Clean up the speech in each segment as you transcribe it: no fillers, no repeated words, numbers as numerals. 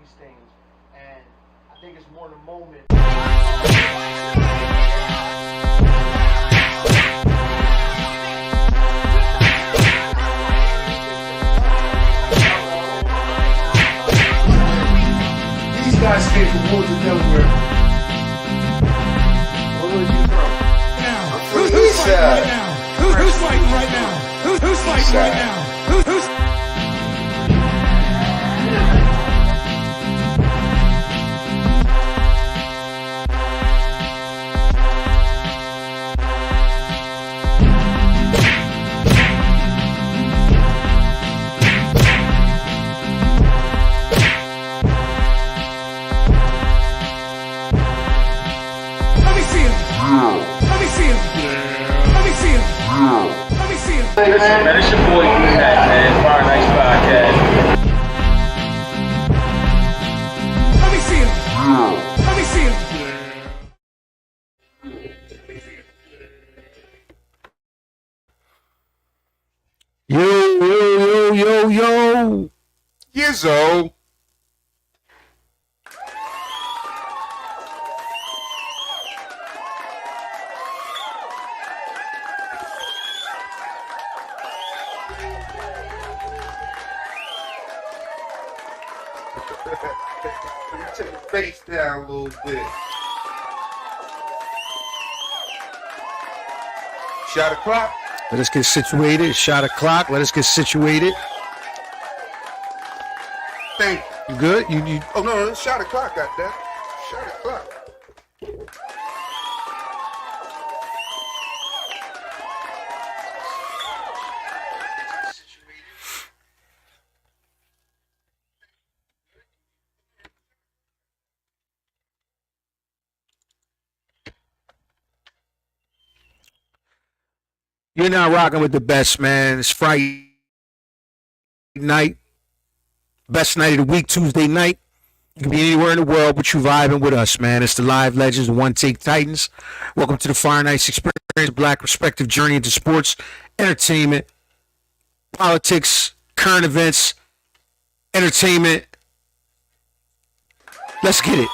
these things, and I think it's more the moment. These guys came from Woods of Delaware. Where was you from? Now, who's fighting right now? Who's fighting right now? Who's fighting right now? Who's Man, it's your boy D-Mac, man. Fire Nice Podcast. Let me see him. Let me see him. Yo. Yizzo. Take the face down a little bit. Shot o'clock. Let us get situated. Shot o'clock. Let us get situated. Thank You good? You. Oh no, shot o'clock. Got that. Shot o'clock. You're now rocking with the best, man. It's Friday night. Best night of the week, Tuesday night. You can be anywhere in the world, but you vibing with us, man. It's the Live Legends, the One Take Titans. Welcome to the Fire Nights Experience, Black Perspective Journey into sports, entertainment, politics, current events, entertainment. Let's get it.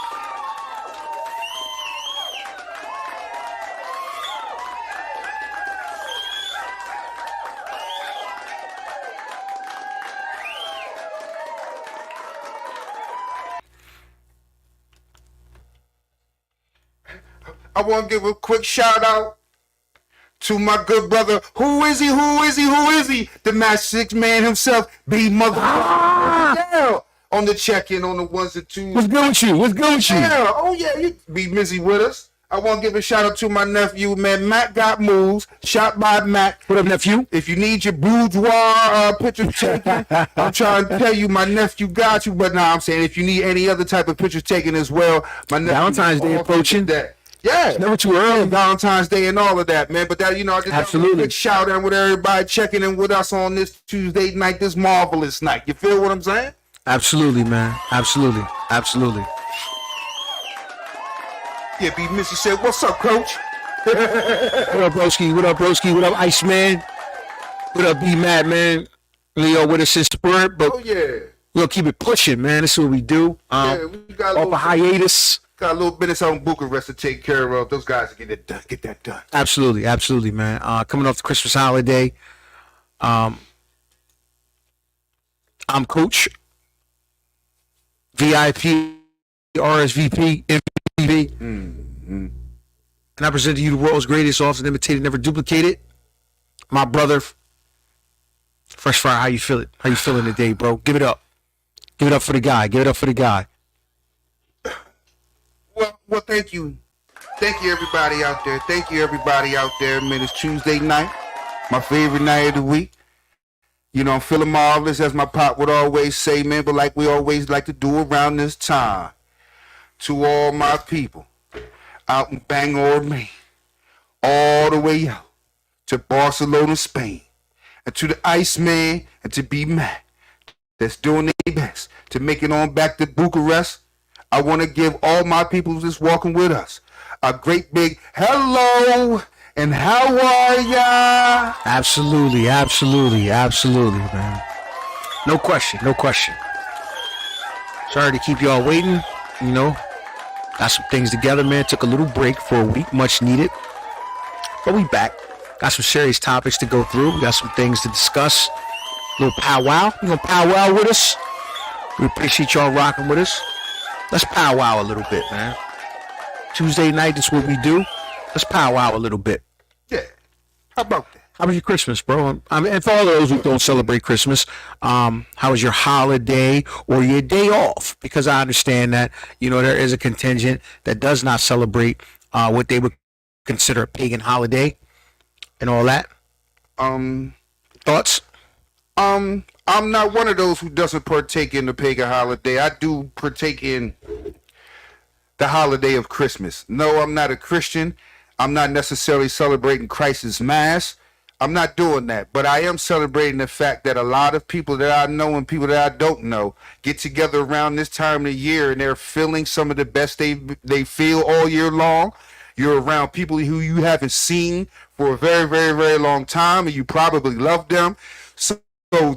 I want to give a quick shout out to my good brother. Who is he? The Match 6 man himself, B motherfucker. Yeah. On the check-in on the ones and twos. What's good with you? Yeah. Oh yeah, you be busy with us. I want to give a shout out to my nephew, man. Matt got moves. Shot by Matt. What up, nephew? If you need your boudoir picture taken, I'm trying to tell you, my nephew got you. But I'm saying if you need any other type of picture taken as well, my nephew. Valentine's Day approaching. That. Yeah. It's never too early. Valentine's Day and all of that, man. But that, I just absolutely. A quick shout out with everybody checking in with us on this Tuesday night, this marvelous night. You feel what I'm saying? Absolutely, man. Absolutely. Yeah, B Missy said, "What's up, coach?" What up, broski? What up, Iceman? What up, B Matt, man? Leo with us in spirit, but Oh yeah. we'll keep it pushing, man. That's what we do. Yeah, we got Off a hiatus. Got a little business out in Bucharest to take care of. Those guys will get that done. Absolutely, man. Coming off the Christmas holiday. I'm Coach, VIP, RSVP, MVP, and I present to you the world's greatest, often imitated, never duplicated. My brother, Fresh Fire. How you feeling? How you feeling today, bro? Give it up. Give it up for the guy. Well, thank you. Thank you, everybody out there. Man, it's Tuesday night, my favorite night of the week. I'm feeling marvelous, as my pop would always say, man, but like we always like to do around this time. To all my people out in Bangor, Maine, all the way out to Barcelona, Spain, and to the Iceman and to B Matt that's doing their best to make it on back to Bucharest. I want to give all my people who's just walking with us a great big hello and how are ya? Absolutely, man. No question. Sorry to keep y'all waiting. You know, got some things together, man. Took a little break for a week, much needed. But we back. Got some serious topics to go through. We got some things to discuss. A little powwow. You gonna powwow with us? We appreciate y'all rocking with us. Let's powwow a little bit, man. Tuesday night, that's what we do. Let's powwow a little bit. Yeah. How about that? How was your Christmas, bro? And for all those who don't celebrate Christmas, how was your holiday or your day off? Because I understand that, you know, there is a contingent that does not celebrate what they would consider a pagan holiday and all that. Thoughts? I'm not one of those who doesn't partake in the pagan holiday. I do partake in the holiday of Christmas. No, I'm not a Christian. I'm not necessarily celebrating Christ's Mass. I'm not doing that, but I am celebrating the fact that a lot of people that I know and people that I don't know get together around this time of the year and they're feeling some of the best they feel all year long. You're around people who you haven't seen for a very, very, very long time, and you probably love them. So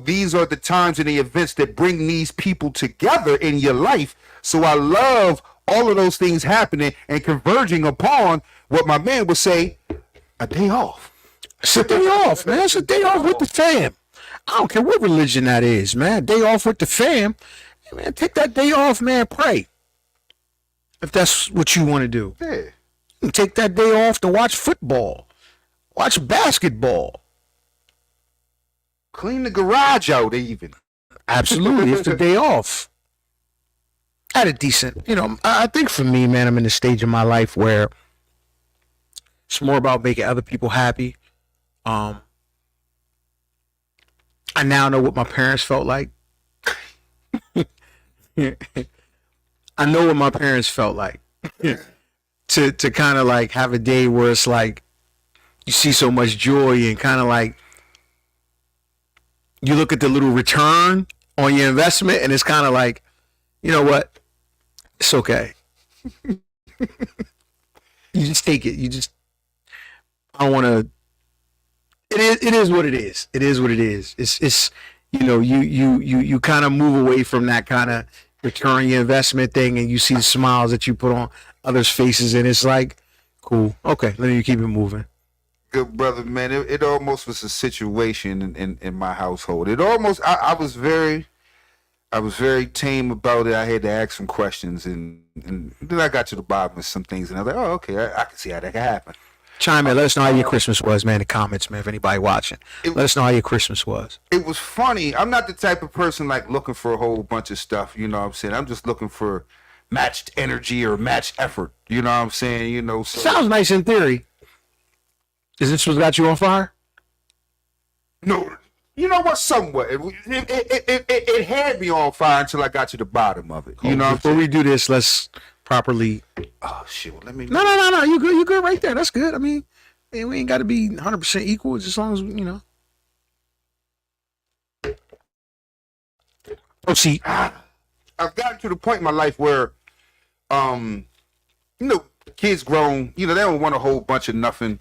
these are the times and the events that bring these people together in your life. So I love all of those things happening and converging upon what my man would say, a day off. It's a day off, man. It's a day off with the fam. I don't care what religion that is, man. Day off with the fam. Hey, man, take that day off, man. Pray. If that's what you want to do. Yeah. You can take that day off to watch football. Watch basketball. Clean the garage out even. Absolutely. It's the day off. I had a decent, you know, I think for me, man, I'm in a stage of my life where it's more about making other people happy. I now know what my parents felt like. I know what my parents felt like. to kind of like have a day where it's like you see so much joy and kind of like you look at the little return on your investment and it's kind of like, you know what? It's okay. You just take it. You just, I don't want to, it is what it is. It is what it is. It's, you know, you kind of move away from that kind of return your investment thing and you see the smiles that you put on others' faces and it's like, cool. Okay. Let me keep it moving. Good brother, man. It almost was a situation in my household. It almost, I was very tame about it. I had to ask some questions and then I got to the bottom of some things and I was like, oh, okay, I can see how that can happen. Chime in. Let us know how your Christmas was, man, in the comments, man, if anybody watching. Let us know how your Christmas was. It was funny. I'm not the type of person like looking for a whole bunch of stuff, you know what I'm saying? I'm just looking for matched energy or matched effort, you know what I'm saying? You know, so. Sounds nice in theory. Is this what got you on fire? No, you know what? Somewhat. It had me on fire until I got to the bottom of it. You know, before we do this, let's properly. Oh shit! Well, let me. No. You good? You good right there? That's good. I mean, we ain't got to be 100% equal. Just as long as you know. Proceed. I've gotten to the point in my life where, you know, kids grown. You know, they don't want a whole bunch of nothing.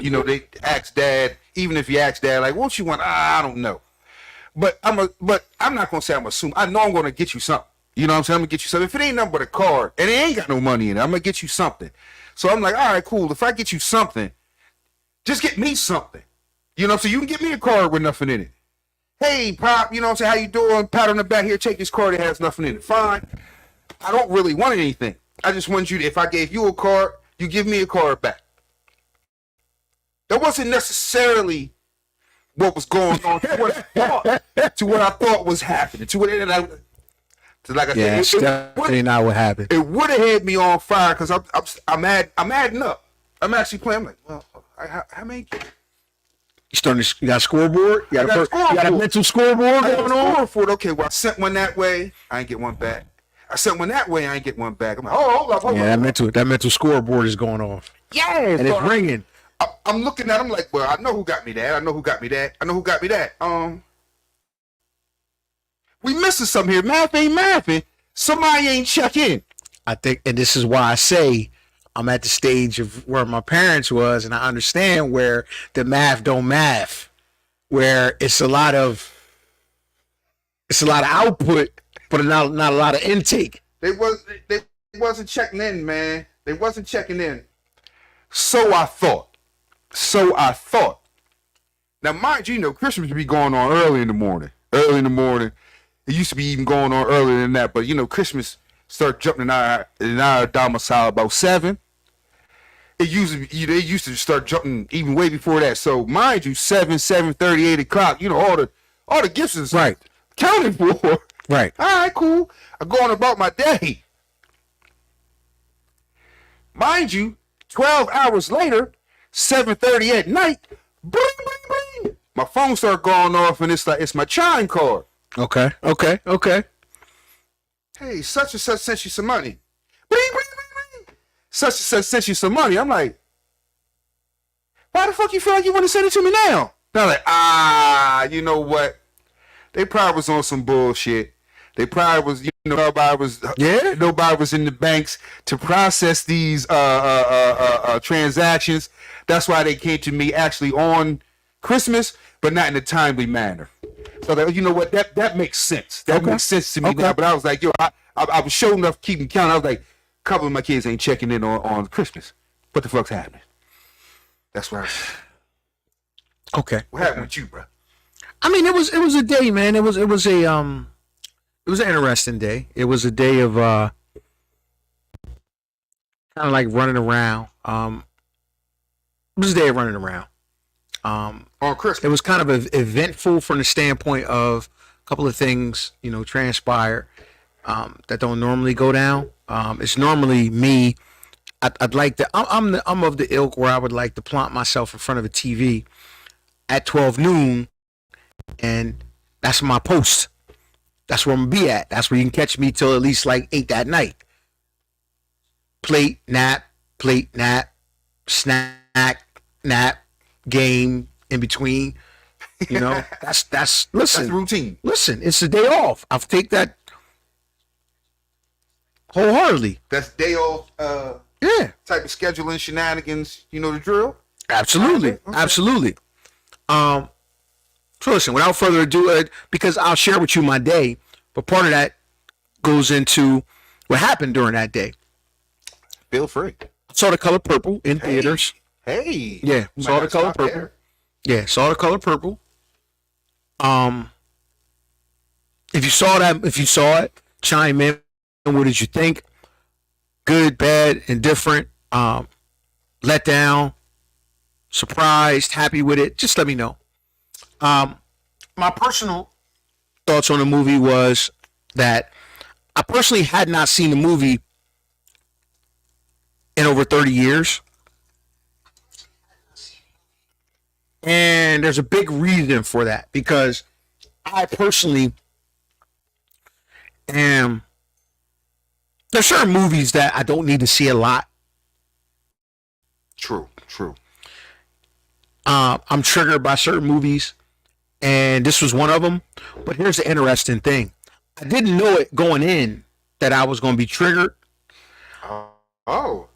You know, they ask dad. Even if you ask dad, like, what you want? I don't know. But I'm not gonna say I'm assuming. I know I'm gonna get you something. You know what I'm saying? I'm gonna get you something. If it ain't nothing but a card and it ain't got no money in it, I'm gonna get you something. So I'm like, all right, cool. If I get you something, just get me something. You know, so you can get me a card with nothing in it. Hey, Pop, you know what I'm saying? How you doing? Pat on the back here. Take this card. It has nothing in it. Fine. I don't really want anything. I just want you to, if I gave you a card, you give me a card back. That wasn't necessarily what was going on to what I thought was happening. To what like I said, it's definitely not what happened. It would have had me on fire because I'm adding up. I'm actually playing. I'm like, well, how many? You got a scoreboard? You got a mental scoreboard going on? Okay, well, I sent one that way. I ain't get one back. I sent one that way. I ain't get one back. I'm like, hold up. That mental scoreboard is going off. Yeah, and it's ringing. I'm looking at him like, well, I know who got me that. I know who got me that. We missing something here. Math ain't mathing. Somebody ain't check in. I think, and this is why I say I'm at the stage of where my parents was, and I understand where the math don't math, where it's a lot of output but not a lot of intake. They wasn't checking in, man. They wasn't checking in. So I thought. Now, mind you, Christmas would be going on early in the morning. It used to be even going on earlier than that, but Christmas start jumping in our domicile about 7. They used to start jumping even way before that. So mind you, 7:30, 8 o'clock. All the gifts is right counted for. Right. All right, cool. I'm going about my day. Mind you, 12 hours later, 7:30 at night, bling, bling, bling. My phone started going off, and it's my chime card. Okay. Hey, such and such sent you some money. Bling, bling, bling, bling. Such and such sent you some money. I'm like, why the fuck you feel like you want to send it to me now? And I'm like, you know what? They probably was on some bullshit. They probably was, nobody was in the banks to process these transactions. That's why they came to me actually on Christmas, but not in a timely manner. So that, you know what, that makes sense. That makes sense to me now. But I was like, I was sure enough keeping count. I was like, a couple of my kids ain't checking in on Christmas. What the fuck's happening? That's right. Okay. What happened with you, bro? I mean, it was a day, man. It was an interesting day. It was a day of kind of like running around. It was a day of running around. On Christmas. It was kind of eventful from the standpoint of a couple of things, transpired that don't normally go down. It's normally me. I'd like to. I'm of the ilk where I would like to plant myself in front of a TV at 12 noon, and that's my post. That's where I'm gonna be at. That's where you can catch me till at least like 8 that night. Plate, nap, snack, nap, game in between. That's listen. That's the routine. Listen, it's a day off. I'll take that wholeheartedly. That's day off. Yeah. Type of scheduling shenanigans. You know the drill. Absolutely. Okay. Absolutely. So listen, without further ado, because I'll share with you my day, but part of that goes into what happened during that day. Feel free. Saw The Color Purple in theaters. Hey. Yeah, saw The Color Purple. There. Yeah, saw The Color Purple. If you saw it, chime in. What did you think? Good, bad, indifferent, let down, surprised, happy with it? Just let me know. My personal thoughts on the movie was that I personally had not seen the movie in over 30 years. And there's a big reason for that, because I personally am. There's certain movies that I don't need to see a lot. True. I'm triggered by certain movies, and this was one of them. But here's the interesting thing. I didn't know it going in that I was going to be triggered. Oh.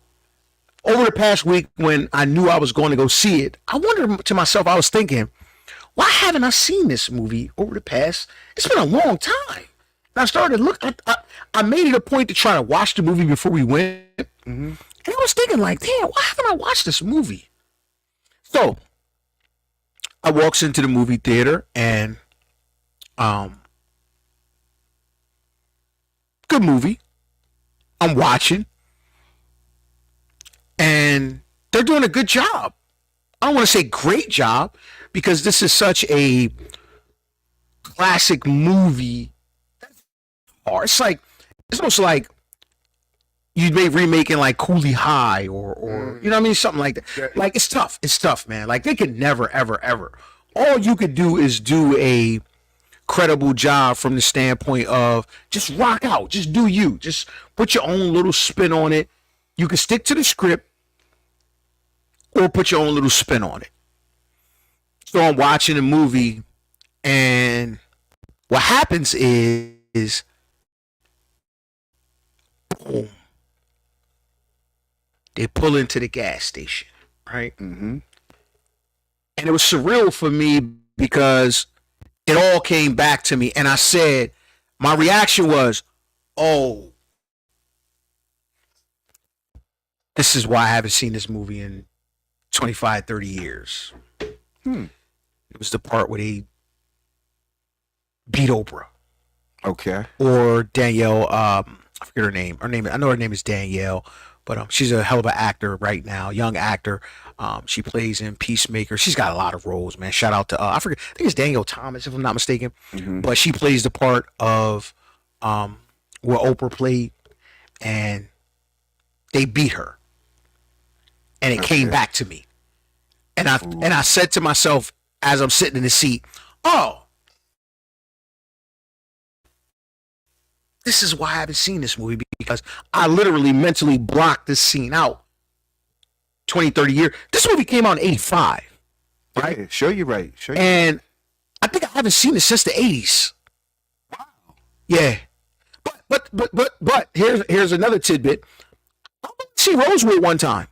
Over the past week, when I knew I was going to go see it, I wondered to myself, I was thinking, why haven't I seen this movie over the past? It's been a long time. And I started to look. I made it a point to try to watch the movie before we went. Mm-hmm. And I was thinking, like, damn, why haven't I watched this movie? So I walks into the movie theater, and good movie. I'm watching, and they're doing a good job. I don't want to say great job, because this is such a classic movie. Or it's almost like you'd be remaking like Cooley High or you know what I mean, something like that. Yeah. Like it's tough, man. Like they could never, ever. All you could do is do a credible job from the standpoint of just rock out, just do you, just put your own little spin on it. You can stick to the script or put your own little spin on it. So I'm watching a movie, and what happens is boom, they pull into the gas station, right? Mm-hmm. And it was surreal for me because it all came back to me, and I said, My reaction was, oh, this is why I haven't seen this movie in 25, 30 years. It was the part where they beat Oprah. Okay. Or Danielle, I forget her name. I know her name is Danielle, but she's a hell of an actor right now, young actor. She plays in Peacemaker. She's got a lot of roles, man. Shout out to I think it's Danielle Thomas, if I'm not mistaken. But she plays the part of where Oprah played, and they beat her, and it came back to me, and I said to myself as I'm sitting in the seat, oh. This is why I haven't seen this movie, because I literally mentally blocked this scene out 20, 30 years. This movie came out in 85, right? Yeah, show you right. Show you. And I think I haven't seen it since the 80s. Wow. Yeah. But here's another tidbit. I went to see Rosewood one time.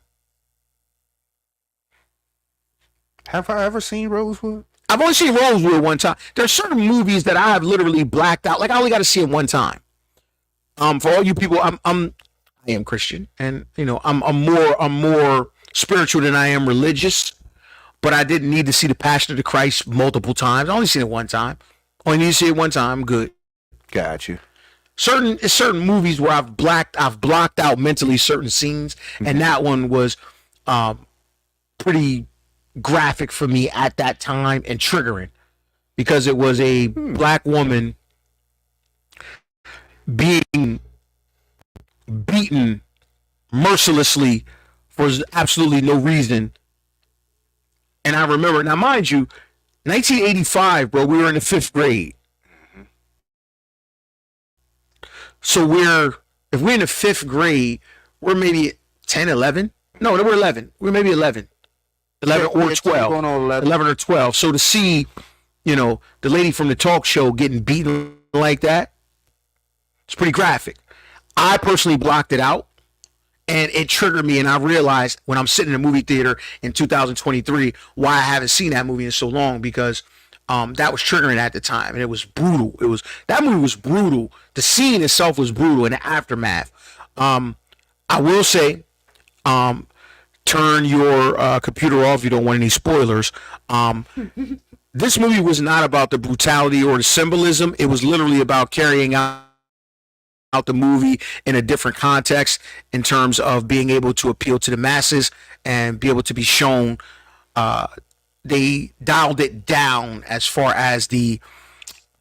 Have I ever seen Rosewood? I've only seen Rosewood one time. There are certain movies that I have literally blacked out. Like, I only got to see it one time. For all you people, I am Christian, and you know I'm more spiritual than I am religious. But I didn't need to see The Passion of the Christ multiple times. I only seen it one time. Only need to see it one time. I'm good. Got you. Certain movies where I've blocked out mentally certain scenes, and that one was pretty graphic for me at that time and triggering, because it was a black woman being beaten mercilessly for absolutely no reason. And I remember, now mind you, 1985, bro, we were in the 5th grade. So if we're in the 5th grade, we're maybe 10, 11. No, we're 11. We're maybe 11. 11 or 12. 11 or 12. So to see, you know, the lady from the talk show getting beaten like that, it's pretty graphic. I personally blocked it out, and it triggered me, and I realized when I'm sitting in a movie theater in 2023 why I haven't seen that movie in so long, because that was triggering at the time, and it was brutal. That movie was brutal. The scene itself was brutal in the aftermath. I will say, turn your computer off if you don't want any spoilers. This movie was not about the brutality or the symbolism. It was literally about carrying out the movie in a different context, in terms of being able to appeal to the masses and be able to be shown. They dialed it down as far as the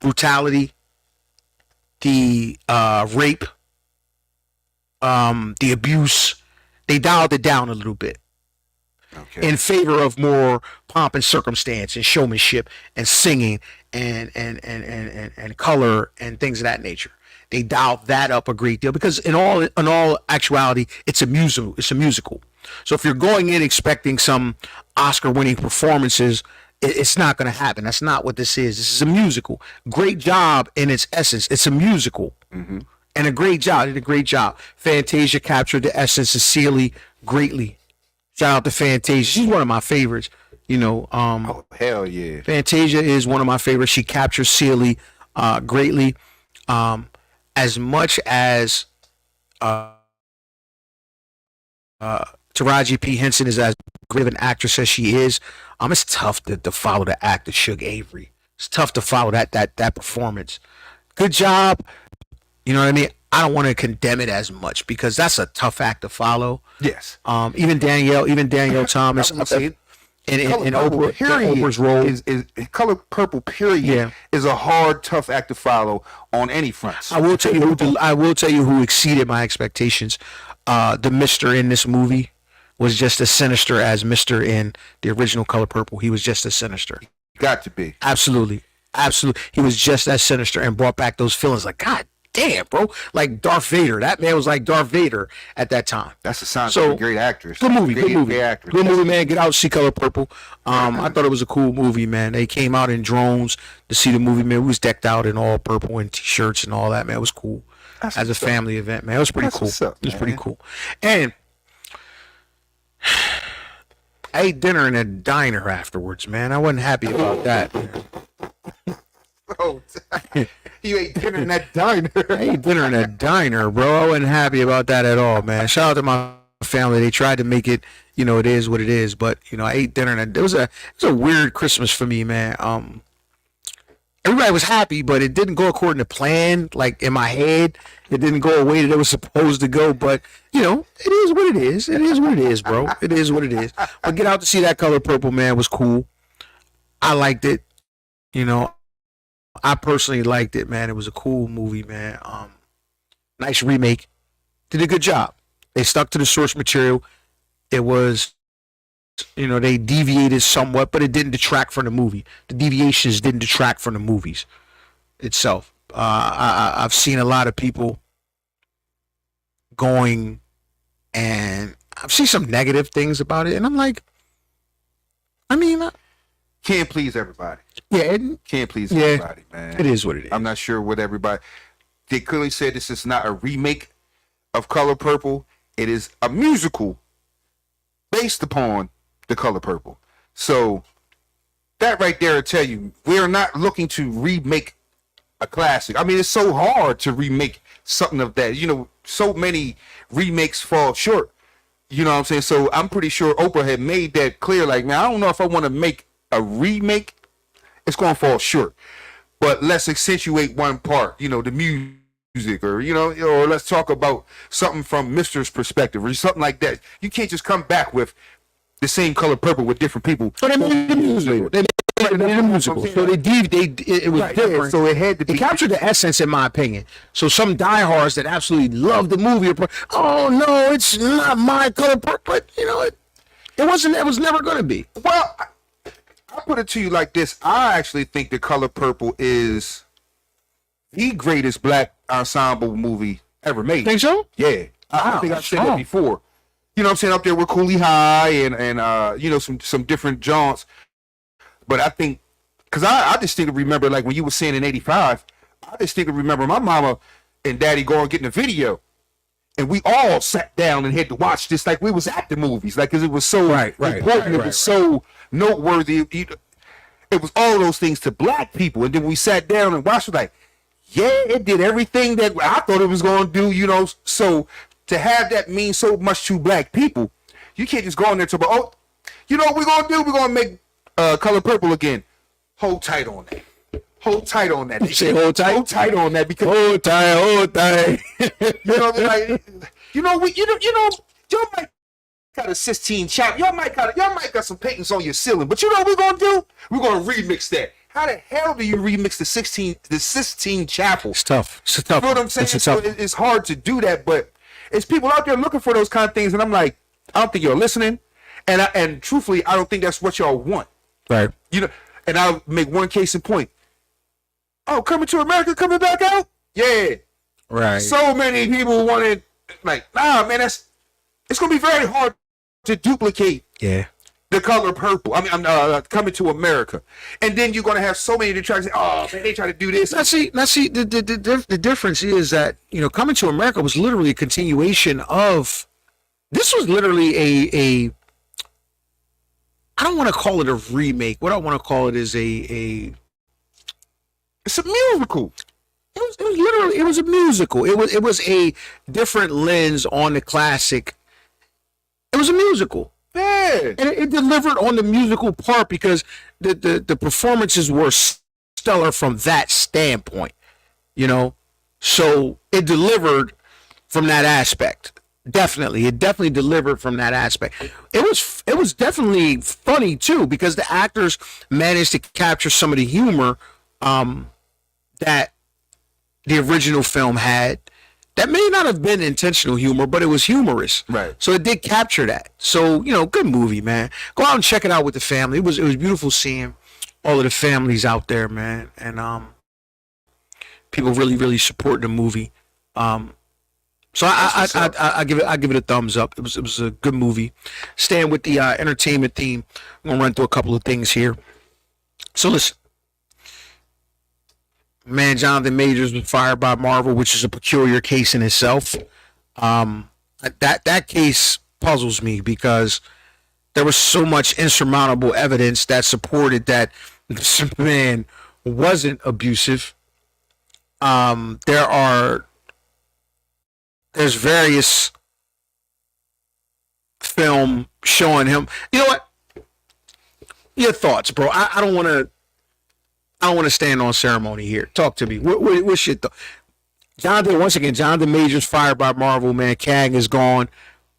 brutality, the rape, the abuse. They dialed it down a little bit. Okay. In favor of more pomp and circumstance and showmanship and singing and color and things of that nature. They dialed that up a great deal, because in all actuality, it's a musical. It's a musical. So if you're going in expecting some Oscar-winning performances, it's not going to happen. That's not what this is. This is a musical. Great job in its essence. It's a musical, and a great job. Did a great job. Fantasia captured the essence of Celie greatly. Shout out to Fantasia. She's one of my favorites. You know, oh hell yeah. Fantasia is one of my favorites. She captures Celie greatly. As much as Taraji P. Henson is as great of an actress as she is, it's tough to follow the act of Suge Avery. It's tough to follow that performance. Good job. You know what I mean? I don't want to condemn it as much, because that's a tough act to follow. Yes. Even Danielle Thomas. In Oprah's role is Color Purple period is a hard, tough act to follow on any fronts. I will tell you who exceeded my expectations. The Mister in this movie was just as sinister as Mister in the original Color Purple. He was just as sinister. Got to be. Absolutely. He was just as sinister and brought back those feelings. Like, God damn, bro. Like Darth Vader. That man was like Darth Vader at that time. That's a sign of a great actress. Good movie, Great actress. Good movie, man. Get out, see Color Purple. I thought it was a cool movie, man. They came out in drones to see the movie, man. We was decked out in all purple and t-shirts and all that, man. It was cool. As a family event, man. It was pretty cool. It was pretty cool. And I ate dinner in a diner afterwards, man. I wasn't happy about that. You ate dinner in that diner. I ate dinner in a diner, bro. I wasn't happy about that at all, man. Shout out to my family. They tried to make it, it is what it is. But I ate dinner, and it was a weird Christmas for me, man. Everybody was happy, but it didn't go according to plan. Like in my head, it didn't go a way that it was supposed to go. But it is what it is. It is what it is, bro. It is what it is. But get out to see that Color Purple, man, was cool. I liked it. I personally liked it, man. It was a cool movie, man. Nice remake. Did a good job. They stuck to the source material. It was, they deviated somewhat, but it didn't detract from the movie. The deviations didn't detract from the movies itself. I've seen a lot of people going, and I've seen some negative things about it, and I'm like, Can't please everybody. yeah, Can't please everybody, man. it is what it is. I'm not sure what everybody. They clearly said this is not a remake of Color Purple. It is a musical based upon The Color Purple. So that right there will tell you we're not looking to remake a classic. It's so hard to remake something of that. So many remakes fall short. You know what I'm saying? So I'm pretty sure Oprah had made that clear. Like, man, I don't know if I want to make a remake. It's going to fall short. But let's accentuate one part, the music, or, or let's talk about something from Mr's perspective or something like that. You can't just come back with the same Color Purple with different people. But they made the musical. They made a musical. So it was Right, different. yeah, so it had to be. It captured the essence, in my opinion. So some diehards that absolutely love the movie are, oh no, it's not my Color Purple. But it wasn't. It was never going to be. Well, I'll put it to you like this. I actually think The Color Purple is the greatest black ensemble movie ever made. Think so? Yeah. I think I've said that before. You know what I'm saying? Up there with Cooley High and some different jaunts. But I think, because I distinctly remember, like when you were saying in 85, I distinctly remember my mama and daddy going getting a video. And we all sat down and had to watch this like we was at the movies. Like, because it was so important. It was so noteworthy. It was all those things to black people. And then we sat down and watched it like, yeah, it did everything that I thought it was going to do, So to have that mean so much to black people, you can't just go in there to, what we're going to do? We're going to make Color Purple again. Hold tight on that. Hold tight on that. You say hold tight? Hold tight on that because Hold tight. y'all might got a 16 chap. Y'all might got some paintings on your ceiling, but you know what we're gonna do? We're gonna remix that. How the hell do you remix the 16 Chapel? It's tough. It's tough. You know what I'm saying? It's hard to do that, but it's people out there looking for those kind of things, and I'm like, I don't think you're listening, and truthfully, I don't think that's what y'all want. Right. And I'll make one case in point. Oh, Coming to America coming back out? Yeah. Right. So many people wanted, like, nah, man, it's gonna be very hard to duplicate. Yeah. The Color Purple. I'm Coming to America, and then you're gonna have so many that try to say, "Oh man, they try to do this." Now see, the difference is that Coming to America was literally a continuation of. This was literally a I don't want to call it a remake. What I want to call it is a. It's a musical. It was a musical. It was a different lens on the classic. It was a musical. Yeah. And it delivered on the musical part because the performances were stellar from that standpoint, So it delivered from that aspect. Definitely. It definitely delivered from that aspect. It was definitely funny too because the actors managed to capture some of the humor that the original film had. That may not have been intentional humor, but it was humorous. Right. So it did capture that. So, good movie, man. Go out and check it out with the family. It was beautiful seeing all of the families out there, man. And people really, really supporting the movie. So I give it a thumbs up. It was a good movie. Staying with the entertainment theme, I'm gonna run through a couple of things here. So listen. Man, Jonathan Majors was fired by Marvel, which is a peculiar case in itself. That case puzzles me because there was so much insurmountable evidence that supported that this man wasn't abusive. There's various film showing him. You know what? Your thoughts, bro. I don't want to stand on ceremony here. Talk to me. What's your thought? Jonathan Majors fired by Marvel. Man, Kang is gone.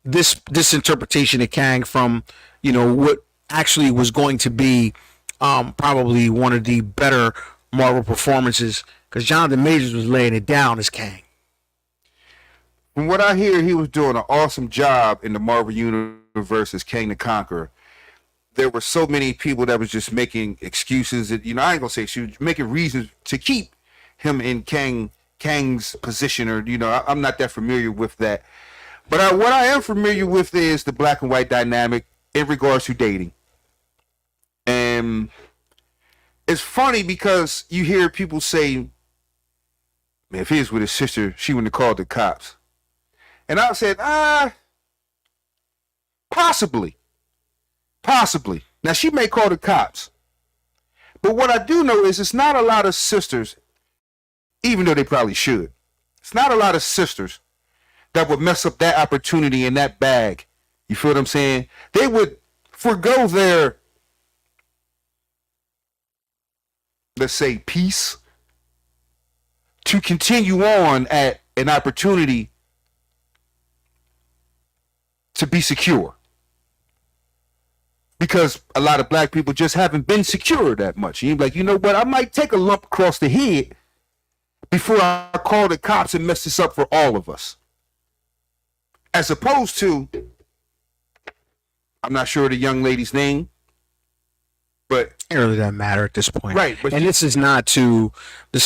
This interpretation of Kang from what actually was going to be probably one of the better Marvel performances, because Jonathan Majors was laying it down as Kang. From what I hear, he was doing an awesome job in the Marvel Universe as Kang the Conqueror. There were so many people that was just making excuses that, I ain't gonna say she was making reasons to keep him in Kang's position, or I'm not that familiar with that. But what I am familiar with is the black and white dynamic in regards to dating. And it's funny because you hear people say, man, if he was with his sister, she wouldn't have called the cops. And I said, possibly. Now, she may call the cops. But what I do know is it's not a lot of sisters, even though they probably should. It's not a lot of sisters that would mess up that opportunity in that bag. You feel what I'm saying? They would forego their, let's say, peace to continue on at an opportunity to be secure. Because a lot of black people just haven't been secure that much. You're like, you know what? I might take a lump across the head before I call the cops and mess this up for all of us. As opposed to, I'm not sure of the young lady's name, but It really doesn't matter at this point, right? But and this is not to be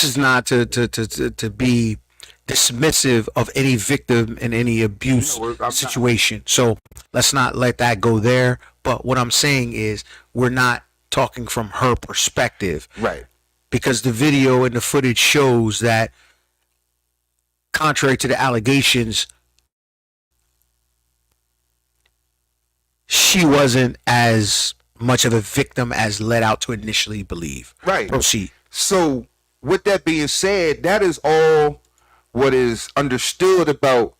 dismissive of any victim in any abuse situation. So let's not let that go there. But what I'm saying is, we're not talking from her perspective, right? Because the video and the footage shows that, contrary to the allegations, she wasn't as much of a victim as led out to initially believe. Right. Proceed. So, with that being said, that is all what is understood about,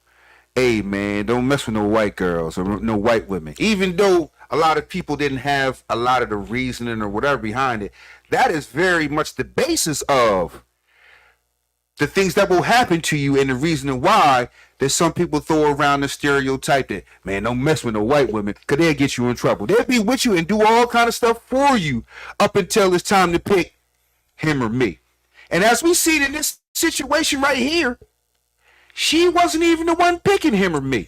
hey, man, don't mess with no white girls or no white women. Even though a lot of people didn't have a lot of the reasoning or whatever behind it, that is very much the basis of the things that will happen to you, and the reason why that some people throw around the stereotype that, man, don't mess with no white women because they'll get you in trouble. They'll be with you and do all kind of stuff for you up until it's time to pick him or me. And as we see in this situation right here, she wasn't even the one picking him or me.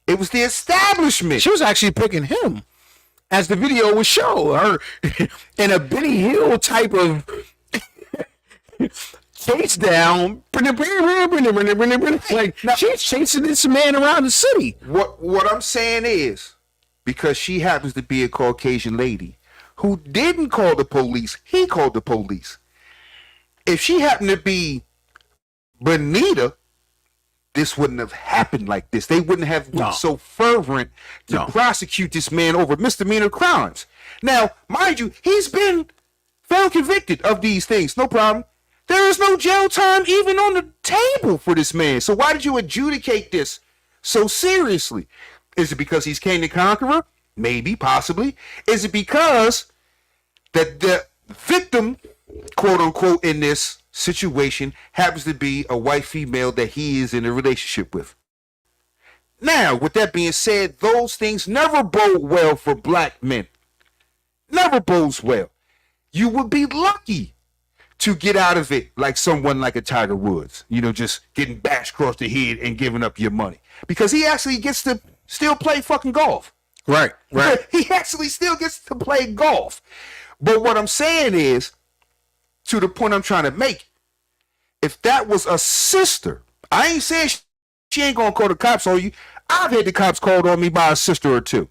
It was the establishment. She was actually picking him, as the video would show her in a Benny Hill type of chase down. Like, she's chasing this man around the city. What I'm saying is, because she happens to be a Caucasian lady who didn't call the police, he called the police. If she happened to be Bonita, this wouldn't have happened like this. They wouldn't have been so fervent to prosecute this man over misdemeanor crimes. Now, mind you, he's been found convicted of these things. No problem. There is no jail time even on the table for this man. So why did you adjudicate this so seriously? Is it because he's Kang the Conqueror? Maybe, possibly. Is it because that the victim, quote unquote, in this situation happens to be a white female that he is in a relationship with? Now, with that being said, those things never bode well for black men. Never bodes well. You would be lucky to get out of it like someone like a Tiger Woods, just getting bashed across the head and giving up your money, because he actually gets to still play fucking golf. Right. He actually still gets to play golf. But what I'm saying is, to the point I'm trying to make, if that was a sister, I ain't saying she ain't gonna call the cops on you. I've had the cops called on me by a sister or two.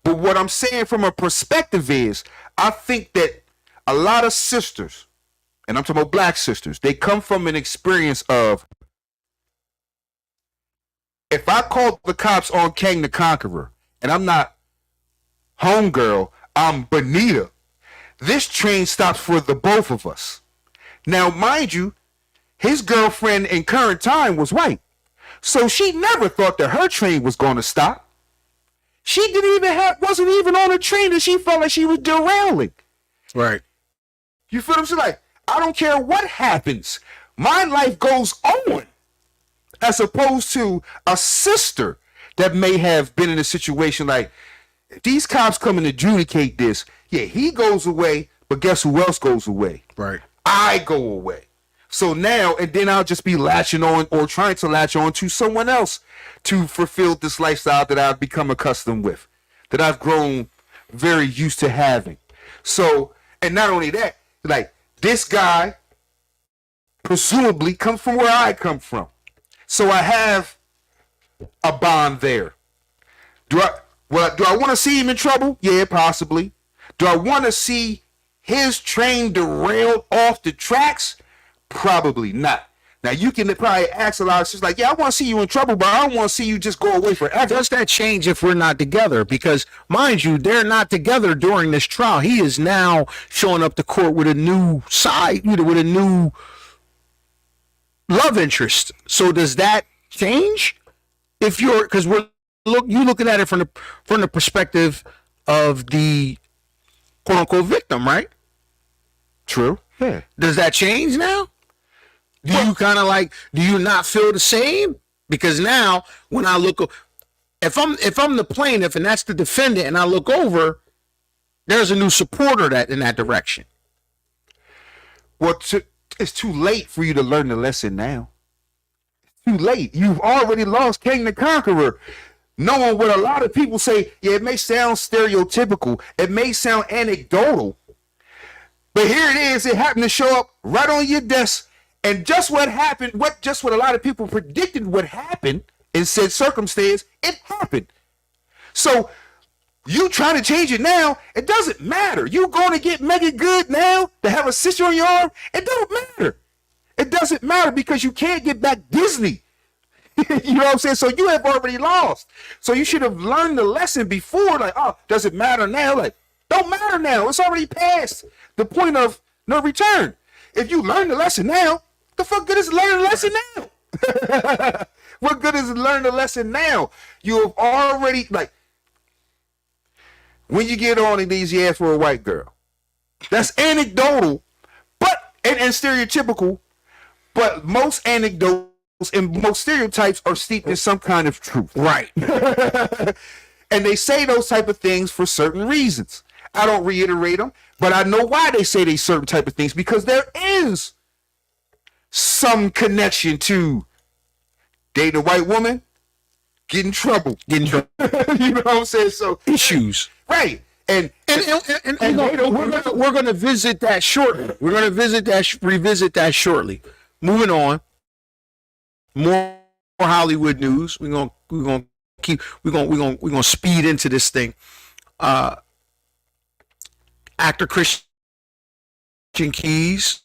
But what I'm saying from a perspective is, I think that a lot of sisters, and I'm talking about black sisters, they come from an experience of, if I call the cops on Kang the Conqueror and I'm not homegirl, I'm Bonita, this train stops for the both of us. Now, mind you, his girlfriend in current time was white. So she never thought that her train was going to stop. She wasn't even on a train that she felt like she was derailing. Right. You feel what I'm saying? Like, I don't care what happens. My life goes on. As opposed to a sister that may have been in a situation like, if these cops come and adjudicate this, yeah, he goes away, but guess who else goes away? Right. I go away. So now, and then I'll just be latching on or trying to latch on to someone else to fulfill this lifestyle that I've become accustomed with, that I've grown very used to having. So, and not only that, like, this guy presumably comes from where I come from. So I have a bond there. Do I want to see him in trouble? Yeah, possibly. Do I want to see his train derailed off the tracks? Probably not. Now, you can probably ask a lot of shit like, yeah, I want to see you in trouble, but I don't want to see you just go away forever. Does that change if we're not together? Because, mind you, they're not together during this trial. He is now showing up to court with a new side, with a new love interest. So does that change? If you're, because you looking at it from the perspective of the quote unquote victim, right? True. Yeah. Does that change now? Do you kind of like? Do you not feel the same? Because now, when I look, if I'm the plaintiff and that's the defendant, and I look over, there's a new supporter that in that direction. Well, it's too late for you to learn the lesson now. It's too late. You've already lost King the Conqueror. Knowing what a lot of people say, yeah, it may sound stereotypical, it may sound anecdotal, but here it is. It happened to show up right on your desk. And just what happened, what a lot of people predicted would happen in said circumstance, it happened. So you trying to change it now, it doesn't matter. You going to get Megan Good now to have a sister on your arm? It don't matter. It doesn't matter because you can't get back Disney. You know what I'm saying? So you have already lost. So you should have learned the lesson before. Like, oh, does it matter now? Like, don't matter now. It's already past the point of no return. If you learn the lesson now, the fuck good is it learning the lesson now? What good is it learning the lesson now? You have already, like, when you get on and these, you ask for a white girl. That's anecdotal, but and stereotypical, but most anecdotes and most stereotypes are steeped in some kind of truth. Right. And they say those type of things for certain reasons. I don't reiterate them, but I know why they say these certain type of things, because there is some connection to dating a white woman, get in trouble. You know what I'm saying? So issues. Right. And we're gonna visit that shortly. We're gonna revisit that shortly. Moving on. More Hollywood news. We're gonna speed into this thing. Actor Christian Keys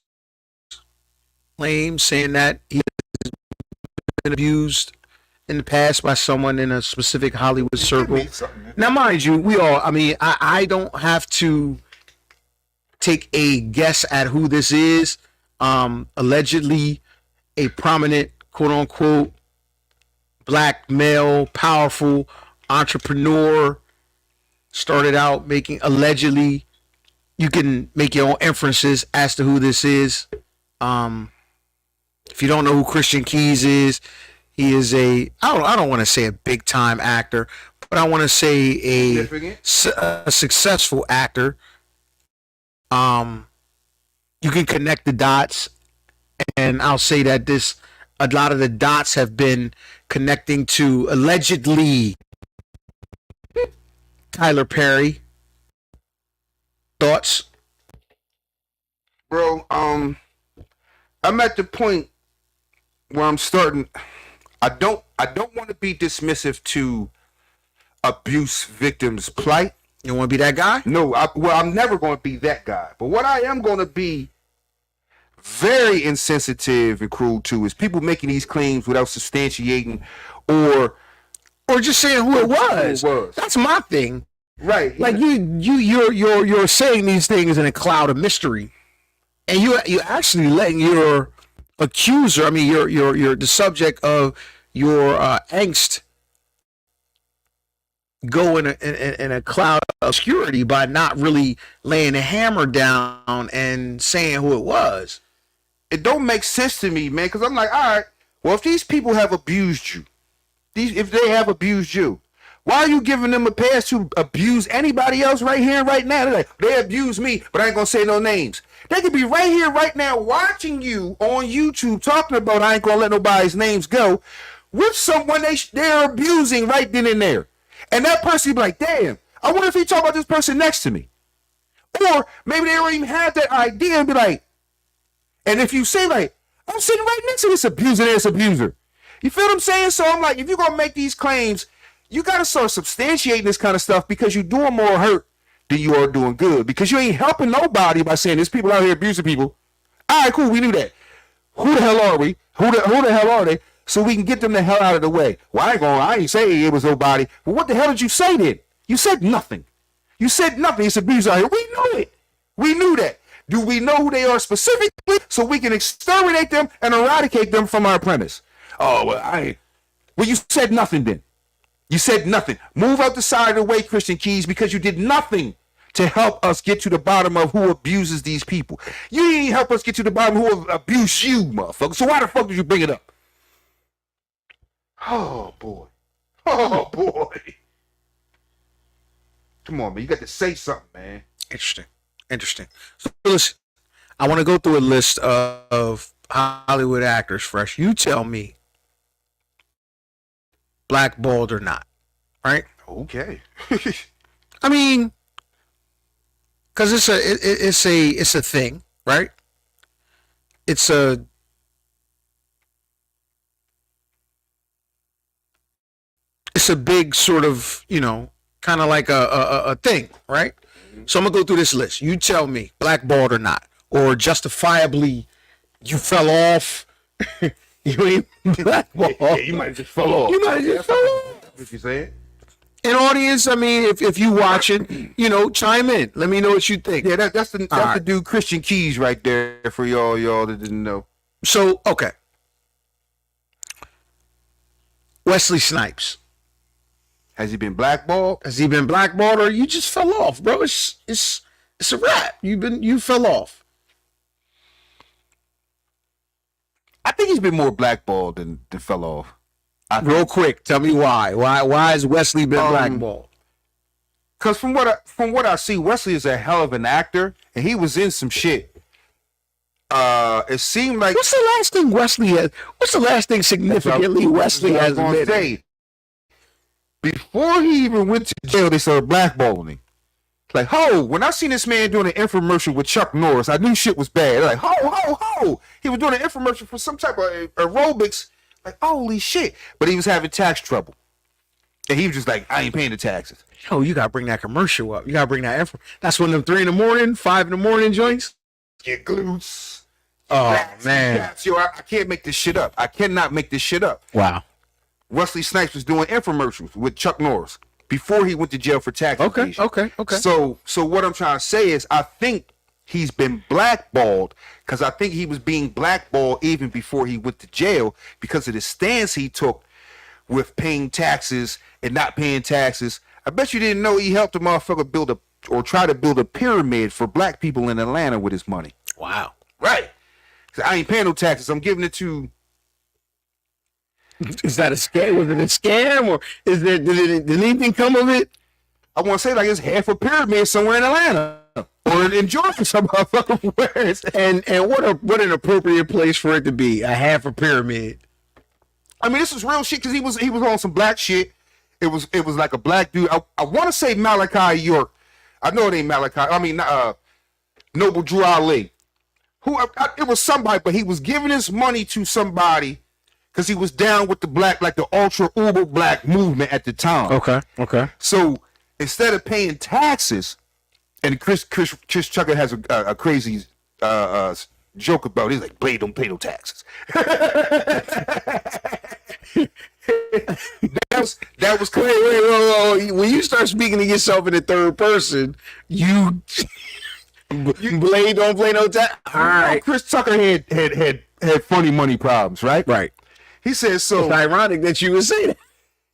claims saying that he has been abused in the past by someone in a specific Hollywood circle. Now, mind you, I don't have to take a guess at who this is. Allegedly a prominent, quote unquote, black male, powerful entrepreneur, started out making, allegedly, you can make your own inferences as to who this is. If you don't know who Christian Keys is, he is I don't want to say a big time actor, but I want to say a successful actor. You can connect the dots, and I'll say that a lot of the dots have been connecting to allegedly Tyler Perry. Thoughts? Bro, I'm at the point where I'm starting. I don't want to be dismissive to abuse victims' plight. You don't want to be that guy? No, I'm never going to be that guy. But what I am going to be very insensitive and cruel to is people making these claims without substantiating or just saying who it was. That's my thing. Right. Like you're saying these things in a cloud of mystery, and you actually letting your accuser, I mean, you're the subject of your angst go in a cloud of obscurity by not really laying the hammer down and saying who it was. It don't make sense to me, man, because I'm like, all right, well, if these people have abused you, if they have abused you, why are you giving them a pass to abuse anybody else right here and right now? They're like, they abuse me, but I ain't gonna say no names. They could be right here, right now, watching you on YouTube talking about I ain't gonna let nobody's names go with someone they're abusing right then and there. And that person be like, damn, I wonder if he talk about this person next to me. Or maybe they don't even have that idea and be like, and if you say like, I'm sitting right next to this abuser. You feel what I'm saying? So I'm like, if you're gonna make these claims, you gotta start substantiating this kind of stuff because you're doing more hurt than you are doing good. Because you ain't helping nobody by saying there's people out here abusing people. All right, cool, we knew that. Who the hell are we? Who the hell are they? So we can get them the hell out of the way. Well, I ain't say it was nobody. Well, what the hell did you say then? You said nothing. You said nothing. It's abuse out here. We knew it. We knew that. Do we know who they are specifically so we can exterminate them and eradicate them from our premise? Oh, well, you said nothing then. You said nothing. Move out the side of the way, Christian Keys, because you did nothing to help us get to the bottom of who abuses these people. You didn't help us get to the bottom of who abuse you, motherfucker. So why the fuck did you bring it up? Oh, boy. Oh, boy. Come on, man. You got to say something, man. Interesting. So listen, I want to go through a list of Hollywood actors, Fresh. You tell me, blackballed or not, right? Okay. I mean, because it's a thing, right? It's a big sort of, kind of like a thing, right? So I'm gonna go through this list. You tell me, blackballed or not, or justifiably, you fell off. You ain't blackballed. Yeah, you might have just fell off. You might have just fell off. What you saying? And audience, I mean, if you watching, chime in. Let me know what you think. Yeah, that's the dude Christian Keys right there for y'all that didn't know. So okay, Wesley Snipes. Has he been blackballed? Has he been blackballed, or you just fell off, bro? It's a wrap. You fell off. I think he's been more blackballed than fell off. Real quick, tell me why. Why has Wesley been blackballed? Because from what I see, Wesley is a hell of an actor, and he was in some shit. It seemed like What's the last thing Wesley has? What's the last thing significantly Wesley has been? Say, before he even went to jail, they started blackballing him. Like, when I seen this man doing an infomercial with Chuck Norris, I knew shit was bad. Like, he was doing an infomercial for some type of aerobics. Like, holy shit. But he was having tax trouble. And he was just like, I ain't paying the taxes. Yo, you gotta bring that commercial up. You gotta bring that info. That's one of them 3 a.m, 5 a.m. joints. Get glutes. Oh, man. Yo, I can't make this shit up. I cannot make this shit up. Wow. Wesley Snipes was doing infomercials with Chuck Norris before he went to jail for tax evasion. Okay. So what I'm trying to say is I think he's been blackballed because I think he was being blackballed even before he went to jail because of the stance he took with paying taxes and not paying taxes. I bet you didn't know he helped a motherfucker try to build a pyramid for black people in Atlanta with his money. Wow. Right. I ain't paying no taxes. I'm giving it to... Is that a scam? Was it a scam, or did anything come of it? I want to say like it's half a pyramid somewhere in Atlanta or in Georgia, some motherfucker. And what an appropriate place for it to be, a half a pyramid. I mean, this is real shit because he was on some black shit. It was like a black dude. I want to say Malachi York. I know it ain't Malachi. I mean, Noble Drew Ali. It was somebody, but he was giving his money to somebody. Because he was down with the black, like the ultra uber black movement at the time. Okay. So instead of paying taxes, and Chris Tucker has a crazy joke about it. He's like, Blade don't pay no taxes. that was crazy. Wait. When you start speaking to yourself in the third person, Blade don't play no tax. All right. Chris Tucker had had funny money problems, right? Right. He said so. It's ironic that you would say that.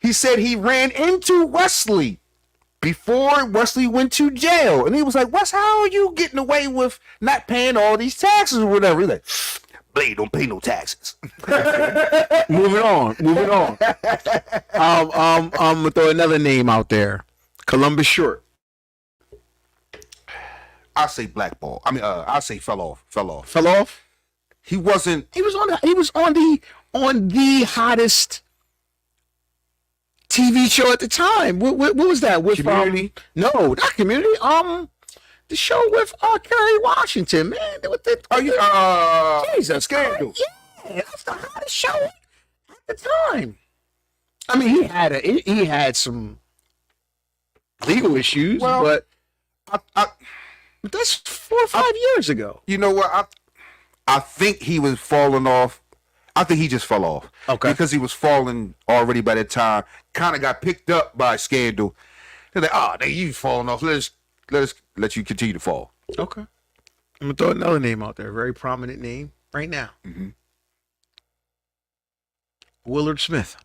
He said he ran into Wesley before Wesley went to jail, and he was like, "Wes, how are you getting away with not paying all these taxes or whatever?" He's like, "Blade don't pay no taxes." Moving on. I'm gonna throw another name out there. Columbus Short. I say blackball. I mean, I say fell off. Fell off. He wasn't. He was on the hottest TV show at the time. What was that? With Community? No, not Community. The show with Kerry Washington, man. With the, Are you? Jesus, Scandal. Yeah, that's the hottest show at the time. I mean, he had some legal issues, Well, but I that's 4 or 5 years ago. you know what? I think he was falling off. I think he just fell off. Okay. Because he was falling already by that time. Kind of got picked up by Scandal. They're like, "Oh, you falling off. Let you continue to fall." Okay. I'm gonna throw another name out there, a very prominent name right now. Mm-hmm. Willard Smith.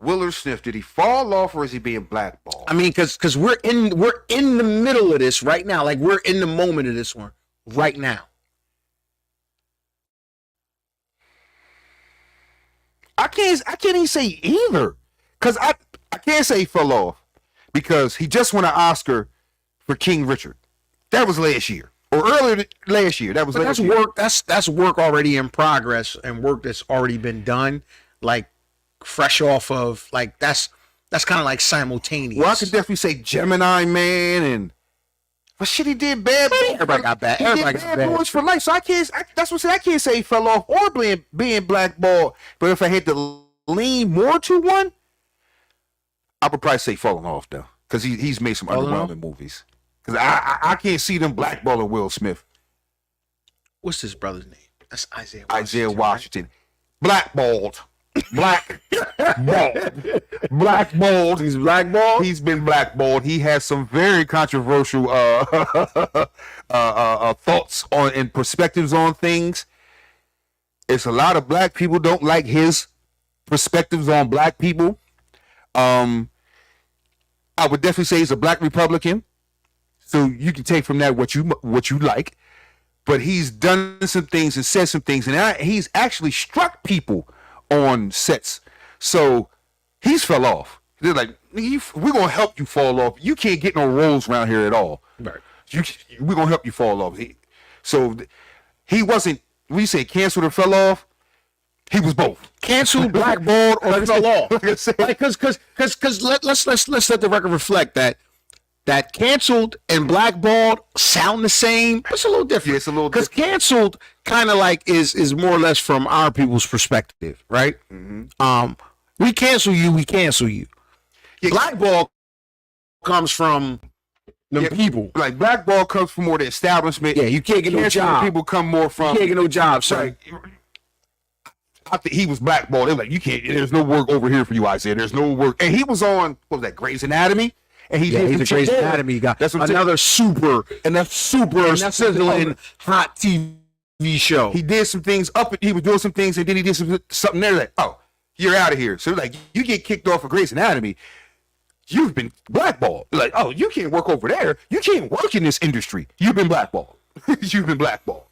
Willard Smith, did he fall off or is he being blackballed? I mean, because we're in the middle of this right now. Like we're in the moment of this one right now. I can't even say either. Because I can't say he fell off. Because he just won an Oscar for King Richard. That was last year. Or earlier last year. That was But last that's year. work. That's work already in progress and work that's already been done. Like fresh off of like that's kind of like simultaneous. Well, I could definitely say Gemini Man and but shit, he did Bad Boys. Everybody got bad. He Everybody did got Bad bad. Boys for life. So that's what I can't say he fell off or being blackballed. But if I had to lean more to one, I would probably say falling off though, because he's made some Falling off? underwhelming movies. Because I can't see them blackballing Will Smith. What's his brother's name? That's Isaiah Isaiah Washington. Washington, blackballed, blackballed. He's blackballed. He's been blackballed. He has some very controversial thoughts on and perspectives on things. It's a lot of black people don't like his perspectives on black people. I would definitely say he's a black Republican, so you can take from that what you like. But he's done some things and said some things, and he's actually struck people on sets. So he's fell off. They're like, we're gonna help you fall off. You can't get no roles around here at all. Right. We're gonna help you fall off. He wasn't. We say canceled or fell off. He was both. Canceled, blackballed, or fell off. Like I said, Because let's let the record reflect that canceled and blackballed sound the same. It's a little different. Yeah, it's a little because canceled kind of like is more or less from our people's perspective, right? Mm-hmm. We cancel you. Yeah. Blackball comes from the people. like blackball comes from more the establishment. Yeah, you can't get no Canceled job. people come more from. You can't get no job, sir. Like, I think he was blackballed. They're like, you can't. There's no work over here for you, Isaiah. There's no work. And he was on what was that, Grey's Anatomy? And he Yeah, did he's some a Grey's shit. Anatomy guy. That's what I'm another super sizzling hot TV show. He did some things up. He was doing some things, and then he did something there. Like, oh, you're out of here. So like, you get kicked off of Grey's Anatomy. You've been blackballed. Like, oh, you can't work over there. You can't work in this industry. You've been blackballed. You've been blackballed.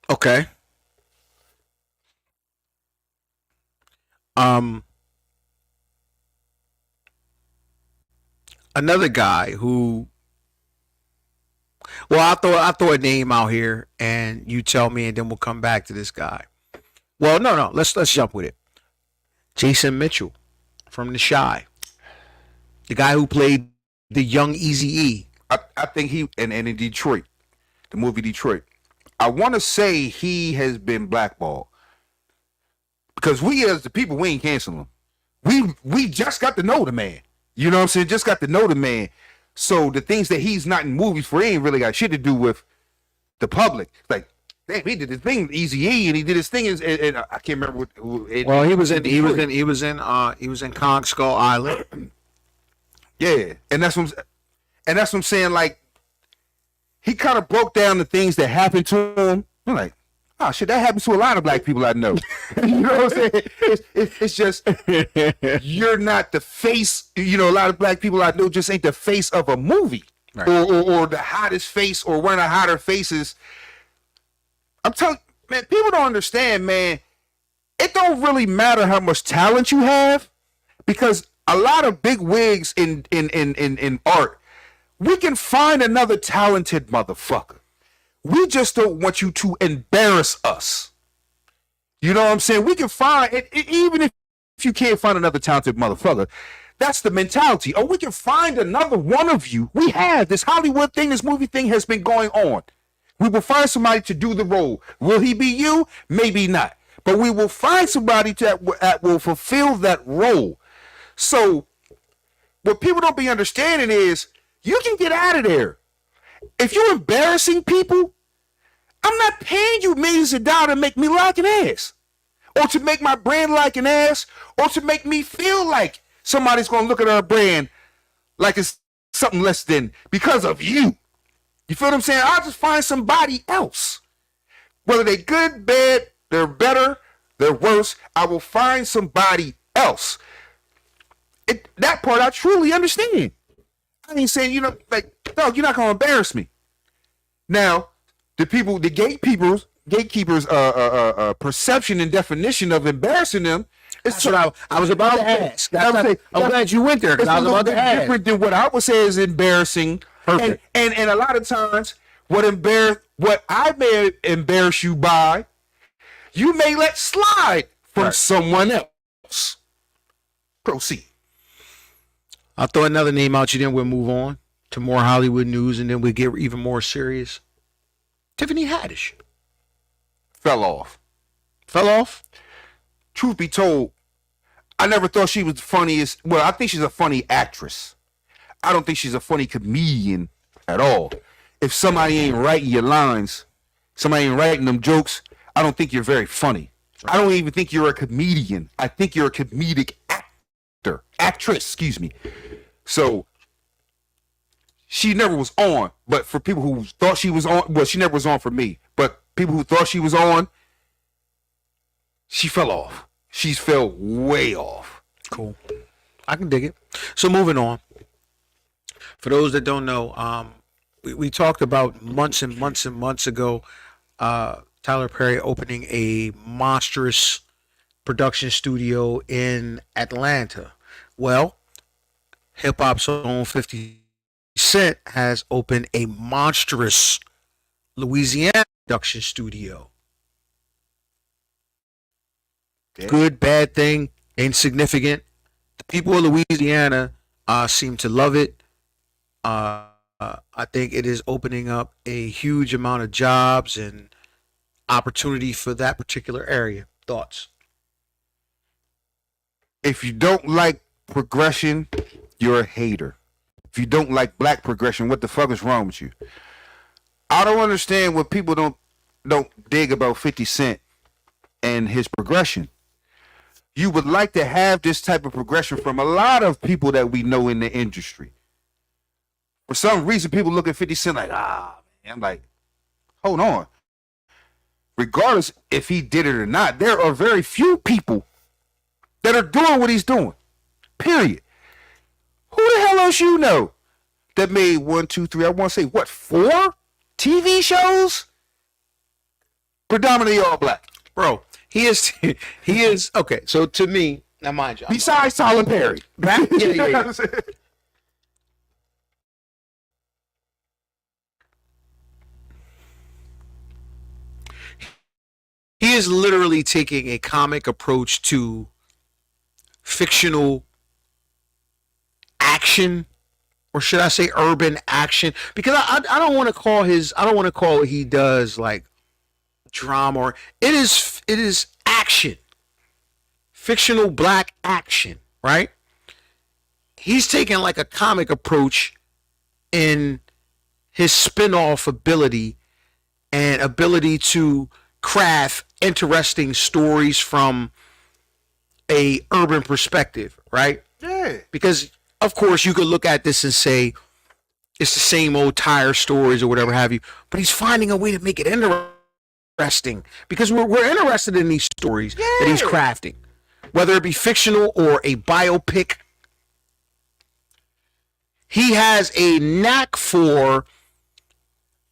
Okay. Another guy who, well, I'll throw a name out here and you tell me, and then we'll come back to this guy. Well, no, let's jump with it. Jason Mitchell from The Chi, the guy who played the young Eazy-E. I think he and in Detroit, the movie Detroit. I want to say he has been blackballed because we as the people, we ain't canceling him. We just got to know the man. You know what I'm saying? Just got to know the man. So the things that he's not in movies for, he ain't really got shit to do with the public. Like, damn, he did his thing, Eazy-E, and he did his thing, and I can't remember Well, he was in Kong Skull Island. Yeah, and that's what And that's what I'm saying. Like, he kind of broke down the things that happened to him. I'm like, oh shit, that happens to a lot of black people I know. You know what I'm saying? It's just, you're not the face. You know, a lot of black people I know just ain't the face of a movie, right. or the hottest face or one of the hotter faces. I'm telling, man, people don't understand, man. It don't really matter how much talent you have, because a lot of big wigs in art, we can find another talented motherfucker. We just don't want you to embarrass us. You know what I'm saying? We can find it, even if you can't find another talented motherfucker. That's the mentality. Or we can find another one of you. We have this Hollywood thing, this movie thing has been going on. We will find somebody to do the role. Will he be you? Maybe not. But we will find somebody that will fulfill that role. So what people don't be understanding is you can get out of there. If you're embarrassing people, I'm not paying you millions of dollars to make me like an ass, or to make my brand like an ass, or to make me feel like somebody's going to look at our brand like it's something less than because of you. You feel what I'm saying? I'll just find somebody else. Whether they're good, bad, they're better, they're worse, I will find somebody else. That part I truly understand. I ain't saying, you know, like, dog, you're not going to embarrass me. Now, the gatekeepers' perception and definition of embarrassing them is That's what I was about to ask. I'm glad you went there, because I was about to ask. Different than what I would say is embarrassing. Perfect. And a lot of times, what I may embarrass you by, you may let slide from someone else. Proceed. I'll throw another name out you, then we'll move on to more Hollywood news, and then we'll get even more serious. Tiffany Haddish. Fell off. Fell off? Truth be told, I never thought she was the funniest. Well, I think she's a funny actress. I don't think she's a funny comedian at all. If somebody ain't writing your lines, somebody ain't writing them jokes, I don't think you're very funny. I don't even think you're a comedian. I think you're a comedic actress, excuse me. So she never was on, but for people who thought she was on, well, she never was on for me, but people who thought she was on, she fell off. She's fell way off. Cool. I can dig it. So moving on. For those that don't know, we talked about months and months and months ago, Tyler Perry opening a monstrous production studio in Atlanta. Well, hip hop's own 50 Cent has opened a monstrous Louisiana production studio. Yeah. Good, bad thing, insignificant. The people of Louisiana seem to love it. I think it is opening up a huge amount of jobs and opportunity for that particular area. Thoughts? If you don't like progression, you're a hater. If you don't like black progression, what the fuck is wrong with you? I don't understand what people don't dig about 50 Cent and his progression. You would like to have this type of progression from a lot of people that we know in the industry. For some reason, people look at 50 Cent like, man. I'm like, hold on. Regardless if he did it or not, there are very few people that are doing what he's doing. Period. Who the hell else you know that made 1, 2, 3, I want to say, what, 4 TV shows? Predominantly all black. Bro, he is okay. So to me, now mind you, Besides Tyler Perry. yeah. He is literally taking a comic approach to fictional action, or should I say urban action? Because I don't want to call what he does like drama, or it is action. Fictional black action, right? He's taking like a comic approach in his spin-off ability and ability to craft interesting stories from a urban perspective, right? Yeah. Because of course you could look at this and say it's the same old tire stories or whatever have you. But he's finding a way to make it interesting because we're interested in these stories that he's crafting, whether it be fictional or a biopic. He has a knack for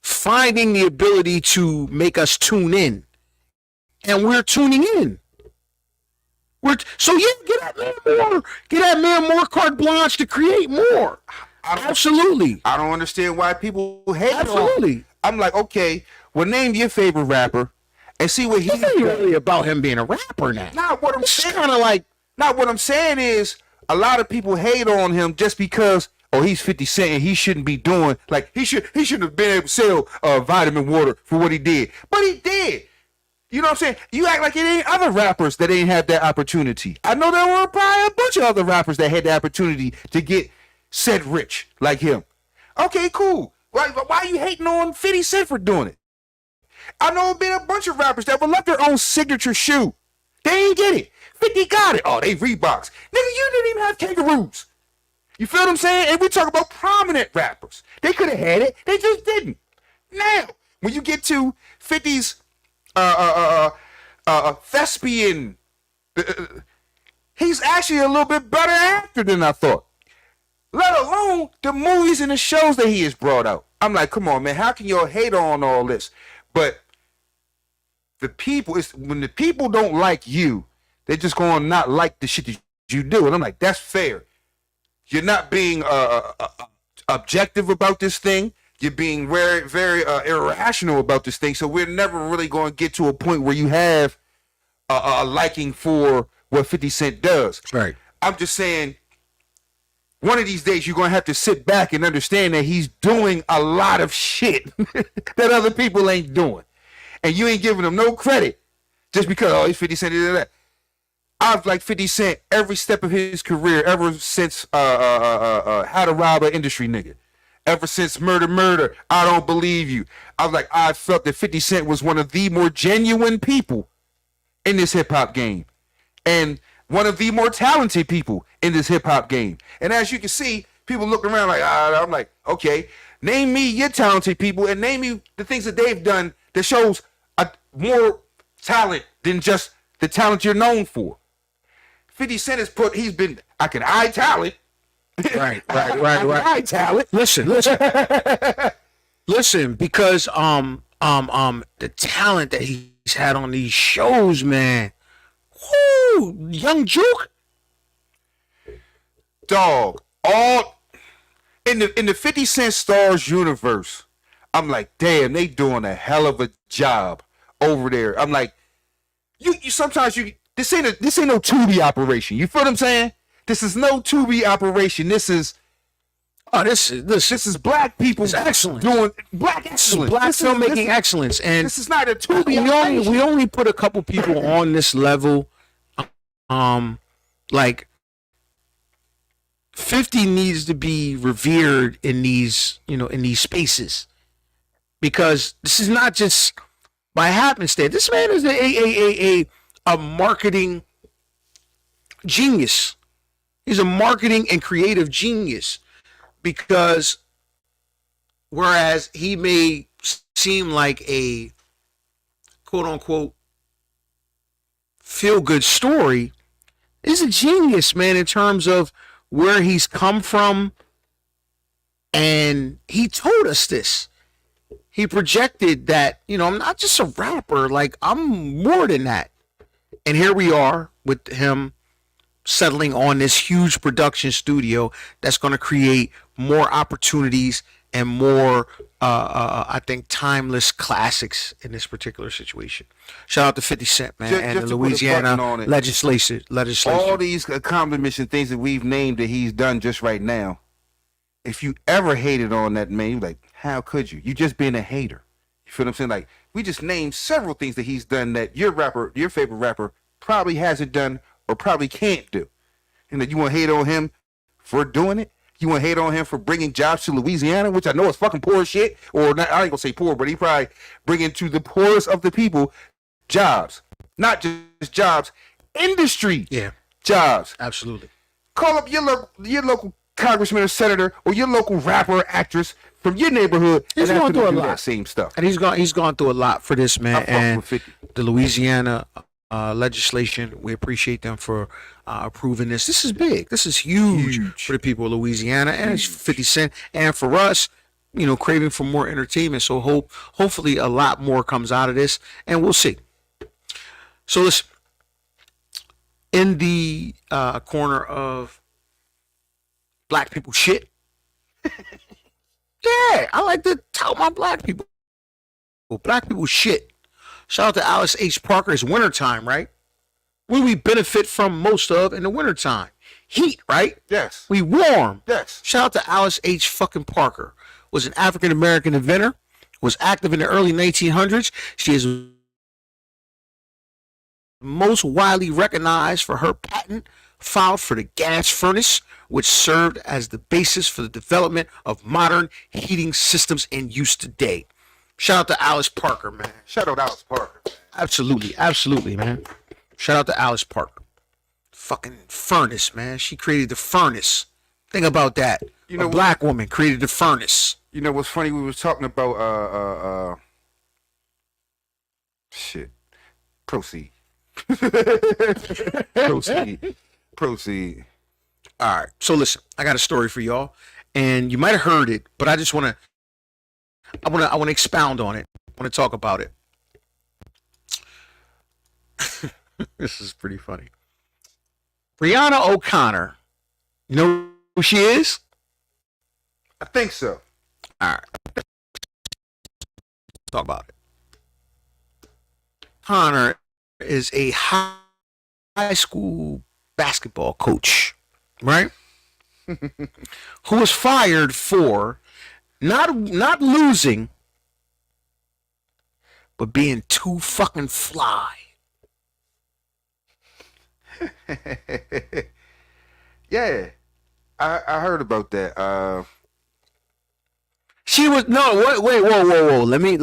finding the ability to make us tune in, and we're tuning in. Get that man more carte blanche to create more. Absolutely. I don't understand why people hate Absolutely. on. I'm like, okay, well, name your favorite rapper and see what he's It's not really about him being a rapper now. Not what I'm saying. Kind of like, not what I'm saying is a lot of people hate on him just because he's 50 Cent and he shouldn't be doing like he shouldn't have been able to sell vitamin water for what he did, but he did. You know what I'm saying? You act like it ain't other rappers that ain't had that opportunity. I know there were probably a bunch of other rappers that had the opportunity to get said rich like him. Okay, cool. Why are you hating on 50 Cent for doing it? I know been a bunch of rappers that would love their own signature shoe. They ain't get it. 50 got it. Oh, they Reeboks. Nigga, you didn't even have kangaroos. You feel what I'm saying? And we talk about prominent rappers. They could have had it. They just didn't. Now, when you get to 50's thespian, he's actually a little bit better actor than I thought. Let alone the movies and the shows that he has brought out. I'm like, come on, man, how can y'all hate on all this? But the people, when the people don't like you, they're just going to not like the shit that you do. And I'm like, that's fair. You're not being objective about this thing. You're being very, very irrational about this thing. So we're never really going to get to a point where you have a liking for what 50 Cent does. right. I'm just saying, one of these days you're going to have to sit back and understand that he's doing a lot of shit that other people ain't doing. And you ain't giving him no credit just because, he's 50 Cent, that. I've liked 50 Cent every step of his career, ever since How to Rob an Industry Nigga. Ever since Murder, I Don't Believe You. I felt that 50 Cent was one of the more genuine people in this hip-hop game. And one of the more talented people in this hip-hop game. And as you can see, people looking around like, I'm like, okay, name me your talented people and name me the things that they've done that shows more talent than just the talent you're known for. 50 Cent he's been, I can eye talent. Right. Eye talent. Listen. Listen, because the talent that he's had on these shows, man. Woo, Young Juke. Dog, all in the 50 Cent Stars universe, I'm like, damn, they doing a hell of a job over there. I'm like, you sometimes this ain't no Tubi operation. You feel what I'm saying? This is no Tubi operation. This is black people excellence. Doing black excellence. Black filmmaking excellence. And this is not a Tubi operation. We only put a couple people on this level. Like 50 needs to be revered in these spaces, because this is not just by happenstance. This man is a marketing genius. He's a marketing and creative genius, because whereas he may seem like a quote unquote feel good story, he's a genius, man, in terms of where he's come from. And he told us this. He projected that, I'm not just a rapper, like I'm more than that. And here we are with him settling on this huge production studio that's going to create more opportunities and more, I think, timeless classics in this particular situation. Shout out to 50 Cent, man, and the Louisiana legislature. All these accomplishments and things that we've named that he's done just right now, if you ever hated on that man, you're like, how could you? You just being a hater. You feel what I'm saying? Like, we just named several things that he's done that your favorite rapper, probably hasn't done or probably can't do. And that you want to hate on him for doing it? You want to hate on him for bringing jobs to Louisiana, which I know is fucking poor as shit. Or not, I ain't going to say poor, but he probably bringing to the poorest of the people jobs. Not just jobs, industry Yeah. jobs. Absolutely. Call up your local congressman or senator or your local rapper or actress from your neighborhood He's and going ask them through a to do lot. that same stuff. And he's gone through a lot for this, man. I fuck And with 50. the Louisiana legislation, we appreciate them for approving this. This is big. This is huge for the people of Louisiana, and it's 50 Cent. And for us, you know, craving for more entertainment. So hopefully a lot more comes out of this, and we'll see. So listen, in the corner of black people shit. Yeah, I like to tell my black people. Black people shit. Shout out to Alice H. Parker. It's wintertime, right? What do we benefit from most of in the wintertime? Heat, right? Yes. We warm. Yes. Shout out to Alice H. fucking Parker. Was an African American inventor. Was active in the early 1900s. She is most widely recognized for her patent filed for the gas furnace, which served as the basis for the development of modern heating systems in use today. Shout out to Alice Parker, man. Shout out Alice Parker. Absolutely, absolutely, man. Shout out to Alice Parker. Fucking furnace, man. She created the furnace. Think about that. You know, a black woman created the furnace. You know what's funny? We was talking about shit. Proceed. Proceed. All right. So listen, I got a story for y'all, and you might have heard it, but I just want to expound on it. I want to talk about it. This is pretty funny. Brianna O'Connor, you know who she is? I think so. All right. Talk about it. Connor is a high school basketball coach, right? Who was fired for not losing, but being too fucking fly. Yeah, I heard about that. She was wait, whoa. Let me.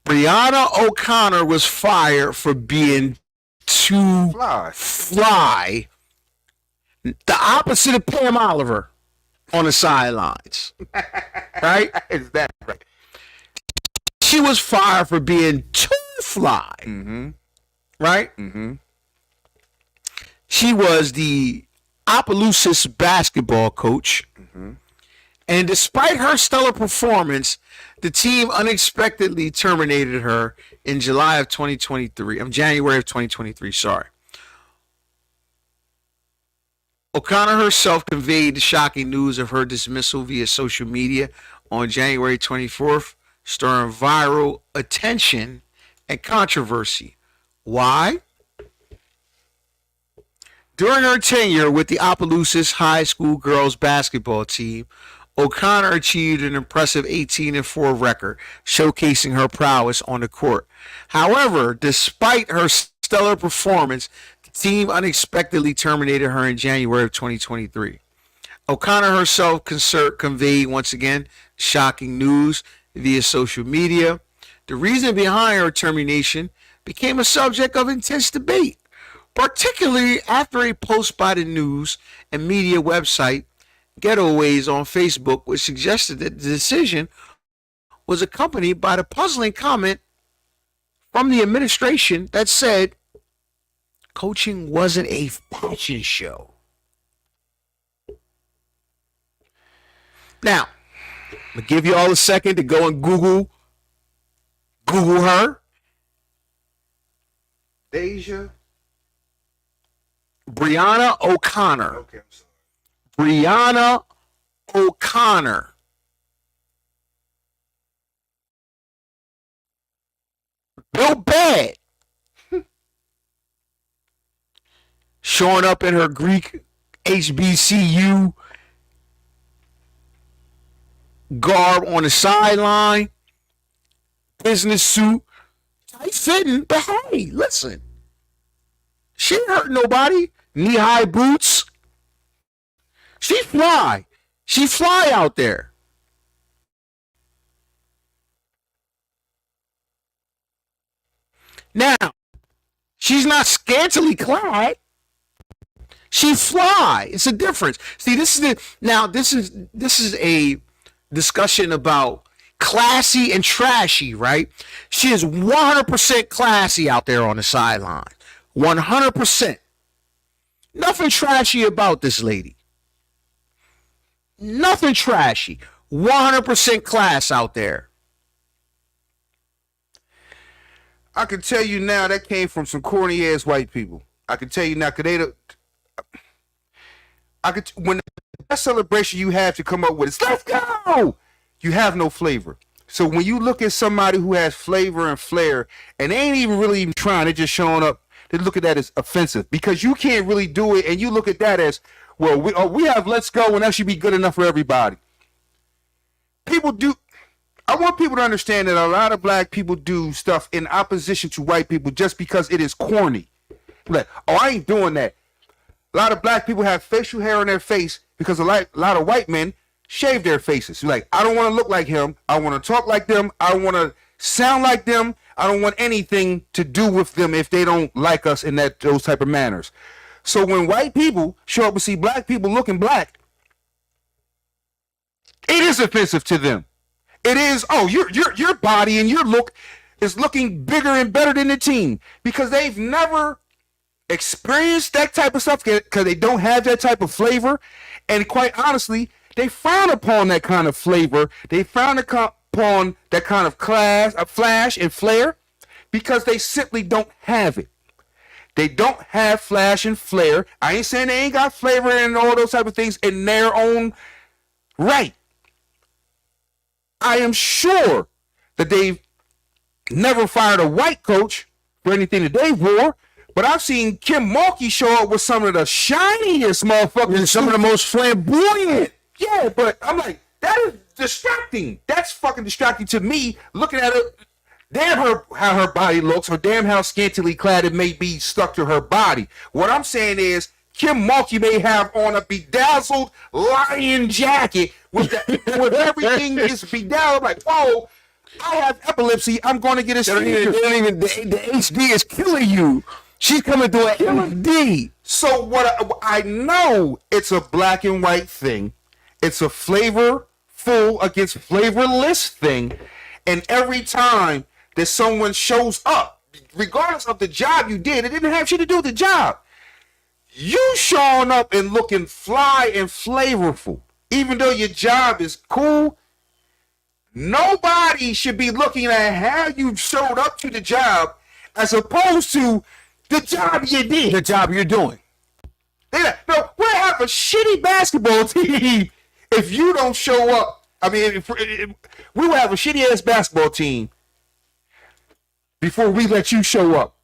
Brianna O'Connor was fired for being too fly. The opposite of Pam Oliver on the sidelines. Right? Is that right? She was fired for being too fly. Mm-hmm. Right? Mm-hmm. She was the Opelousas basketball coach. Mm-hmm. And despite her stellar performance, the team unexpectedly terminated her in January of 2023, sorry. O'Connor herself conveyed the shocking news of her dismissal via social media on January 24th, stirring viral attention and controversy. Why? During her tenure with the Opelousas High School girls basketball team, O'Connor achieved an impressive 18-4 record, showcasing her prowess on the court. However, despite her stellar performance, the team unexpectedly terminated her in January of 2023. O'Connor herself conveyed, once again, shocking news via social media. The reason behind her termination became a subject of intense debate, particularly after a post by the news and media website Getaways on Facebook, which suggested that the decision was accompanied by the puzzling comment from the administration that said coaching wasn't a fashion show. Now, I'm going to give you all a second to go and Google her. Deja. Brianna O'Connor. Okay, I'm sorry. Brianna O'Connor. Built bad. Showing up in her Greek HBCU garb on the sideline. Business suit. Tight fitting, but hey, listen. She ain't hurt nobody. Knee-high boots. She fly. She fly out there. Now, she's not scantily clad. She fly. It's a difference. See, this is a discussion about classy and trashy, right? She is 100% classy out there on the sideline. 100%. Nothing trashy about this lady. Nothing trashy. 100% class out there. I can tell you now that came from some corny ass white people. I can tell you now, when the best celebration you have to come up with is let's go, you have no flavor. So when you look at somebody who has flavor and flair, and they ain't even really even trying, they're just showing up, they look at that as offensive because you can't really do it, and you look at that as, well, we have let's go, and that should be good enough for everybody. I want people to understand that a lot of black people do stuff in opposition to white people just because it is corny. Like, oh, I ain't doing that. A lot of black people have facial hair on their face because a lot of white men shave their faces. You're like, I don't want to look like him. I want to talk like them. I don't want to sound like them. I don't want anything to do with them if they don't like us in those type of manners. So when white people show up and see black people looking black, it is offensive to them. It is, oh, your body and your look is looking bigger and better than the team because they've never experienced that type of stuff because they don't have that type of flavor. And quite honestly, they frown upon that kind of flavor. They frown upon that kind of class, flash and flair because they simply don't have it. They don't have flash and flair. I ain't saying they ain't got flavor and all those type of things in their own right. I am sure that they've never fired a white coach for anything that they wore, but I've seen Kim Mulkey show up with some of the shiniest motherfuckers and some of the most flamboyant. Yeah, but I'm like, that is distracting. That's fucking distracting to me looking at it. Damn how her body looks, or damn how scantily clad it may be stuck to her body. What I'm saying is, Kim Mulkey may have on a bedazzled lion jacket with everything is bedazzled. I'm like, whoa, I have epilepsy. I'm going to get a seizure. The HD is killing you. She's coming through an HD. So what I know, it's a black and white thing. It's a flavorful against flavorless thing. And every time that someone shows up, regardless of the job you did, it didn't have shit to do with the job. You showing up and looking fly and flavorful, even though your job is cool. Nobody should be looking at how you showed up to the job as opposed to the job you did. The job you're doing. No, we'll have a shitty basketball team if you don't show up. I mean, we will have a shitty ass basketball team before we let you show up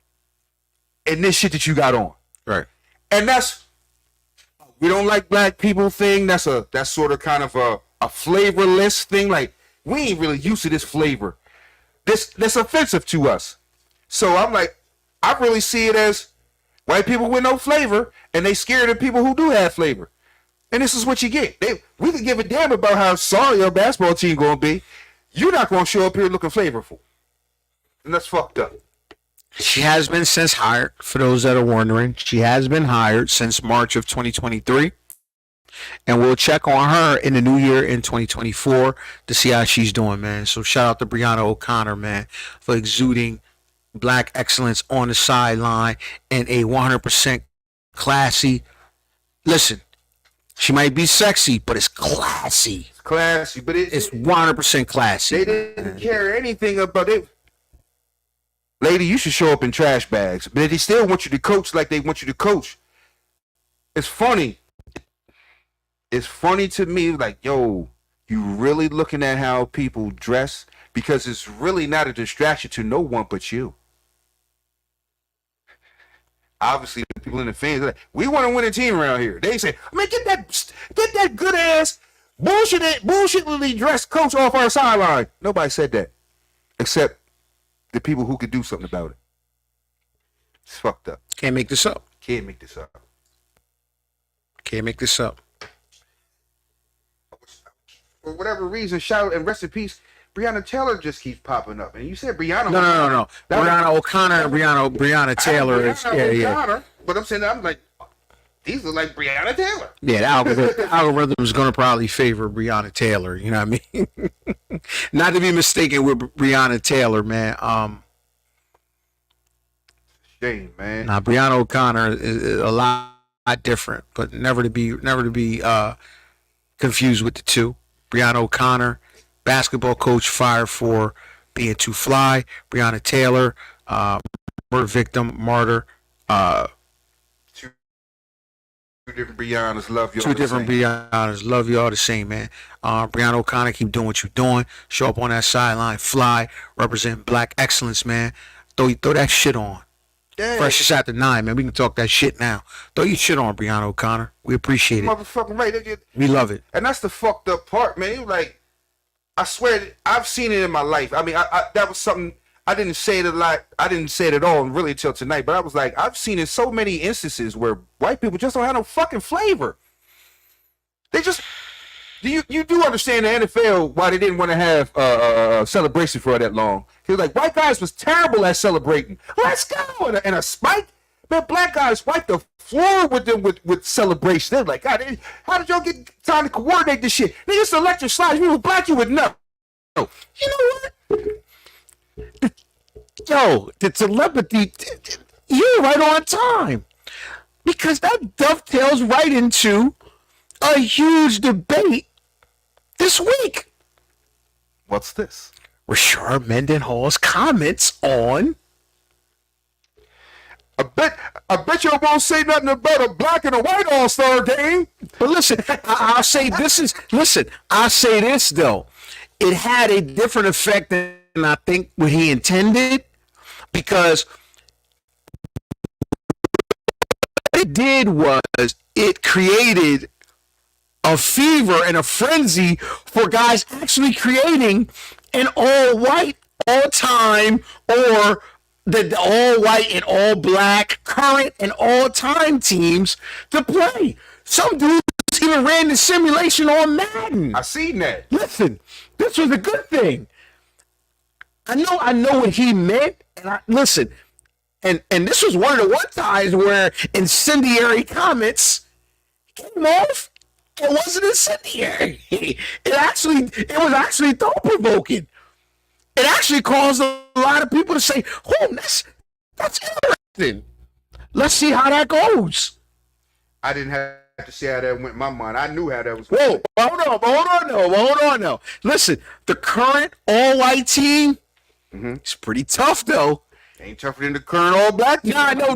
in this shit that you got on. Right. And we don't like black people thing. That's sort of kind of a flavorless thing. Like, we ain't really used to this flavor. That's offensive to us. So I'm like, I really see it as white people with no flavor, and they scared of people who do have flavor. And this is what you get. We can give a damn about how sorry your basketball team gonna be. You're not gonna show up here looking flavorful. And that's fucked up. She has been since hired, for those that are wondering. She has been hired since March of 2023. And we'll check on her in the new year in 2024 to see how she's doing, man. So shout out to Brianna O'Connor, man, for exuding black excellence on the sideline and a 100% classy. Listen, she might be sexy, but it's classy. It's classy, but it's 100% classy. They didn't care anything about it. Lady, you should show up in trash bags, but they still want you to coach like they want you to coach. It's funny. It's funny to me, like, yo, you really looking at how people dress? Because it's really not a distraction to no one but you. Obviously, the people in the fans are like, we want to win a team around here. They say, man, get that good ass bullshitly dressed coach off our sideline. Nobody said that, except the people who could do something about it. It's fucked up. Can't make this up. Can't make this up. Can't make this up. For whatever reason, shout out and rest in peace. Breonna Taylor just keeps popping up, and you said Breonna. No. Brianna O'Connor and Brianna Taylor. O'Connor, but I'm saying, I'm like, These look like Breonna Taylor. Yeah, the algorithm is going to probably favor Breonna Taylor. You know what I mean? Not to be mistaken with Breonna Taylor, man. Shame, man. Now, Breonna O'Connor is a lot different, but never to be confused with the two. Breonna O'Connor, basketball coach, fired for being too fly. Breonna Taylor, murder victim, martyr. Two different Breonnas. Love y'all. Two different Breonnas. Love y'all the same, man. Breonna O'Connor, keep doing what you're doing. Show up on that sideline, fly, represent black excellence, man. Throw that shit on. Yeah. Fresh is after 9, man. We can talk that shit now. Throw your shit on, Breonna O'Connor. We appreciate it. Motherfucking right. We love it. And that's the fucked up part, man. Like, I swear, I've seen it in my life. I mean, I that was something, I didn't say it a lot. I didn't say it at all really until tonight. But I was like, I've seen in so many instances where white people just don't have no fucking flavor. They just... You do understand the NFL why they didn't want to have a celebration for that long. He was like, white guys was terrible at celebrating. Let's go! And a spike? Man, black guys wiped the floor with them with celebration. They're like, God, how did y'all get time to coordinate this shit? They just electric slides. If you was black, you would know. You know what? Yo, the telepathy, you're right on time. Because that dovetails right into a huge debate this week. What's this? Rashard Mendenhall's comments on... I bet you won't say nothing about a black and a white all-star game. But listen, I'll say this though. It had a different effect than I think what he intended, because what it did was it created a fever and a frenzy for guys actually creating an all-white, all-time, or the all-white and all-black current and all-time teams to play. Some dudes even ran the simulation on Madden. I seen that. Listen, this was a good thing. I know what he meant, and listen, and this was one of the times where incendiary comments came off. It wasn't incendiary. It was actually thought-provoking. It actually caused a lot of people to say, "Oh, that's interesting. Let's see how that goes." I didn't have to see how that went in my mind. I knew how that was. Whoa, hold on, no. Listen, the current all-white team is pretty tough, though. Ain't tougher than the current all-black team. Nah, no.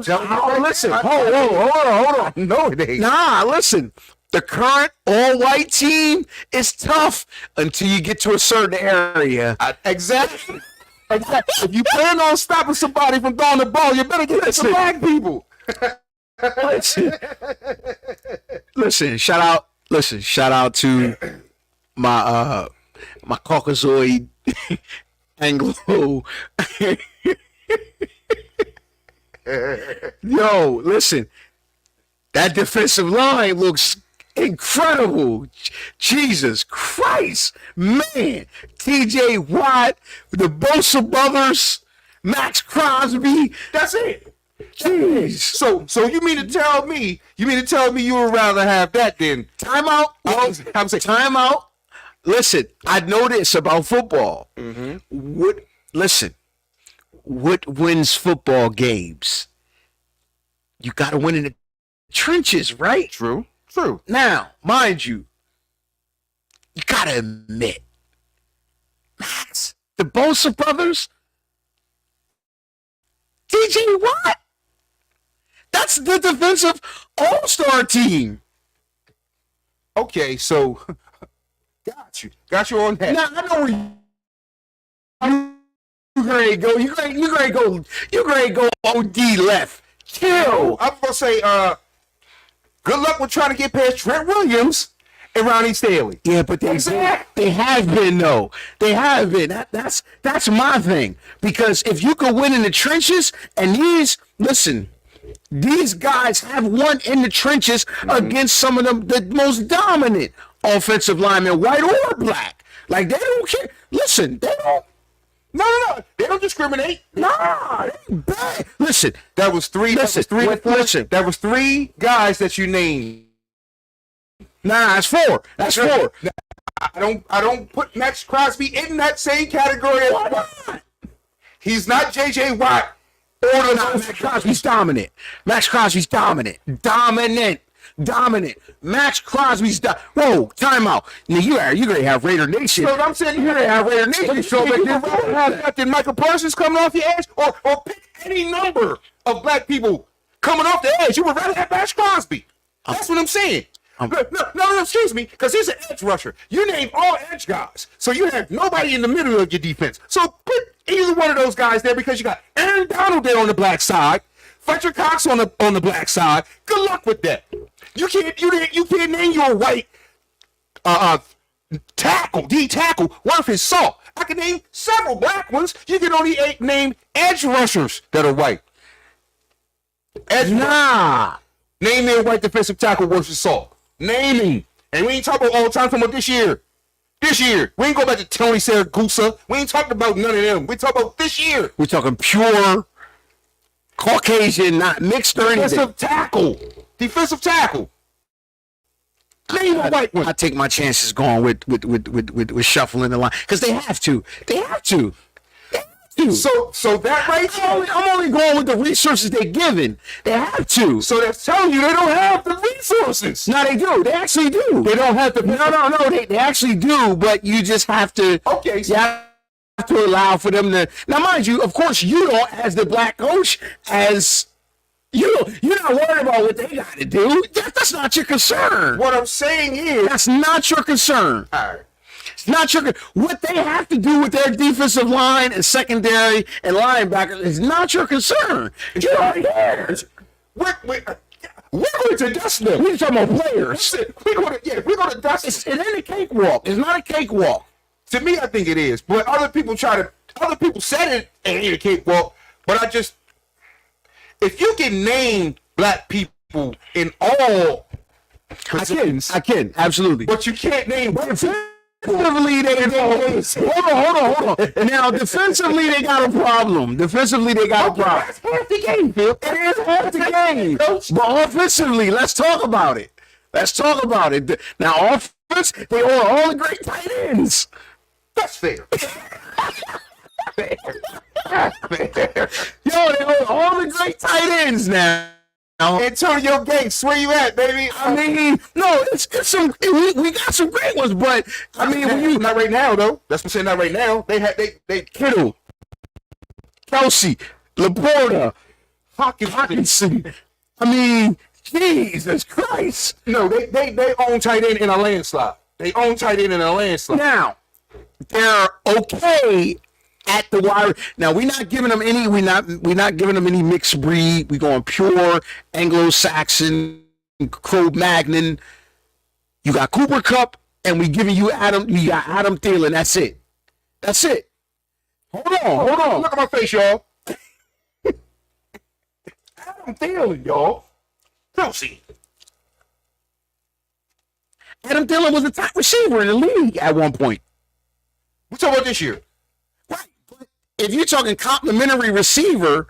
Listen, hold on. No, it ain't. Nah, listen. The current all-white team is tough until you get to a certain area. Exactly. If you plan on stopping somebody from throwing the ball, you better get some black people. Listen, shout out to my Caucasoid Anglo. Yo, listen, that defensive line looks incredible. Jesus Christ, man. TJ Watt, the Bosa brothers, Max Crosby. That's it. Jeez. So you mean to tell me you would rather have that than Timeout. I'm saying Timeout. Listen, I know this about football. What wins football games? You got to win in the trenches, right? True. Now, mind you, you got to admit, Max, the Bosa brothers, TJ Watt, that's the defensive all-star team. Okay, so got you on that. Now, I know where you ready to go. You ready to go OD left. Chill. I'm gonna say, good luck with trying to get past Trent Williams and Ronnie Stanley. Yeah, but they have been though. They have been. That's my thing. Because if you could win in the trenches, and these guys have won in the trenches against some of the most dominant offensive linemen, white or black. Like, they don't care. Listen, they don't. No. They don't discriminate. Nah, they bad. Listen, That was three. listen. That was three guys that you named. Nah, that's four. That's four. I don't put Max Crosby in that same category. Why not? He's not J.J. Watt or the Max Crosby's dominant. Max Crosby's dominant. Max Crosby's Whoa, time out. Now you're gonna have Raider Nation. So I'm saying You're gonna have Raider Nation. So you'd rather have Captain Michael Parsons coming off the edge, or pick any number of black people coming off the edge. You would rather have Max Crosby. That's what I'm saying. No, excuse me, because he's an edge rusher. You name all edge guys, so you have nobody in the middle of your defense. So put either one of those guys there, because you got Aaron Donald there on the black side, Fletcher Cox on the black side. Good luck with that. You can't name your white tackle worth his salt. I can name several black ones. You can only name edge rushers that are white. Nah. Name me a white defensive tackle worth his salt. Name him. And we ain't talking about all the time, talking about this year. This year. We ain't go back to Tony Saragusa. We ain't talking about none of them. We talking about this year. We're talking pure Caucasian, not mixed or anything. Defensive tackle. Name a white one. I take my chances going with shuffling the line, because they have to. So that right there. I'm only going with the resources they're given. They have to. So that's telling you they don't have the resources. No, they do. They actually do. They don't have the. No. They actually do, but you just have to. Okay. You have to allow for them to. Now, mind you, of course, you don't, as the black coach, as you're not worried about what they got to do. That's not your concern. What I'm saying is, That's not your concern. all right. It's not your. What they have to do with their defensive line and secondary and linebackers is not your concern. You already there. We're going to dust them. We're talking about players. We're going to dust them. It ain't a cakewalk. It's not a cakewalk. To me, I think it is. But other people said it ain't a cakewalk. But if you can name black people in all positions, I can absolutely. but you can't name white people. Defensively, hold on. Now, defensively, they got a problem. That's half the game, Phil. It is half the game. But offensively, let's talk about it. Now, offense, they own all the great tight ends. That's fair. Yo, they own all the great tight ends now. Antonio Gates, where you at, baby? I mean, no, it's some. We got some great ones, but I mean, when you not right now though. That's what I'm saying. Not right now. They Kittle, Kelsey, Laporta, Hawkinson. I mean, Jesus Christ. No, they own tight end in a landslide. Now, they're okay at the wide. Now we're not giving them any mixed breed. We going pure Anglo-Saxon, Cro-Magnon. You got Cooper Kupp, and we giving you Adam. You got Adam Thielen. That's it. Hold on. Look at my face, y'all. Adam Thielen, y'all. Chelsea. Adam Thielen was the top receiver in the league at one point. We're talking about this year. Right. But if you're talking complimentary receiver,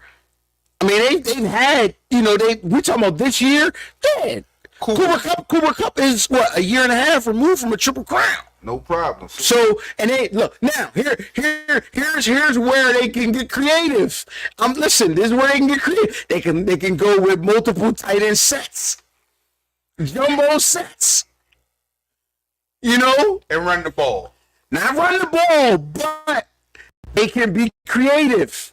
I mean, they've had, we're talking about this year. Yeah. Cooper Kupp is, what, a year and a half removed from a Triple Crown. No problem. So, and they, look, now, here's where they can get creative. Listen, this is where they can get creative. They can go with multiple tight end sets. Jumbo sets. And run the ball. Not run the ball, but they can be creative.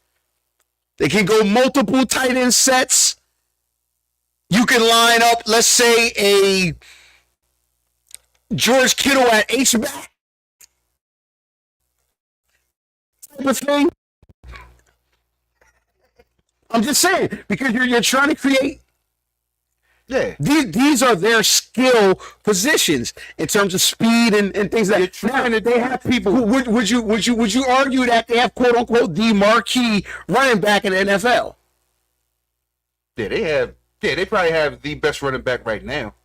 They can go multiple tight end sets. You can line up, let's say, a George Kittle at H-back type of thing. I'm just saying, because you're trying to create. Yeah. These are their skill positions in terms of speed and things like that. Now, that they have people. Would you argue that they have, quote unquote, the marquee running back in the NFL? Yeah, they probably have the best running back right now.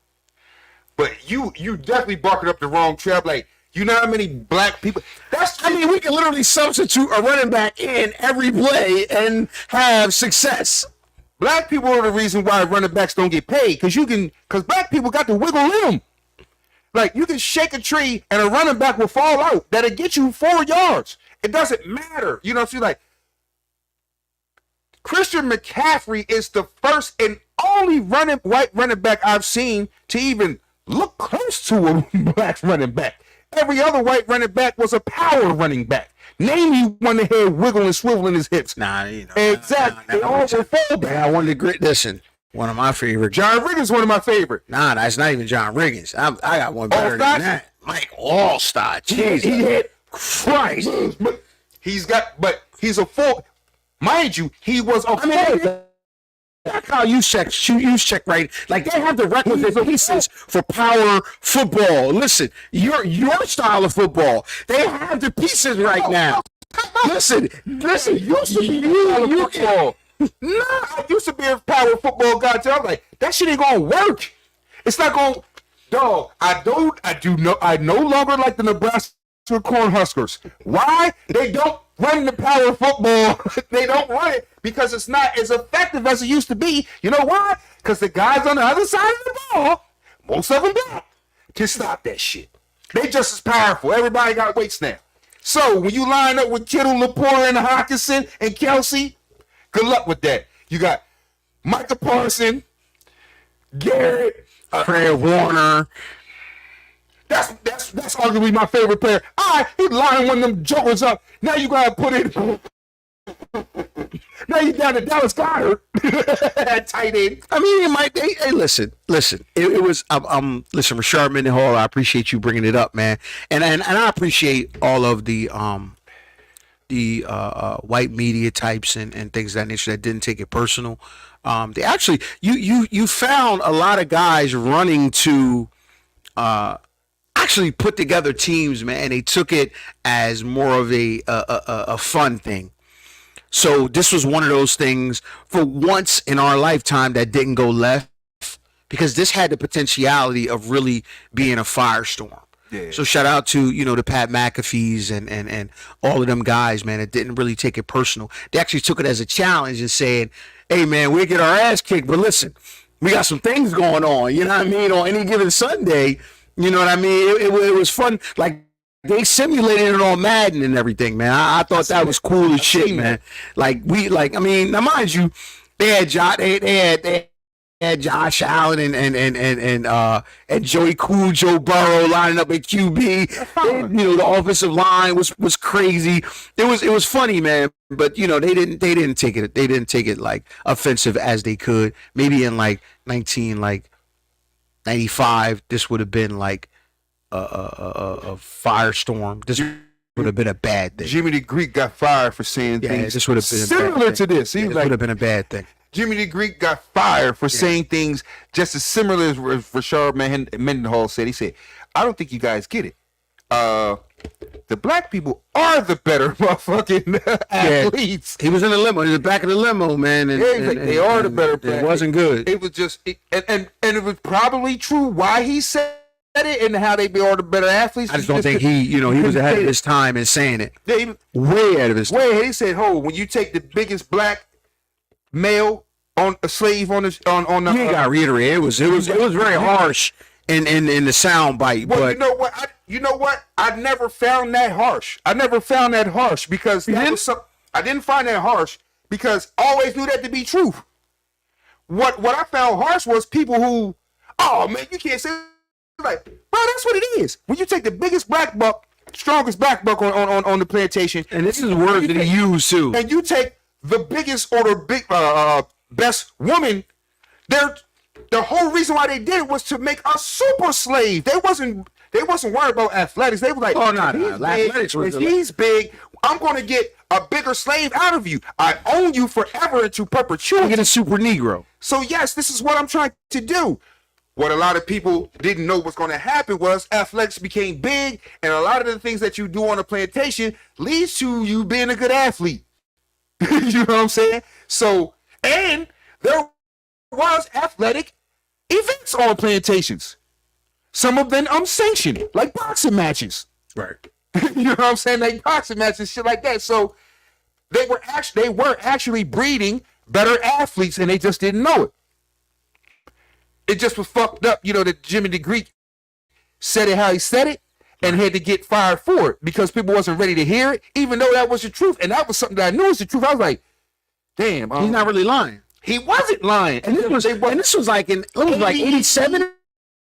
But you definitely barking up the wrong trap. Like, You know how many black people? I mean, we can literally substitute a running back in every play and have success. Black people are the reason why running backs don't get paid because black people got the wiggle in them. Like, you can shake a tree and a running back will fall out. That'll get you 4 yards. It doesn't matter. You know what I'm saying? Like, Christian McCaffrey is the first and only white running back I've seen to even look close to a black running back. Every other white running back was a power running back. Name me one that had wiggle and swivel in his hips. Nah, you know. Exactly. They all were fullback. I wanted to grit this in. One of my favorite. John Riggins, one of my favorite. Nah, that's not even John Riggins. I got one better than that. Mike Allstott. Jesus. He had Christ. But he's a full. Mind you, he was a fullback. That's how you check right. Like, they have the requisite pieces for power football. Listen, your style of football, they have the pieces right now. Listen. Used to be you football. Nah, I used to be a power football guy. I was like, that shit ain't gonna work. It's not gonna. Dog, I no longer like the Nebraska Cornhuskers. Why? They don't run the power football. They don't run it because it's not as effective as it used to be. You know why? Because the guys on the other side of the ball, most of them black, can stop that shit. They just as powerful. Everybody got weights now. So when you line up with Kittle, Laporte, and Hawkinson and Kelsey, good luck with that. You got Micah Parsons, Garrett, Fred Warner. That's arguably my favorite player. All right, he lining one of them jokers up. Now you gotta put in. Now you down to Dallas Goedert at tight end. I mean, it might. Hey, listen. It was. Listen, Rashard Mendenhall. I appreciate you bringing it up, man, and I appreciate all of the white media types and things of that nature that didn't take it personal. They actually, you found a lot of guys running to actually put together teams, man, and they took it as more of a fun thing. So this was one of those things for once in our lifetime that didn't go left, because this had the potentiality of really being a firestorm. Yeah. So shout out to, the Pat McAfees and all of them guys, man, that didn't really take it personal. They actually took it as a challenge and said, hey, man, we get our ass kicked, but listen, we got some things going on, you know what I mean, on any given Sunday, you know what I mean? It was fun. Like, they simulated it on Madden and everything, man. I thought that was cool as shit, man. Now mind you, they had Josh Allen and Joey Cool, Joe Burrow lining up at QB. The offensive line was crazy. It was funny, man. But they didn't take it like offensive as they could. Maybe in like 1995, this would have been like a firestorm. This would have been a bad thing. Jimmy the Greek got fired for saying things this would have been similar to this. This would have been a bad thing. Jimmy the Greek got fired for saying things just as similar as Rashard Mendenhall said. He said, I don't think you guys get it. The black people are the better motherfucking athletes. He was in the limo. He was back in the limo, man. And they are the better. It wasn't good. It was just, and it was probably true why he said it and how they are the better athletes. I just don't think he was ahead of his time in saying it. Way ahead of his time. Way ahead. He said, when you take the biggest black male on a slave on the you ain't gotta reiterate. It was very harsh in the sound bite. Well, but you know what? I never found that harsh. Because I didn't find that harsh because I always knew that to be true. What I found harsh was people who, oh man, you can't say, like, bro, that's what it is. When you take the biggest black buck, strongest black buck on the plantation, and this is words that he used too, and you take the biggest or the best woman, the whole reason why they did it was to make a super slave. They wasn't worried about athletics. They were like, he's big. I'm going to get a bigger slave out of you. I own you forever into perpetuity. Get a super Negro. So yes, this is what I'm trying to do. What a lot of people didn't know was going to happen was athletics became big, and a lot of the things that you do on a plantation leads to you being a good athlete. You know what I'm saying? So, and there was athletic events on plantations. Some of them unsanctioned, like boxing matches. Right. You know what I'm saying? Like boxing matches and shit like that. So they were actually breeding better athletes, and they just didn't know it. It just was fucked up, that Jimmy the Greek said it how he said it and had to get fired for it because people wasn't ready to hear it, even though that was the truth. And that was something that I knew was the truth. I was like, damn. He's not really lying. He wasn't lying. And this was like in 87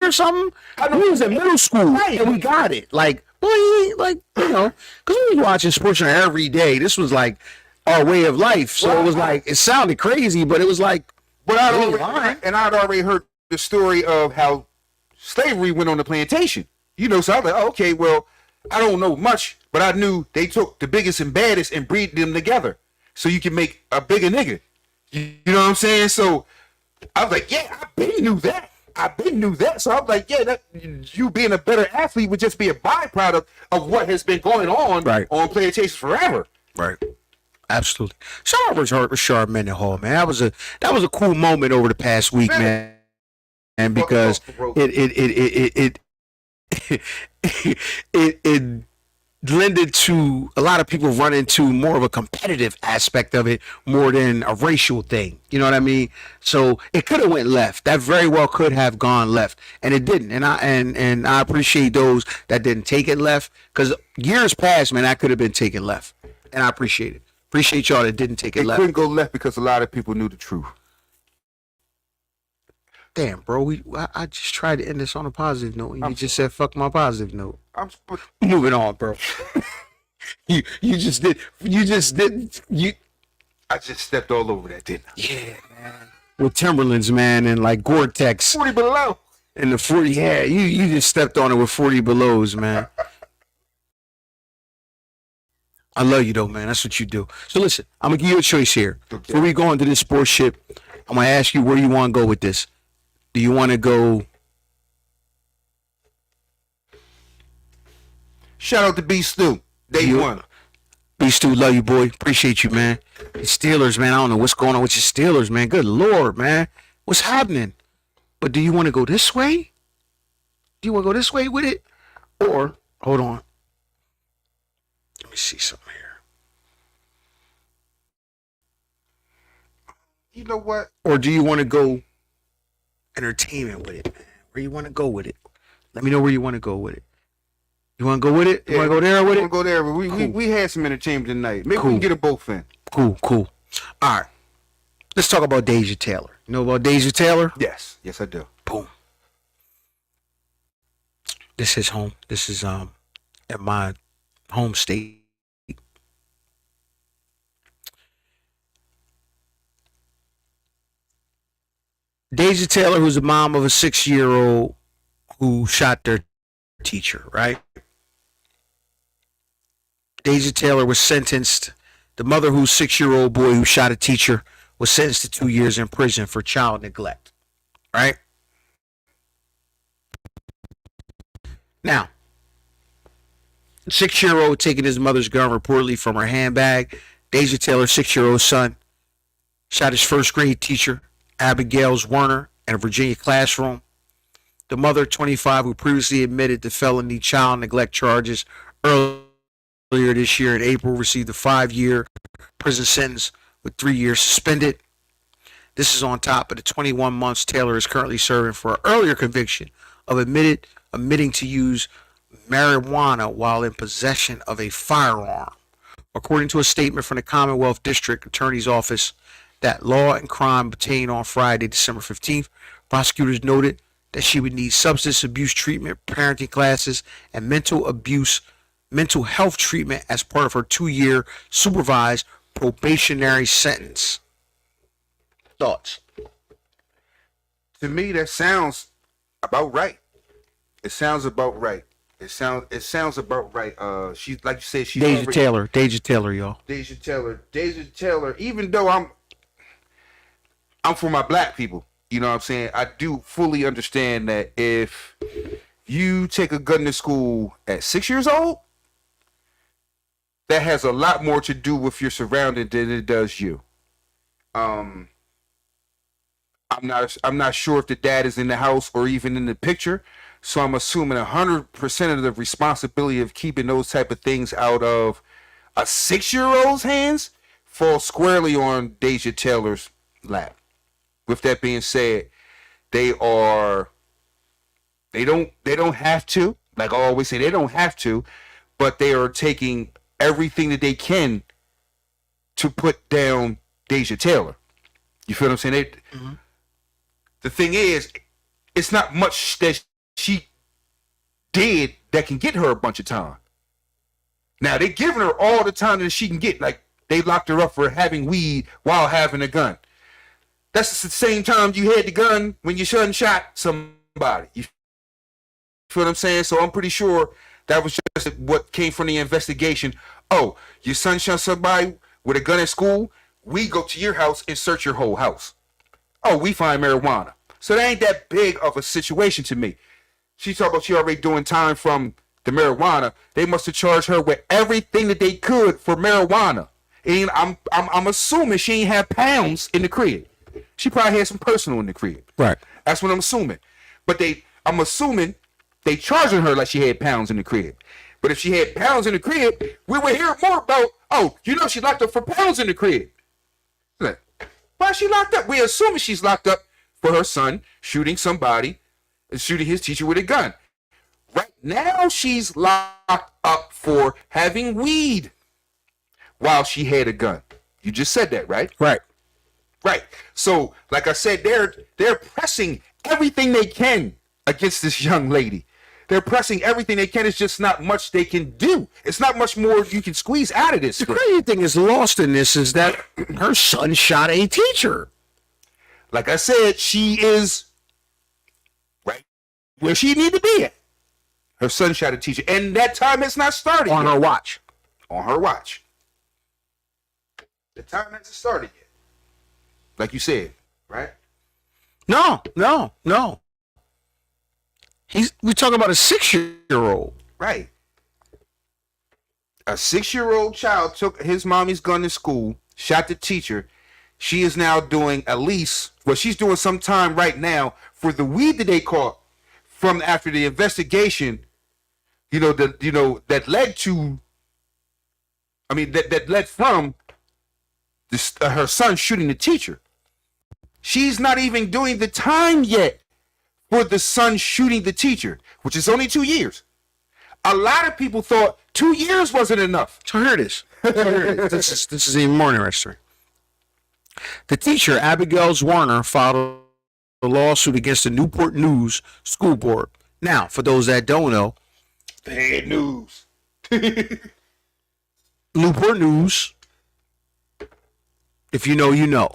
or something. We was in middle school and we got it. Like, boy, because we was watching Sports Center every day. This was like our way of life. So it was like, it sounded crazy, but it was like, but I'd already heard the story of how slavery went on the plantation. So I was like, oh, okay, well, I don't know much, but I knew they took the biggest and baddest and breed them together so you can make a bigger nigga. You know what I'm saying? So I was like, yeah, I been knew that. So I was like, yeah, that you being a better athlete would just be a byproduct of what has been going on on plantations forever. Right. Absolutely. Shout out to Rashard Mendenhall, man. That was a cool moment over the past week, man. And because it lended to a lot of people run into more of a competitive aspect of it more than a racial thing. You know what I mean? So it could have went left. That very well could have gone left, and it didn't. And I appreciate those that didn't take it left, because years past, man, that could have been taken left, and I appreciate it. Appreciate y'all that didn't take it left. It couldn't go left because a lot of people knew the truth. Damn, bro. I just tried to end this on a positive note, and you just said fuck my positive note. Moving on, bro. I just stepped all over that, didn't I? Yeah, man. With Timberlands, man, and like Gore-Tex. 40 below. And the 40, yeah, you just stepped on it with 40 belows, man. I love you though, man. That's what you do. So listen, I'm gonna give you a choice here. Okay. Before we go into this sports shit, I'm gonna ask you where you want to go with this. Do you want to go? Shout out to B Stu. Day one. B Stu, love you, boy. Appreciate you, man. The Steelers, man. I don't know what's going on with your Steelers, man. Good Lord, man. What's happening? But do you want to go this way? Do you want to go this way with it? Or, hold on. Let me see something here. You know what? Or do you want to go entertainment with it, man? Where you want to go with it? Let me know where you want to go with it. You want to go with it? You want to go there with it? I want to go there. We had some entertainment tonight. Maybe we can get them both in. Cool. All right. Let's talk about Deja Taylor. You know about Deja Taylor? Yes, I do. Boom. This is home. This is at my home state. Deja Taylor, who's the mom of a 6-year-old who shot their teacher, right? Deja Taylor was sentenced. The mother whose 6-year-old boy who shot a teacher was sentenced to 2 years in prison for child neglect, right? Now, 6-year-old taking his mother's gun reportedly from her handbag. Deja Taylor's 6-year-old son shot his first grade teacher, Abigail Werner, in a Virginia classroom. The mother, 25, who previously admitted to felony child neglect charges earlier this year in April, received a 5-year prison sentence with 3 years suspended. This is on top of the 21 months Taylor is currently serving for an earlier conviction of admitting to use marijuana while in possession of a firearm. According to a statement from the Commonwealth District Attorney's Office that Law and Crime obtained on Friday, December 15th, prosecutors noted that she would need substance abuse treatment, parenting classes, and mental health treatment as part of her 2-year supervised probationary sentence. Thoughts? To me, that sounds about right. It sounds about right. It sounds about right. She, like you said, she's Deja Taylor, y'all. Deja Taylor. Even though I'm for my black people, you know what I'm saying? I do fully understand that if you take a gun to school at 6 years old, that has a lot more to do with your surrounding than it does you. I'm I'm not sure if the dad is in the house or even in the picture. So I'm assuming 100% of the responsibility of keeping those type of things out of a 6-year-old's hands falls squarely on Deja Taylor's lap. With that being said, they don't have to, like I always say, they don't have to, but they are taking everything that they can to put down Deja Taylor. You feel what I'm saying? The thing is, it's not much that she did that can get her a bunch of time. Now, they're giving her all the time that she can get. Like, they locked her up for having weed while having a gun. That's the same time you had the gun when your son shot somebody. You feel what I'm saying? So I'm pretty sure that was just what came from the investigation. Oh, your son shot somebody with a gun at school? We go to your house and search your whole house. Oh, we find marijuana. So that ain't that big of a situation to me. She talking about she already doing time from the marijuana. They must have charged her with everything that they could for marijuana. And I'm assuming she ain't have pounds in the crib. She probably had some personal in the crib. Right. That's what I'm assuming. But I'm assuming they charging her like she had pounds in the crib. But if she had pounds in the crib, we would hear more about, oh, you know, she locked up for pounds in the crib. Like, why is she locked up? We assuming she's locked up for her son shooting somebody and shooting his teacher with a gun. Right now, she's locked up for having weed while she had a gun. You just said that, right? Right. Right. So, like I said, they're pressing everything they can against this young lady. They're pressing everything they can. It's just not much they can do. It's not much more you can squeeze out of this. The crazy thing is lost in this is that her son shot a teacher. Like I said, she is right where she need to be at. Her son shot a teacher, and that time has not started On yet. her watch. On her watch. The time hasn't started yet. Like you said, right? No. We're talking about a 6-year-old. Right. A 6-year-old child took his mommy's gun to school, shot the teacher. She is now doing she's doing some time right now for the weed that they caught from after the investigation, that led to, that led from this, her son shooting the teacher. She's not even doing the time yet for the son shooting the teacher, which is only 2 years. A lot of people thought 2 years wasn't enough. So here it is. This is even more interesting. The teacher, Abigail Warner, filed a lawsuit against the Newport News School Board. Now, for those that don't know, Bad news. Newport News, if you know, you know.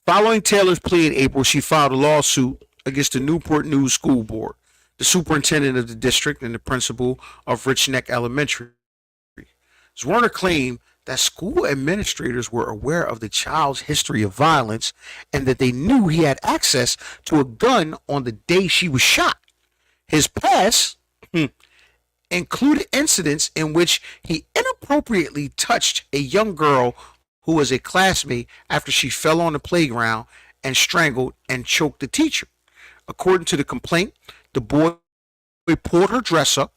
Following Taylor's plea in April, she filed a lawsuit against the Newport News School Board, the superintendent of the district, and the principal of Rich Neck Elementary. Warner claimed that school administrators were aware of the child's history of violence and that they knew he had access to a gun on the day she was shot. His past included incidents in which he inappropriately touched a young girl who was a classmate after she fell on the playground and strangled and choked the teacher. According to the complaint, the boy pulled her dress up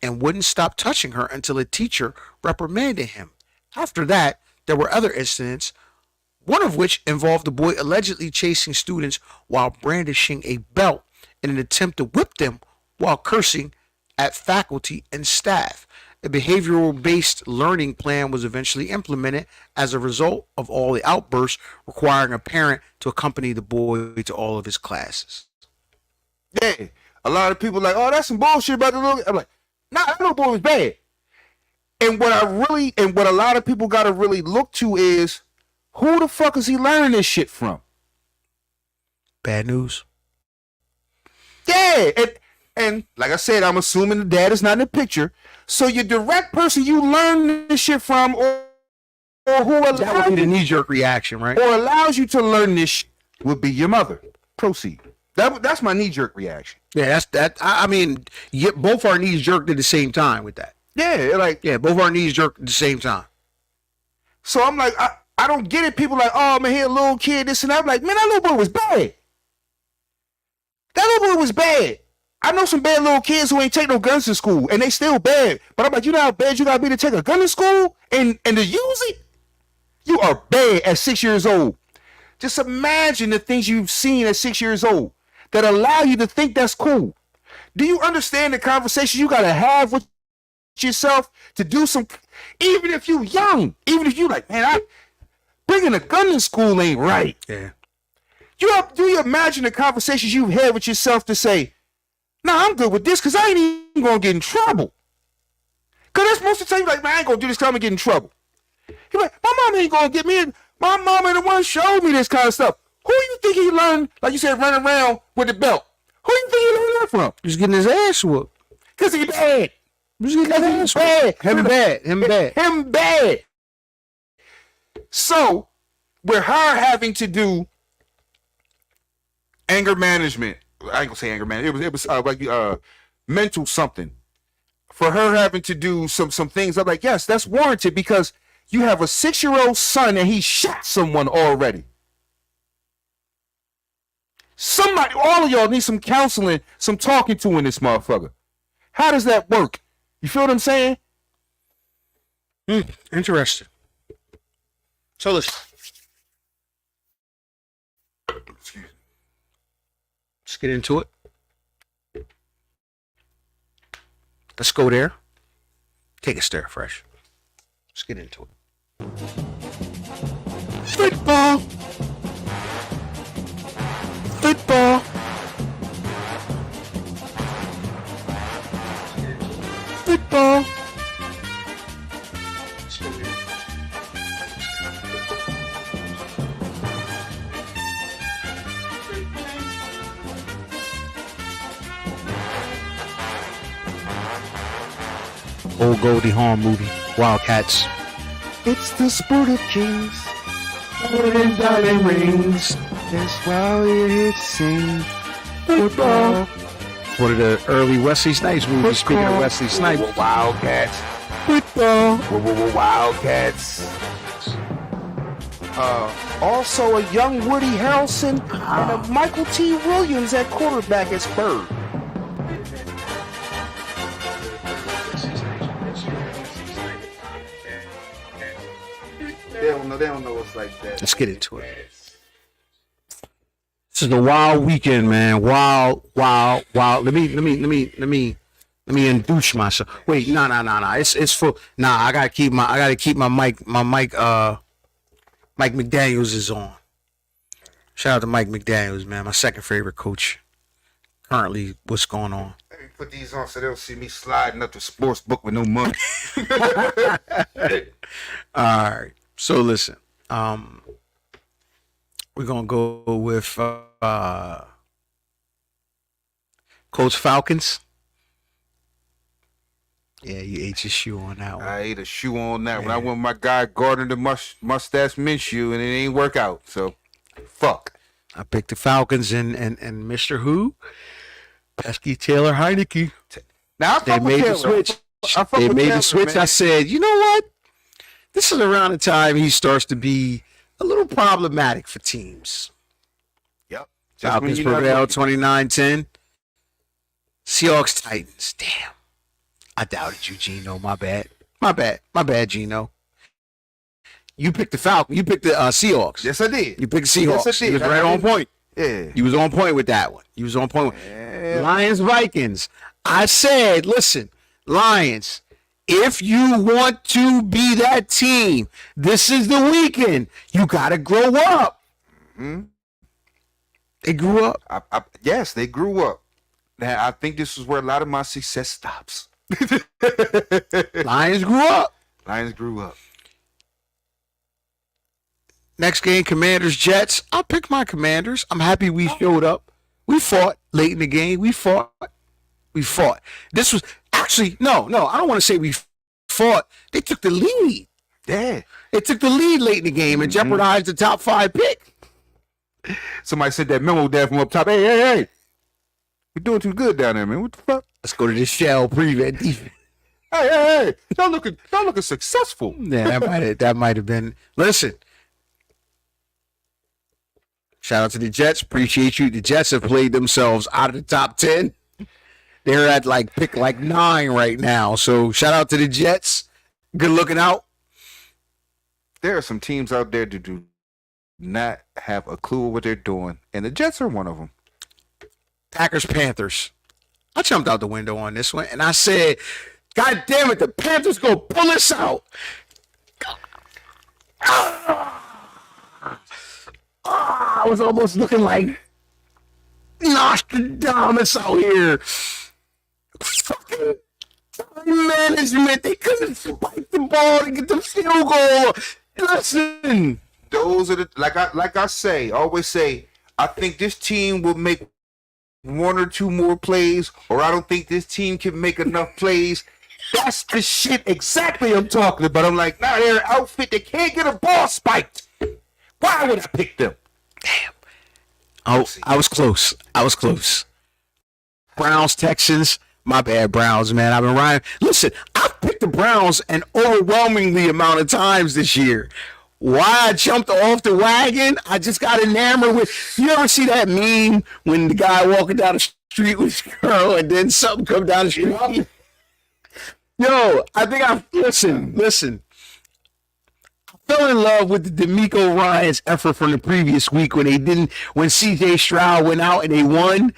and wouldn't stop touching her until a teacher reprimanded him. After that, there were other incidents, one of which involved the boy allegedly chasing students while brandishing a belt in an attempt to whip them while cursing at faculty and staff. A behavioral-based learning plan was eventually implemented as a result of all the outbursts, requiring a parent to accompany the boy to all of his classes. Yeah. A lot of people like, oh, that's some bullshit about the little. I'm like, nah, that little boy was bad. And what a lot of people got to really look to is, who the fuck is he learning this shit from? Bad news. Yeah. And like I said, I'm assuming the dad is not in the picture. So your direct person you learn this shit from, or who allows That would be the knee-jerk reaction, right? or allows you to learn this shit would be your mother. Proceed. That's my knee-jerk reaction. Yeah, that's that. I mean, both our knees jerked at the same time with that. Yeah, like, Yeah, both our knees jerked at the same time. so I'm like, I I don't get it. People like, oh man, he a little kid, this and that. I'm like, man, that little boy was bad. That little boy was bad. I know some bad little kids who ain't take no guns to school, and they still bad. But I'm like, you know how bad you gotta be to take a gun to school and to use it? You are bad at 6 years old. Just imagine the things you've seen at 6 years old that allow you to think that's cool. Do you understand the conversation you gotta have with yourself to do some, even if you young, even if you like, man, bringing a gun to school ain't right. Yeah. Do you imagine the conversations you've had with yourself to say, nah, I'm good with this because I ain't even gonna get in trouble. Because that's most of the time you're like, man, I ain't gonna do this because I'm gonna get in trouble. You're like, my mom ain't gonna get me in. My mom ain't the one showed me this kind of stuff. Who you think he learned, like you said, running around with the belt? Who you think he learned that from? He's getting his ass whooped. Because he bad. He's getting his ass whooped. Him bad. So, with her having to do anger management, I ain't gonna say anger management. It was like mental something. For her having to do some things, I'm like, yes, that's warranted because you have a 6-year-old son and he shot someone already. Somebody, all of y'all need some counseling, some talking to in this motherfucker. How does that work? You feel what I'm saying? Interesting. So listen. Let's get into it. Let's go there. Take a stir fresh. Let's get into it. Football. Football. Football. Old Goldie Hawn movie, Wildcats. It's the sport of kings. Golden diamond rings. That's why we're here to sing football. One of the early Wesley Snipes movies. Speaking of Wesley Snipes. Wildcats. Football. Wildcats. Also a young Woody Harrelson and a Michael T. Williams at quarterback at Spurs. They don't know it's like that. Let's get into it. This is a wild weekend, man. Wild. Let me induce myself. Wait, no. It's full. Nah, I gotta keep my mic. Mike McDaniels is on. Shout out to Mike McDaniels, man. My second favorite coach. Currently, what's going on? Let me put these on so they'll see me sliding up the sports book with no money. All right. So listen, we're gonna go with Coach Falcons. Yeah, you ate your shoe on that one. I ate a shoe on that one. I went with my guy Gardner the mustache Minshew, and it ain't work out. So, fuck. I picked the Falcons and Mr. Who? Pesky Taylor Heineke. Now They made the switch. They made the switch. Man. I said, you know what? This is around the time he starts to be a little problematic for teams. Yep. Falcons prevailed 29-10. Seahawks Titans. Damn. I doubted you, Gino. My bad, Gino. You picked the Falcons. You picked the Seahawks. Yes, I did. You picked the Seahawks. Yes, I did. You was right on point. Yeah. You was on point with that one. You was on point. Yeah. Lions Vikings. I said, listen, Lions, if you want to be that team, this is the weekend. You got to grow up. Mm-hmm. They grew up. Yes, they grew up. Now, I think this is where a lot of my success stops. Lions grew up. Lions grew up. Next game, Commanders, Jets. I'll pick my Commanders. I'm happy we showed up. We fought late in the game. We fought. This was actually, no, I don't want to say we fought. They took the lead. Yeah. They took the lead late in the game and jeopardized the top 5 pick. Somebody sent that memo down from up top. Hey. We're doing too good down there, man. What the fuck? Let's go to the shell prevent defense. Hey. Y'all looking successful. Yeah, that might have been. Listen, Shout out to the Jets. Appreciate you. The Jets have played themselves out of the top 10. They're at pick 9 right now. So shout out to the Jets. Good looking out. There are some teams out there that do not have a clue what they're doing, and the Jets are one of them. Packers, Panthers. I jumped out the window on this one, and I said, God damn it, the Panthers go pull us out. I was almost looking like Nostradamus out here. Fucking management, they couldn't spike the ball to get the field goal. Listen, those are the like I say, always say, I think this team will make one or two more plays, or I don't think this team can make enough plays. That's the shit exactly I'm talking about. I'm like, nah, they're an outfit that can't get a ball spiked. Why would I pick them? Damn. Oh, I was close. Browns, Texans. My bad, Browns, man. I've been riding. Listen, I've picked the Browns an overwhelmingly amount of times this year. Why I jumped off the wagon, I just got enamored with. You ever see that meme when the guy walking down the street with his girl and then something come down the street? Yo, I think listen. I fell in love with the D'Amico Ryans effort from the previous week when CJ Stroud went out and they won.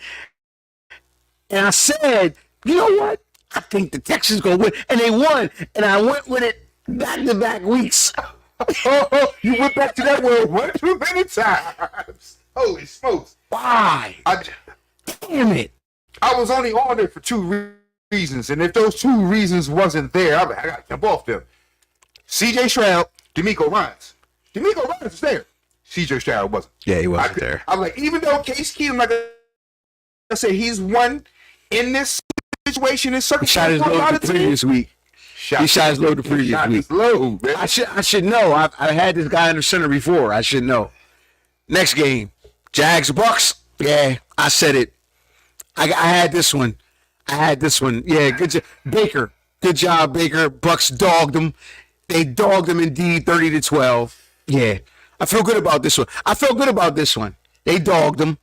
And I said, you know what? I think the Texans gonna win, and they won. And I went with it back-to-back weeks. You went back to that word one too many times. Holy smokes! Why? Damn it! I was only on it for two reasons, and if those two reasons wasn't there, I gotta jump off them. C.J. Stroud, D'Amico Ryans. D'Amico Ryans was there. C.J. Stroud wasn't. Yeah, he wasn't there. I'm like, even though Case Keenum, like I said, he's won in this situation in circumstances. Shot his load the previous week. He shot his load the previous week. Low, I should know. I had this guy in the center before. I should know. Next game, Jags Bucks. Yeah, I said it. I had this one. Yeah, good job, Baker. Good job, Baker. Bucks dogged them. They dogged them indeed, 30-12. Yeah, I feel good about this one. They dogged them.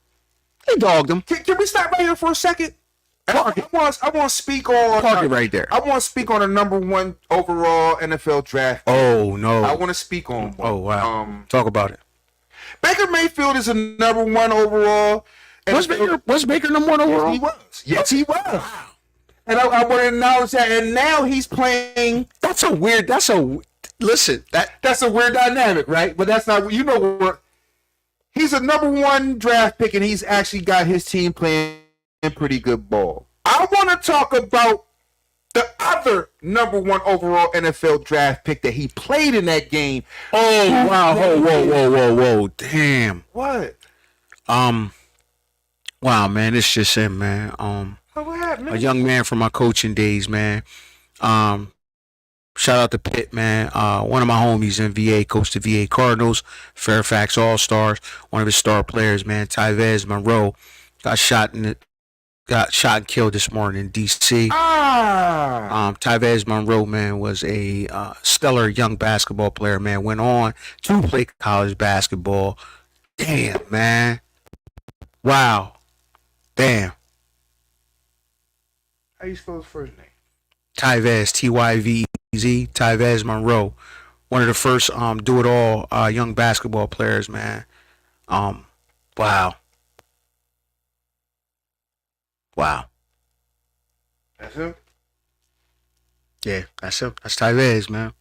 Can we stop right here for a second? I want to speak on. Park it right there. I want to speak on the number 1 overall NFL draft. Oh no! I want to speak on one. Oh wow! Talk about it. Baker Mayfield is a number 1 overall. Was Baker number 1 overall? Yes, he was. Yes, he was. Wow. And I want to acknowledge that. And now he's playing. That's a weird dynamic, right? But that's not. You know what? He's a number 1 draft pick, and he's actually got his team playing pretty good ball. I want to talk about the other number 1 overall NFL draft pick that he played in that game. Oh wow! Whoa! Damn. What? Wow, man, it's just him, man. What happened, man? A young man from my coaching days, man. Shout out to Pitt, man. One of my homies in VA, coached the VA Cardinals, Fairfax All-Stars. One of his star players, man, Tyvez Monroe, got shot and killed this morning in D.C. Tyvez Monroe, man, was a stellar young basketball player, man. Went on to play college basketball. Damn, man. Wow. Damn. How you spell his first name? Tyvez, Tyvez, Tyvez Monroe. One of the first do-it-all young basketball players, man. Wow. That's him? Yeah, that's him. That's Tyvez, man.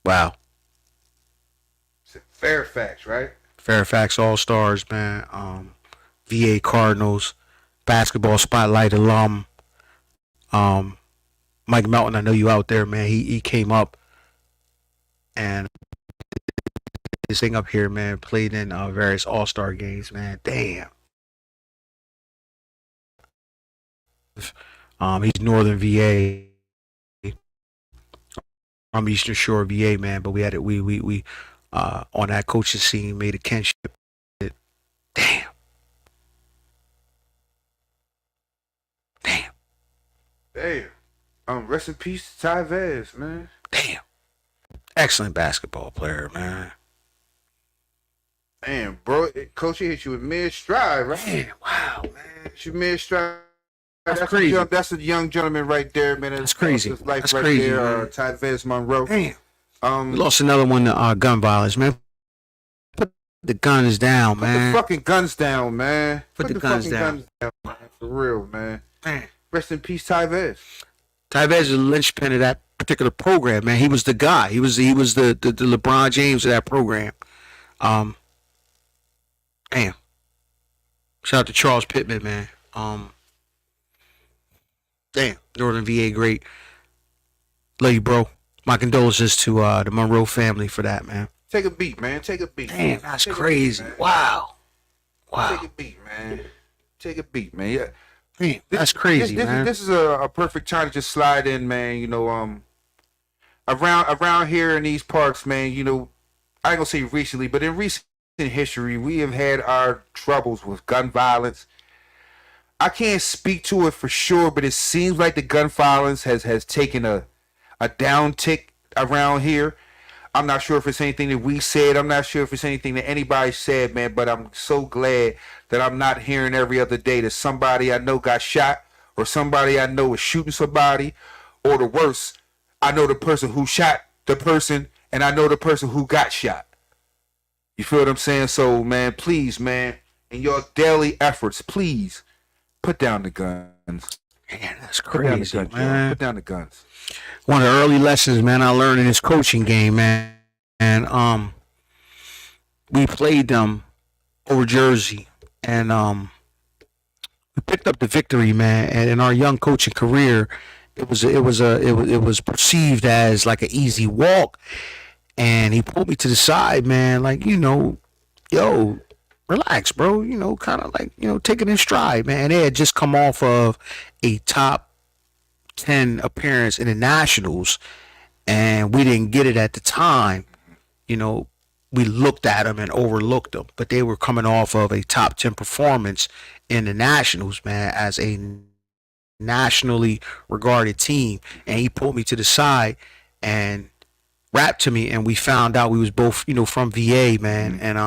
Wow. Fairfax, right? Fairfax All-Stars, man. VA Cardinals, basketball spotlight alum. Mike Melton, I know you out there, man. He came up and this thing up here, man. Played in various All-Star games, man. Damn. He's Northern VA. I'm Eastern Shore VA, man. But we had it. We on that coaching scene made a kinship. Damn. Rest in peace, Tyvez, man. Damn. Excellent basketball player, man. Man, bro, Coach, he hit you with mid stride, right? Man, wow, man. Hit you mid stride. That's crazy. That's a young gentleman right there, man. That's crazy. His life That's right crazy, there, man. Tyrese Monroe. Damn. We lost another one to gun violence, man. Put the guns down, man. Put the fucking guns down, man. Put the guns down. Man. For real, man. Man. Rest in peace, Tyrese. Tyrese is a linchpin of that particular program, man. He was the guy. He was the LeBron James of that program. Damn. Shout out to Charles Pittman, man. Damn. Northern VA great. Love you, bro. My condolences to the Monroe family for that, man. Take a beat, man. Take a beat. Damn, that's crazy. Wow. Take a beat, man. Take a beat, man. Yeah. Man, that's crazy, man. This is a perfect time to just slide in, man. You know, around here in these parks, man. You know, I ain't gonna say recently, but in recent history, we have had our troubles with gun violence. I can't speak to it for sure, but it seems like the gun violence has taken a downtick around here. I'm not sure if it's anything that we said. I'm not sure if it's anything that anybody said, man, but I'm so glad that I'm not hearing every other day that somebody I know got shot or somebody I know is shooting somebody, or the worst, I know the person who shot the person and I know the person who got shot. You feel what I'm saying? So, man, please, man, in your daily efforts, please put down the guns. Man, that's crazy, man. Put down the guns. One of the early lessons, man, I learned in this coaching game, man. And we played them over Jersey, and we picked up the victory, man. And in our young coaching career, it was perceived as like an easy walk. And he pulled me to the side, man, like, you know, yo, relax, bro. You know, kind of like, you know, take it in stride, man. And they had just come off of a top 10 appearance in the Nationals, and we didn't get it at the time. You know, we looked at them and overlooked them, but they were coming off of a top 10 performance in the Nationals, man, as a nationally regarded team. And he pulled me to the side and rapped to me, and we found out we was both, you know, from VA, man. And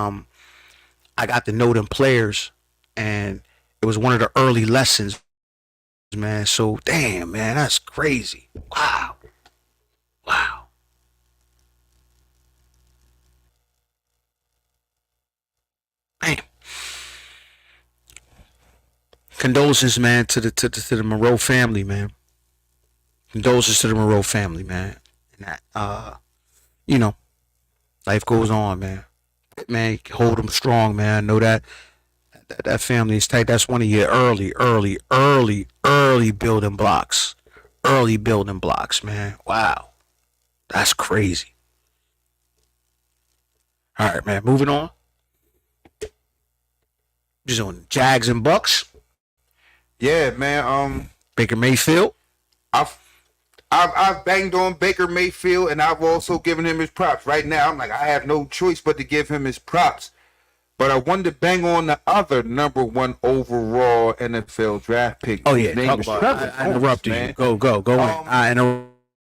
I got to know them players, and it was one of the early lessons, man. So damn, man, that's crazy. Wow. Man. Condolences, man, to the Monroe family, man. Condolences to the Monroe family, man. And that, you know, life goes on, man. Man, hold them strong, man. I know that family is tight. That's one of your early building blocks. Early building blocks, man. Wow. That's crazy. All right, man. Moving on. Just on Jags and Bucks. Yeah, man. Baker Mayfield. I've banged on Baker Mayfield, and I've also given him his props. Right now, I'm like, I have no choice but to give him his props. But I wanted to bang on the other number one overall NFL draft pick. Oh yeah, talk about it. I interrupted you. Go in. I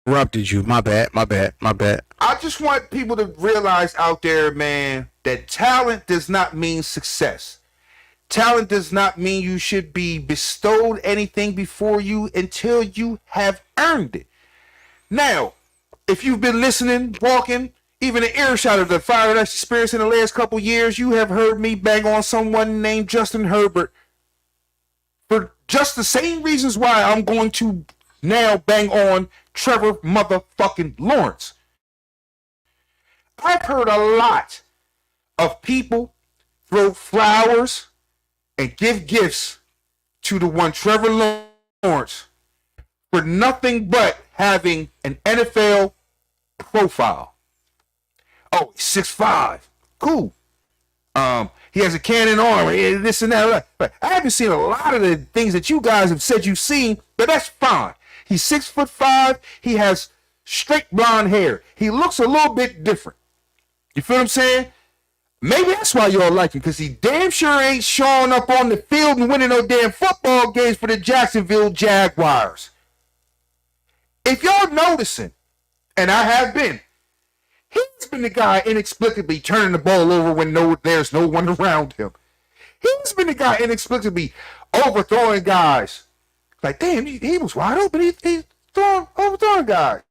interrupted you. My bad. I just want people to realize out there, man, that talent does not mean success. Talent does not mean you should be bestowed anything before you until you have earned it. Now, if you've been listening, walking, even an earshot of the Fire Nuts experience in the last couple years, you have heard me bang on someone named Justin Herbert for just the same reasons why I'm going to now bang on Trevor motherfucking Lawrence. I've heard a lot of people throw flowers and give gifts to the one Trevor Lawrence for nothing but having an NFL profile. Oh, he's 6'5". Cool. He has a cannon arm, this and that. But I haven't seen a lot of the things that you guys have said you've seen, but that's fine. He's 6'5". He has straight blonde hair. He looks a little bit different. You feel what I'm saying? Maybe that's why y'all like him, because he damn sure ain't showing up on the field and winning no damn football games for the Jacksonville Jaguars. If y'all noticing, and I have been, He's been the guy inexplicably turning the ball over when there's no one around him. He's been the guy inexplicably overthrowing guys. Like, damn, he was wide open. He's overthrowing guys.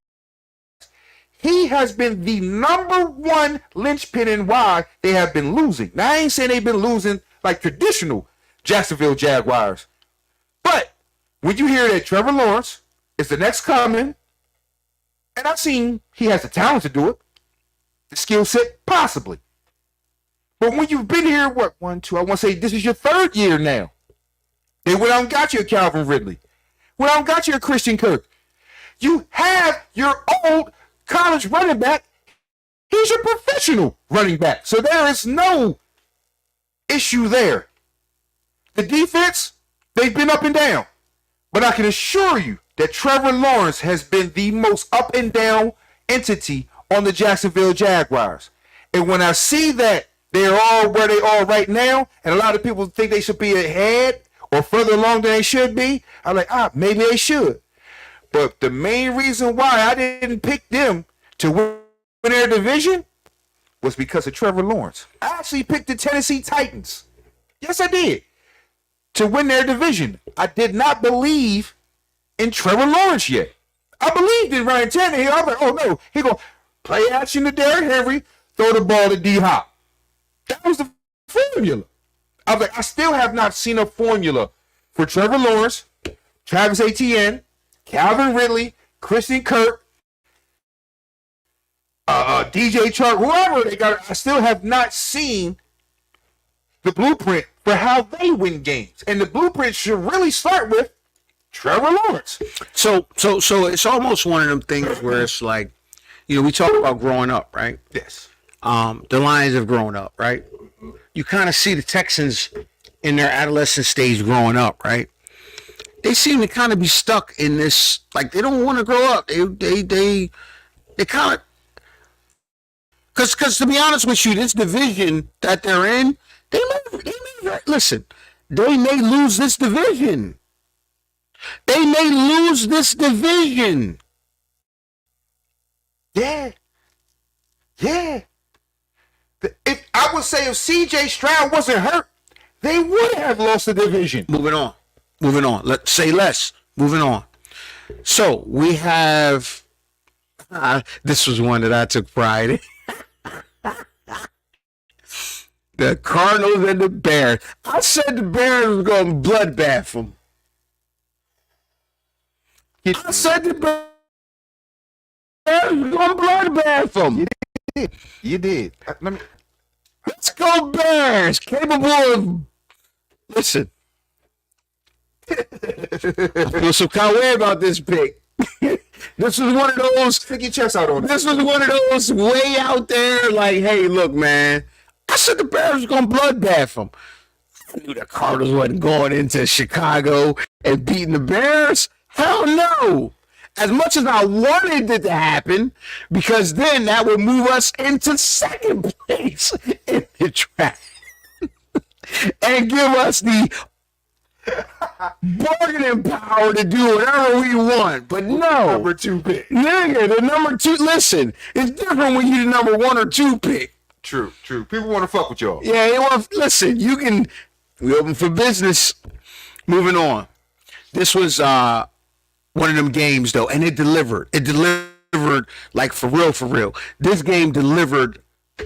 He has been the number one linchpin in why they have been losing. Now, I ain't saying they've been losing like traditional Jacksonville Jaguars. But when you hear that Trevor Lawrence is the next coming, and I've seen he has the talent to do it, the skill set, possibly. But when you've been here, I want to say this is your third year now. They went out and got you a Calvin Ridley. Went out and got you a Christian Kirk. You have your old college running back. He's your professional running back. So there is no issue there. The defense, they've been up and down. But I can assure you that Trevor Lawrence has been the most up and down entity on the Jacksonville Jaguars. And when I see that they're all where they are right now, and a lot of people think they should be ahead or further along than they should be, I'm like, maybe they should. But the main reason why I didn't pick them to win their division was because of Trevor Lawrence. I actually picked the Tennessee Titans. Yes, I did. To win their division. I did not believe in Trevor Lawrence yet. I believed in Ryan Tannehill. I was like, oh no, he going to play action to Derrick Henry, throw the ball to D-Hop. That was the formula. I was like, I still have not seen a formula for Trevor Lawrence, Travis Etienne, Calvin Ridley, Christian Kirk, DJ Chark, whoever they got. I still have not seen the blueprint for how they win games. And the blueprint should really start with Trevor Lawrence. So it's almost one of them things where it's like, we talk about growing up, right? Yes. The Lions have grown up, right? You kind of see the Texans in their adolescent stage growing up, right? They seem to kind of be stuck in this, like they don't want to grow up. They kind of, because to be honest with you, this division that they're in, they may lose this division. They may lose this division. Yeah. If I would say if CJ Stroud wasn't hurt, they would have lost the division. Moving on. Let's say less. Moving on. So we have. This was one that I took pride in. The Cardinals and the Bears. I said the Bears was going to bloodbath them. I said the Bears was going to bloodbath them. You did. Let's go Bears. Capable of. Listen. I feel some kind of way about this pick. This was one of those. Stick your chest out on This was one of those way out there. Like, hey, look, man. I said the Bears was gonna bloodbath them. I knew the Cardinals wasn't going into Chicago and beating the Bears. Hell no. As much as I wanted it to happen, because then that would move us into second place in the draft and give us the bargaining power to do whatever we want. But no. Number 2 pick. Nigga, the number 2, listen, it's different when you're the number 1 or 2 pick. True. People want to fuck with y'all. Yeah, they want. Listen, we open for business. Moving on. This was one of them games though, and it delivered. It delivered like for real. This game delivered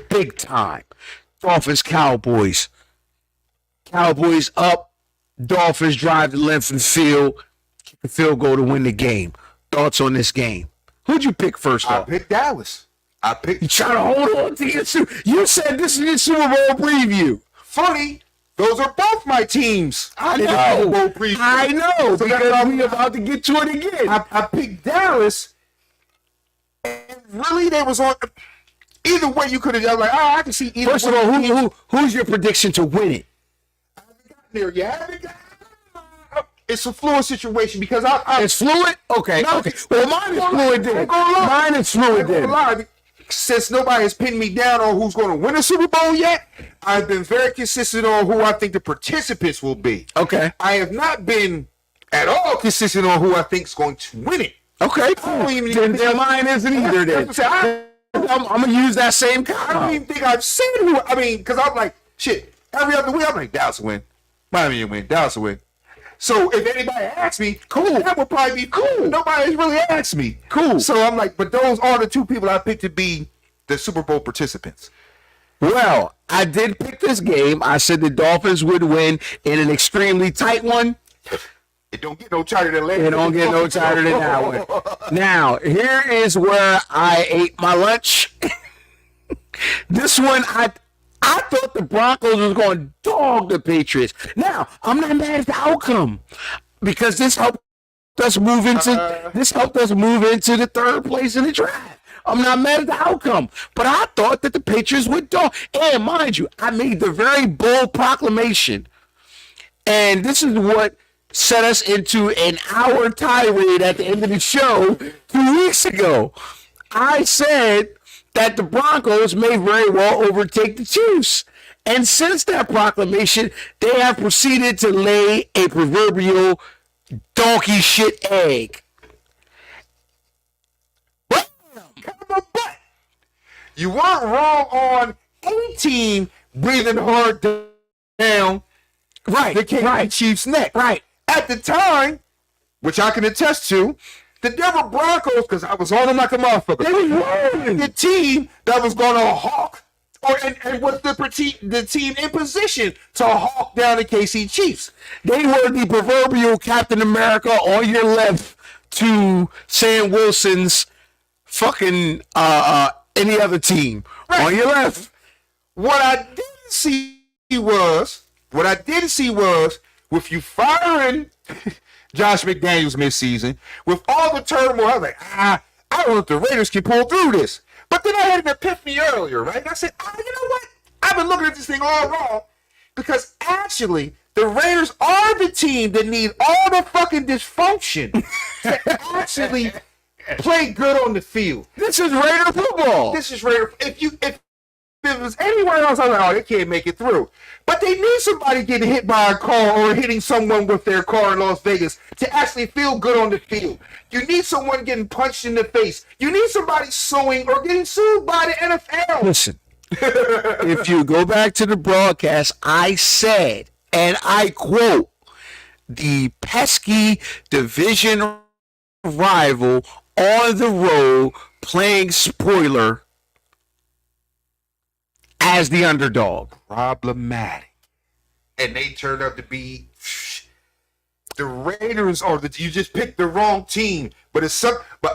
big time. Dolphins, Cowboys. Cowboys up. Dolphins drive the length of the field. Kick a field goal to win the game. Thoughts on this game? Who'd you pick first I off? picked Dallas. You trying to hold on to your Super. You said this is your Super Bowl preview. Funny, those are both my teams. I in the know. Super Bowl preview. I know. So Because we about to get to it again. I picked Dallas, and really they was on. Either way, you could have done like, I can see either. First of way. all, who's your prediction to win it? I haven't gotten there yet. It's a fluid situation because It's fluid? Okay. No, Okay. Well, mine is fluid then. I'm gonna lie. Mine is fluid then. Since nobody has pinned me down on who's going to win a Super Bowl yet, I've been very consistent on who I think the participants will be. Okay. I have not been at all consistent on who I think is going to win it. Okay. I don't even Then mine isn't either then. I'm gonna use that same I don't comment. even think I've seen who. I mean, because I'm like, shit. Every other week, I'm like, Dallas will win. Miami will win. Dallas will win. So if anybody asks me, cool. That would probably be cool. Nobody's really asked me. Cool. So I'm like, but those are the two people I picked to be the Super Bowl participants. Well, I did pick this game. I said the Dolphins would win in an extremely tight one. It don't get no tighter than that. It don't get no tighter than that one. Now, here is where I ate my lunch. This one, I thought the Broncos was going to dog the Patriots. Now, I'm not mad at the outcome because this helped us move into the third place in the draft. I'm not mad at the outcome, but I thought that the Patriots would dog. And mind you, I made the very bold proclamation, and this is what set us into an hour tirade at the end of the show 2 weeks ago. I said that the Broncos may very well overtake the Chiefs. And since that proclamation, they have proceeded to lay a proverbial donkey shit egg. But you weren't wrong on any team breathing hard down the KC Chiefs' neck. Right. At the time, which I can attest to, the Denver Broncos, because I was on them like a motherfucker. They was rolling the team that was going to hawk, and was the team in position to hawk down the KC Chiefs. They were the proverbial Captain America on your left to Sam Wilson's fucking any other team on your left. What I didn't see was with you firing Josh McDaniels midseason, with all the turmoil, I was like, I don't know if the Raiders can pull through this. But then I had an epiphany earlier, right? And I said, you know what? I've been looking at this thing all wrong, because actually the Raiders are the team that need all the fucking dysfunction to actually play good on the field. This is Raider football. This is Raider. If it was anywhere else, I was like, oh, they can't make it through. But they need somebody getting hit by a car or hitting someone with their car in Las Vegas to actually feel good on the field. You need someone getting punched in the face. You need somebody suing or getting sued by the NFL. Listen, if you go back to the broadcast, I said, and I quote, the pesky division rival on the road playing spoiler as the underdog. Problematic. And they turned out to be the Raiders, or you just picked the wrong team. But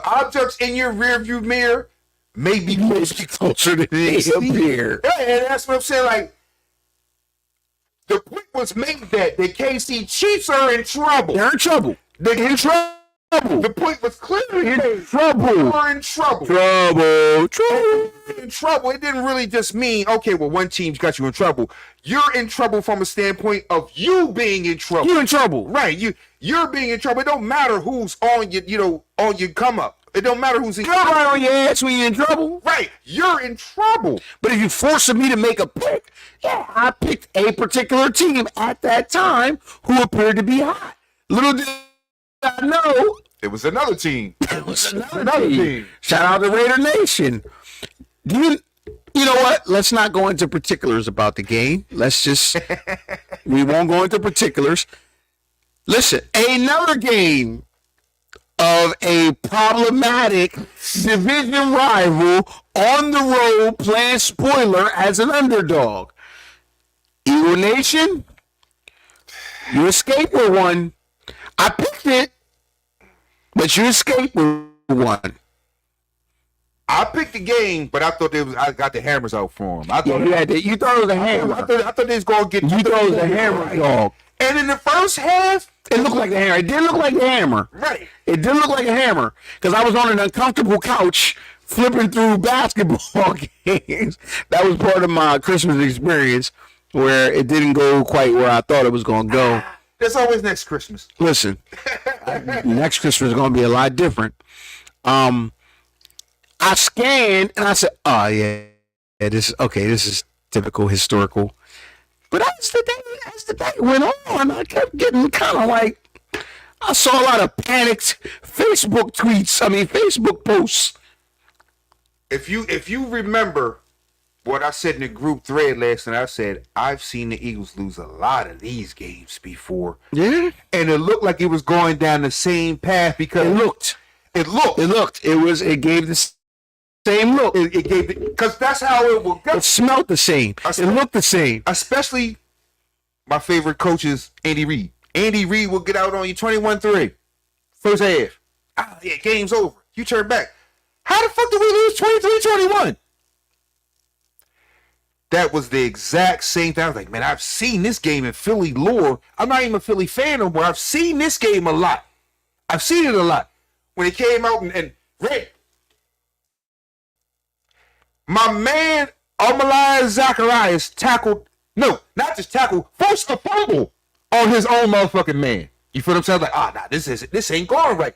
objects in your rearview mirror may be closer than they appear. Yeah, and that's what I'm saying. Like, the point was made that the KC Chiefs are in trouble. They're in trouble. They're in trouble. The point was clearly in trouble. We're in trouble. In trouble. It didn't really just mean, okay, well, one team's got you in trouble. You're in trouble from a standpoint of you being in trouble. You're in trouble. Right. You're being in trouble. It don't matter who's on your, on your come up. It don't matter who's in trouble. You're right on your ass when you're in trouble. Right. You're in trouble. But if you forcing me to make a pick, yeah, I picked a particular team at that time who appeared to be hot. Little did I know it was another team. It was another team. Shout out to Raider Nation. You know what? Let's not go into particulars about the game. We won't go into particulars. Listen, another game of a problematic division rival on the road playing spoiler as an underdog. Eagle Nation, you escaped with one. I picked it, but you escaped with one. I picked the game, but I thought I got the hammers out for him. You thought it was a hammer. I thought they was going to get. You thought it was a hammer, dog. And in the first half, it looked like a hammer. It didn't look like a hammer. Right. It didn't look like a hammer because I was on an uncomfortable couch flipping through basketball games. That was part of my Christmas experience where it didn't go quite where I thought it was going to go. There's always next Christmas. Listen, next Christmas is going to be a lot different. I scanned and I said, "Oh yeah, this is typical historical." But as the day went on, I kept getting kind of like, I saw a lot of panicked Facebook posts. if you remember what I said in the group thread last night, I said I've seen the Eagles lose a lot of these games before. Yeah. And it looked like it was going down the same path because It looked. It gave the same look. It gave because that's how it will go. It smelled the same. It looked the same. Especially my favorite coach is Andy Reid. Andy Reid will get out on you 21-3. First half. Ah, yeah, game's over. You turn back. How the fuck did we lose 23-21? That was the exact same thing. I was like, man, I've seen this game in Philly lore. I'm not even a Philly fan no more. I've seen this game a lot. I've seen it a lot. When it came out and Ray, my man Amalai Zacharias tackled, no, not just tackled, forced a fumble on his own motherfucking man. You feel what I'm saying? Like, this ain't going right.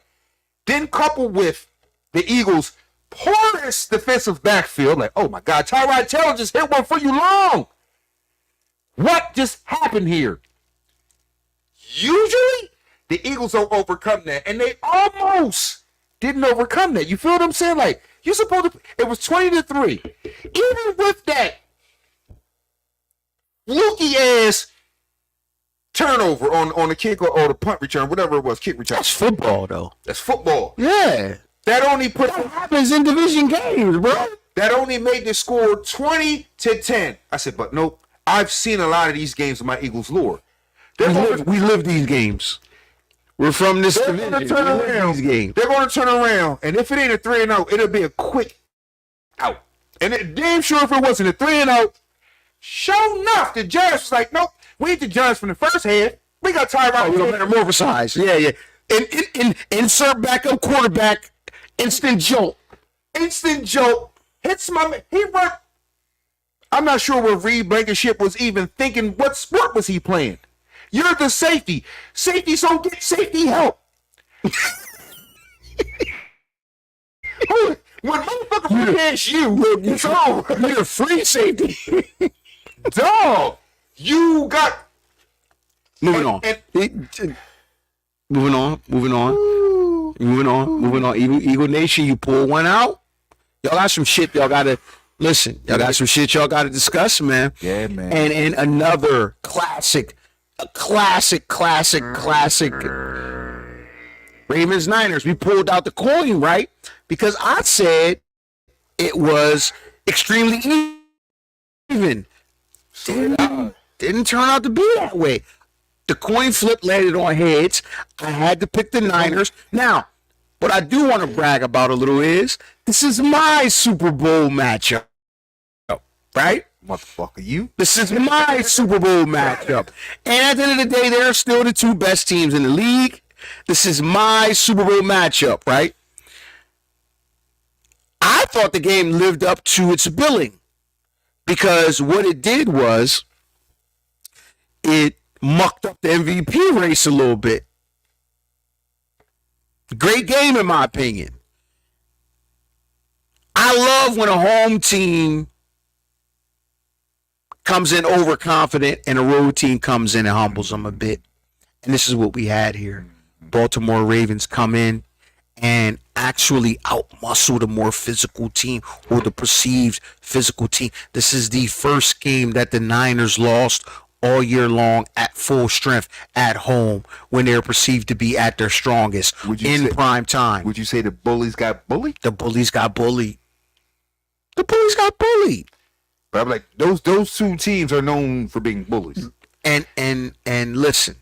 Then coupled with the Eagles' poorest defensive backfield, like, oh my God, Tyrod Taylor just hit one for you long. What just happened here? Usually, the Eagles don't overcome that, and they almost didn't overcome that. You feel what I'm saying? Like, you're supposed to, it was 20-3. Even with that fluky ass turnover on the kick or the punt return, whatever it was, kick return. That's football, though. That's football. Yeah. That only put That happens in division games, bro. that only made the score 20-10. I said, but nope. I've seen a lot of these games in my Eagles lore. We live these games. We're from this They're division. going to turn We live around. these games. They're going to turn around, and if it ain't a 3-0, it'll be a quick out. And damn sure if it wasn't a 3-0, sure enough, the Giants was like, nope, we ain't the Giants from the first half. We got Tyrod. We don't metamorphosize. Yeah. And insert backup quarterback. Instant jolt. Hits my man. He run. I'm not sure what Reed Blankenship was even thinking. What sport was he playing? You're the safety. Safety, so get safety help. When motherfucker prepares you, it's over. You're free safety. Dog, you got. Moving on. Moving on. Eagle Nation, you pull one out. Y'all got some shit y'all gotta listen. Y'all got some shit y'all gotta discuss, man. Yeah, man. And another classic. Ravens Niners. We pulled out the coin, right? Because I said it was extremely even. Didn't turn out to be that way. The coin flip landed on heads. I had to pick the Niners. Now, what I do want to brag about a little is this is my Super Bowl matchup. Right? Motherfucker, you. This is my Super Bowl matchup. And at the end of the day, they're still the two best teams in the league. This is my Super Bowl matchup, right? I thought the game lived up to its billing because what it did was it mucked up the MVP race a little bit. Great game, in my opinion. I love when a home team comes in overconfident and a road team comes in and humbles them a bit. And this is what we had here. Baltimore Ravens come in and actually outmuscle the more physical team or the perceived physical team. This is the first game that the Niners lost all year long at full strength at home when they're perceived to be at their strongest in prime time. Would you say the bullies got bullied? The bullies got bullied. The bullies got bullied. But I'm like, those two teams are known for being bullies. And listen,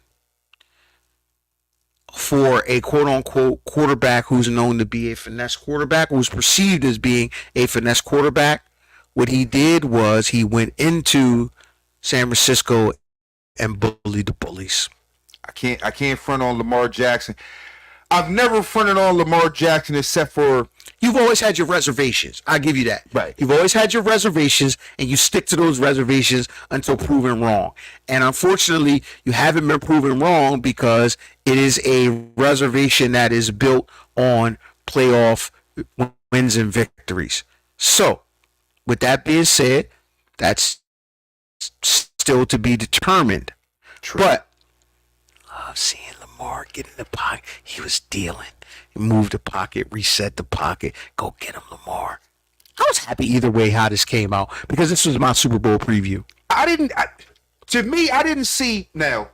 for a quote-unquote quarterback who's known to be a finesse quarterback, who's perceived as being a finesse quarterback, what he did was he went into San Francisco and bullied the bullies. I can't front on Lamar Jackson. I've never fronted on Lamar Jackson except for... You've always had your reservations. I'll give you that. Right. You've always had your reservations, and you stick to those reservations until proven wrong. And unfortunately, you haven't been proven wrong because it is a reservation that is built on playoff wins and victories. So, with that being said, that's still to be determined. True. But I'm seeing Lamar get in the pocket. He was dealing. He moved the pocket, reset the pocket. Go get him, Lamar. I was happy either way how this came out because this was my Super Bowl preview. To me, I didn't see. Now,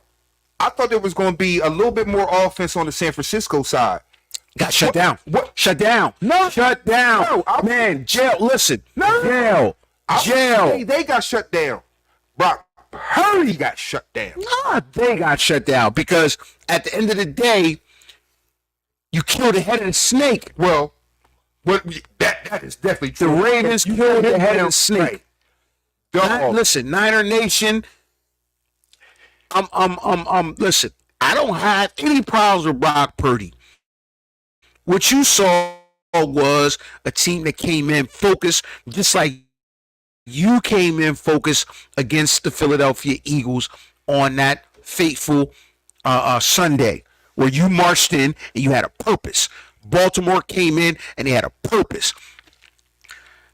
I thought there was going to be a little bit more offense on the San Francisco side. Got shut down. What? Shut down. No. Shut down. No, Man, jail. Listen. No. Jail. They got shut down. Brock Purdy got shut down. Nah, they got shut down because at the end of the day, you killed the head of the snake. Well, that is definitely The true. Ravens You killed the him head of down the snake. right. Dog. Listen, Niner Nation. Listen, I don't have any problems with Brock Purdy. What you saw was a team that came in focused, just like you came in focused against the Philadelphia Eagles on that fateful Sunday, where you marched in and you had a purpose. Baltimore came in and they had a purpose.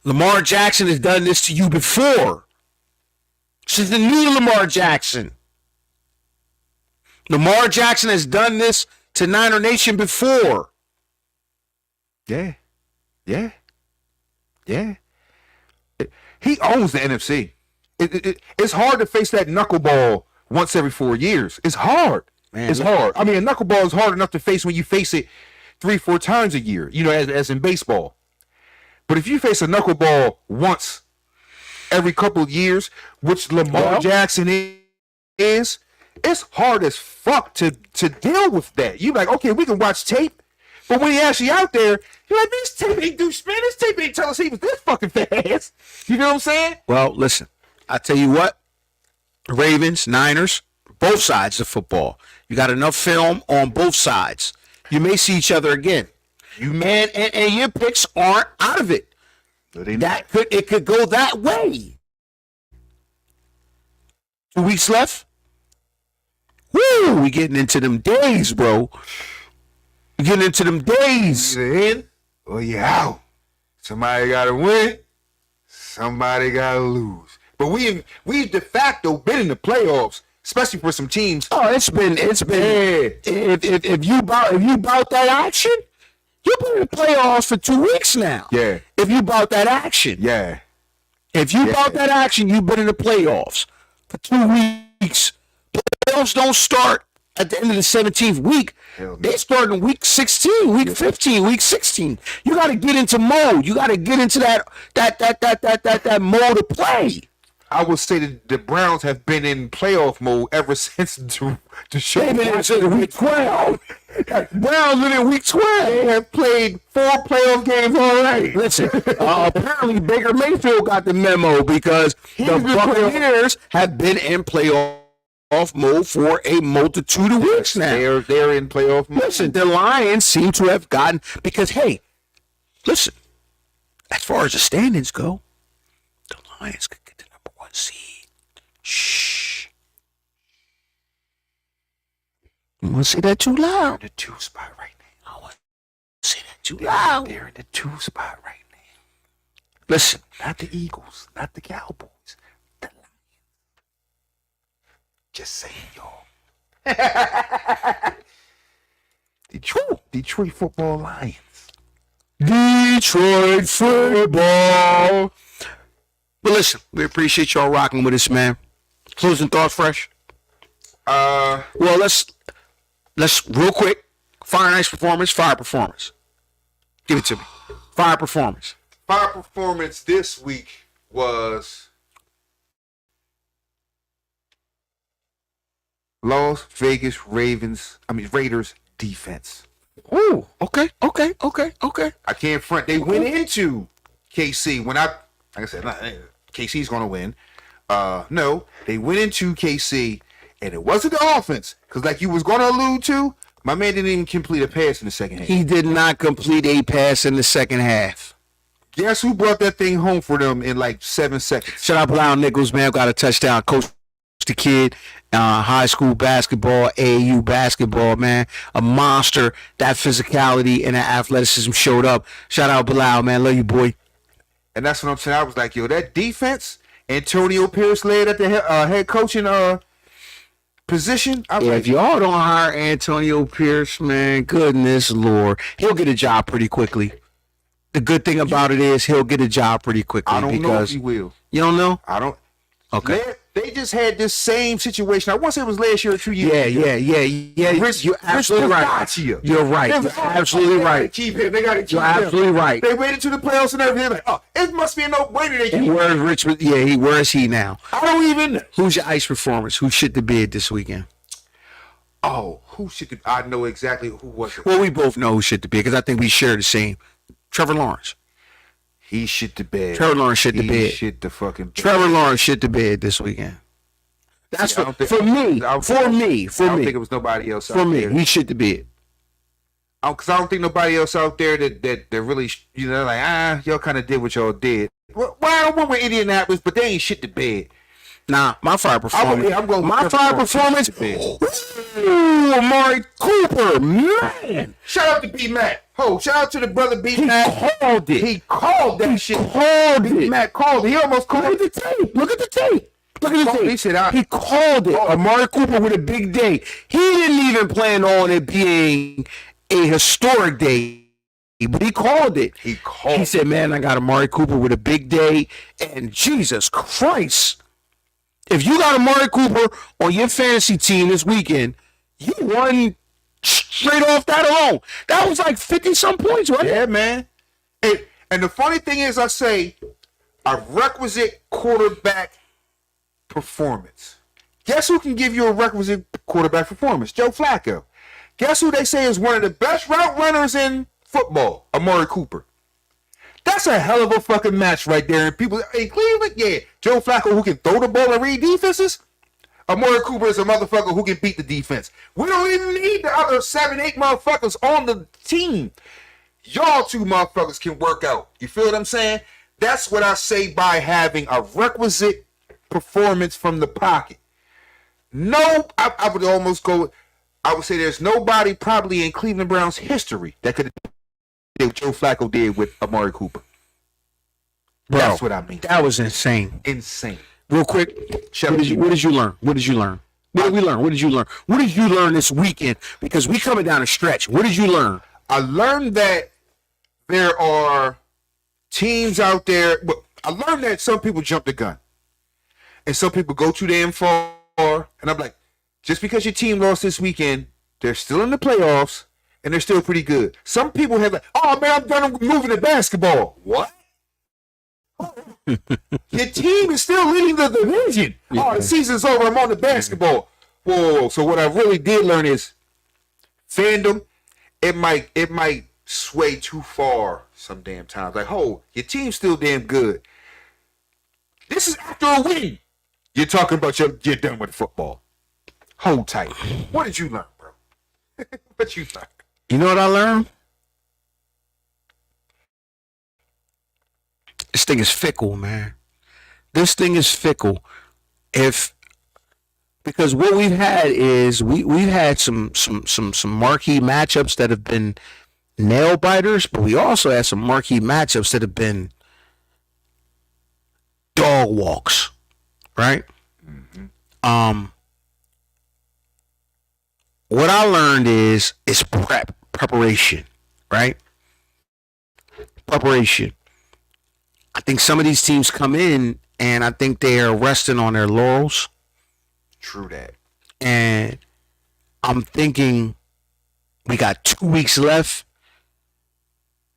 Lamar Jackson has done this to you before. This is the new Lamar Jackson. Lamar Jackson has done this to Niner Nation before. Yeah. He owns the NFC. It's hard to face that knuckleball once every 4 years. It's hard. Man, it's hard. I mean, a knuckleball is hard enough to face when you face it 3-4 times a year, as in baseball. But if you face a knuckleball once every couple of years, which Lamar Jackson is, it's hard as fuck to deal with that. You're like, okay, we can watch tape, but when he actually out there, you're like, this tape ain't do spin. This tape ain't tell us he was this fucking fast. You know what I'm saying? Well, listen, I tell you what, Ravens, Niners, both sides of football. You got enough film on both sides. You may see each other again. And your picks aren't out of it. It could go that way. 2 weeks left. Woo! We getting into them days, bro. We getting into them days. Either in or you out. Somebody gotta win. Somebody gotta lose. But we de facto been in the playoffs, especially for some teams. Oh, it's been. Yeah. If you bought that action, you've been in the playoffs for 2 weeks now. Yeah. If you bought that action. Yeah. If you bought that action, you've been in the playoffs for 2 weeks. Playoffs don't start at the end of the 17th week. Hell no. They start in week 16, week 15, week 16. You got to get into mode. You got to get into that mode of play. I would say that the Browns have been in playoff mode ever since the show. They've been in week 12. Browns been in week 12. They have played 4 playoff games already. Listen, apparently Baker Mayfield got the memo because the Buccaneers have been in playoff mode for a multitude of weeks now. They're in playoff mode. Listen, the Lions seem to have gotten, because, hey, listen, as far as the standings go, the Lions could get the number 1 seed. Shh. You want to say that too loud? They're in the 2 spot right now. I want to say that too loud. They're in the 2 spot right now. Listen, Not the Eagles, not the Cowboys. The Lions. Just saying, y'all. Detroit football Lions. Detroit football. But listen, we appreciate y'all rocking with us, man. Closing thoughts, Fresh? Well, let's real quick. Fire performance. Give it to me. Fire performance. Fire performance this week was Las Vegas Raiders defense. Ooh, okay. I can't front. They went into KC like I said, KC's gonna win. No, they went into KC, and it wasn't the offense, because like you was gonna allude to, my man didn't even complete a pass in the second half. He did not complete a pass in the second half. Guess who brought that thing home for them in like 7 seconds? Shout out Brown Nichols, man. Got a touchdown. Coach the kid, high school basketball, AAU basketball, man. A monster. That physicality and that athleticism showed up. Shout out Bilal, man. Love you, boy. And that's what I'm saying. I was like, yo, that defense, Antonio Pierce led at the head coaching position. I was If y'all don't hire Antonio Pierce, man, goodness Lord, he'll get a job pretty quickly. The good thing about it is he'll get a job pretty quickly. I don't know if because he will. You don't know? I don't. Okay. They just had this same situation. I want to say it was last year or 2 years ago. Yeah. You're absolutely right. You're right. You're absolutely right. Keep him. They got to keep him. You're absolutely right. They waited to the playoffs and everything. Like, oh, it must be a no-brainer. They keep And him. where's Richmond? Yeah, where is he now? I don't even. Who's your ice performance? Who shit the bed this weekend? Oh, who should? I know exactly who was it. Well, we both know who shit the bed because I think we share the same. Trevor Lawrence. He shit the bed. Trevor Lawrence shit the bed. He shit the fucking bed. Trevor Lawrence shit the bed this weekend. That's I don't think- for me. I don't For me. I don't think it was nobody else out For me, there. he shit the bed. Because I don't think nobody else out there that really, like, y'all kind of did what y'all did. Well, I went with Indianapolis, but they ain't shit the bed. Nah, my fire performance. I'm going my Trevor fire Lawrence performance. shit the bed. Ooh, Amari Cooper, man. Shout out to B Mac. Shout out to the brother B He Mac. called it. He called that shit. Called B it. Mac called it. He almost called Look at it. the tape. Look at the tape. Look at the tape. He said, he called it. Amari Cooper with a big day. He didn't even plan on it being a historic day, but he called it. He said, man, I got Amari Cooper with a big day, and Jesus Christ. If you got Amari Cooper on your fantasy team this weekend, you won straight off that alone. That was like 50-some points, right? Yeah, man. And the funny thing is, I say, a requisite quarterback performance. Guess who can give you a requisite quarterback performance? Joe Flacco. Guess who they say is one of the best route runners in football? Amari Cooper. That's a hell of a fucking match right there. And people in Cleveland, yeah, Joe Flacco who can throw the ball and read defenses. Amari Cooper is a motherfucker who can beat the defense. We don't even need the other 7-8 motherfuckers on the team. Y'all two motherfuckers can work out. You feel what I'm saying? That's what I say by having a requisite performance from the pocket. No, I would almost go. I would say there's nobody probably in Cleveland Browns history that could have did what Joe Flacco did with Amari Cooper. Bro, that's what I mean. That was insane. Insane. Real quick, what did you learn? What did you learn? What did we learn? What did you learn? What did you learn this weekend? Because we coming down a stretch. What did you learn? I learned that there are teams out there. But I learned that some people jump the gun. And some people go too damn far. And I'm like, just because your team lost this weekend, they're still in the playoffs and they're still pretty good. Some people have like, oh man, I'm done moving the basketball. What? Your team is still leading the division. Yeah. Oh, the season's over. I'm on the basketball. Whoa. So what I really did learn is fandom, it might sway too far some damn times. Like, your team's still damn good. This is after a win. You're talking about you're done with football. Hold tight. What did you learn, bro? What you learn? You know what I learned? This thing is fickle, man. This thing is fickle. Because what we've had is we've had some marquee matchups that have been nail biters, but we also had some marquee matchups that have been dog walks, right? Mm-hmm. What I learned is preparation, right? Preparation. I think some of these teams come in and I think they are resting on their laurels. True that. And I'm thinking we got 2 weeks left.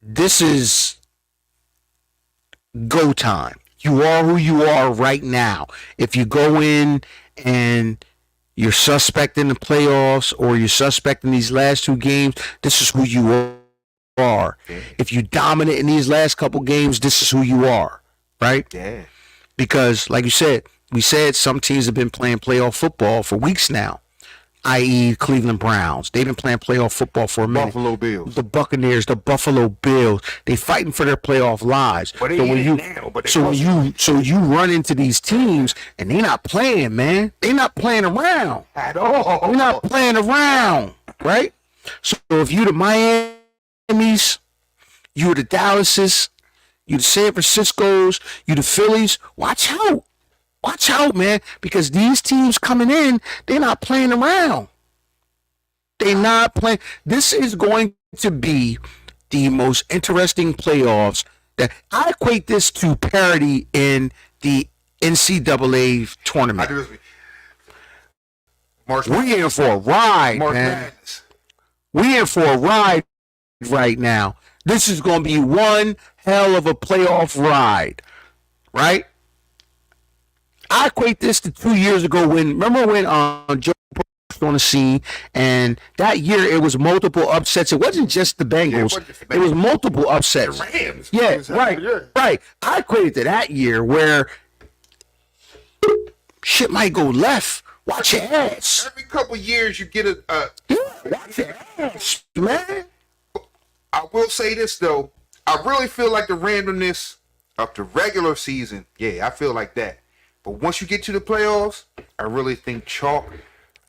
This is go time. You are who you are right now. If you go in and you're suspecting the playoffs or you're suspecting these last two games, this is who you are. Yeah. If you dominate in these last couple games, this is who you are, right? Yeah. Because, like you said, we said some teams have been playing playoff football for weeks now, i.e. Cleveland Browns. They've been playing playoff football for a minute. Buffalo Bills. The Buccaneers, the Buffalo Bills. They fighting for their playoff lives. But so you run into these teams and they not playing, man. They not playing around. At all. They're not playing around, right? So if you the Miamis, you the Dallases, you the San Franciscos, you the Phillies, watch out. Watch out, man, because these teams coming in, they're not playing around. They're not playing. This is going to be the most interesting playoffs. That I equate this to parity in the NCAA tournament. I do this. March We in for a ride, March man. Madness. We in for a ride right now. This is going to be one hell of a playoff ride, right? I equate this to 2 years ago remember when Joe was on the scene, and that year it was multiple upsets. It wasn't just the Bengals. It was multiple upsets. The Rams. Yeah, right. I equated to that year where shit might go left. Watch your ass. Every couple years you get Watch your ass, man. I will say this though, I really feel like the randomness of the regular season, yeah, I feel like that. But once you get to the playoffs, I really think chalk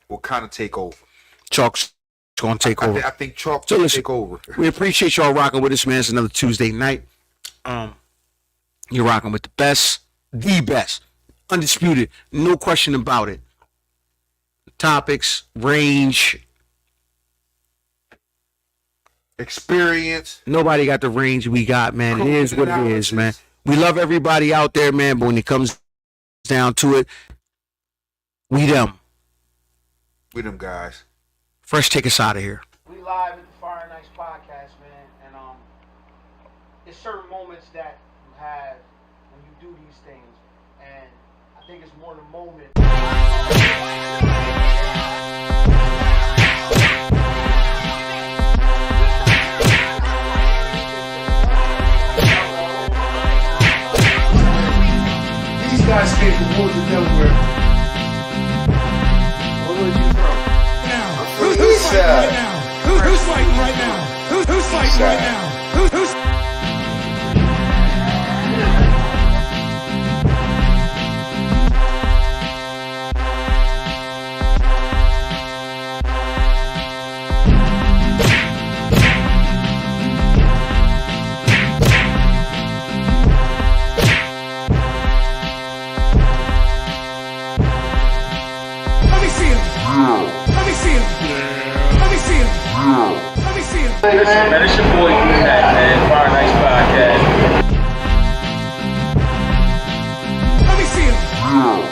will kind of take over. Chalk's going to take over. I think chalk So will listen, take over. We appreciate y'all rocking with us, man. It's another Tuesday night. You're rocking with the best, undisputed, no question about it. Topics, range. Experience. Nobody got the range we got, man. It is what it is, man. We love everybody out there, man, but when it comes down to it, we them. We them guys. Fresh, take us out of here. We live at the Fire Nights podcast, man, and there's certain moments that you have when you do these things, and I think it's more the moment. These guys came from Woods of Delaware. Where was you from? Who's fighting right now? Who's fighting right now? Who's fighting right now? Who's Let me see him. Let me see him. Let me see him. Let me see him. Listen, man, it's your boy D-Hat, man. Fire Nights Podcast. Let me see him.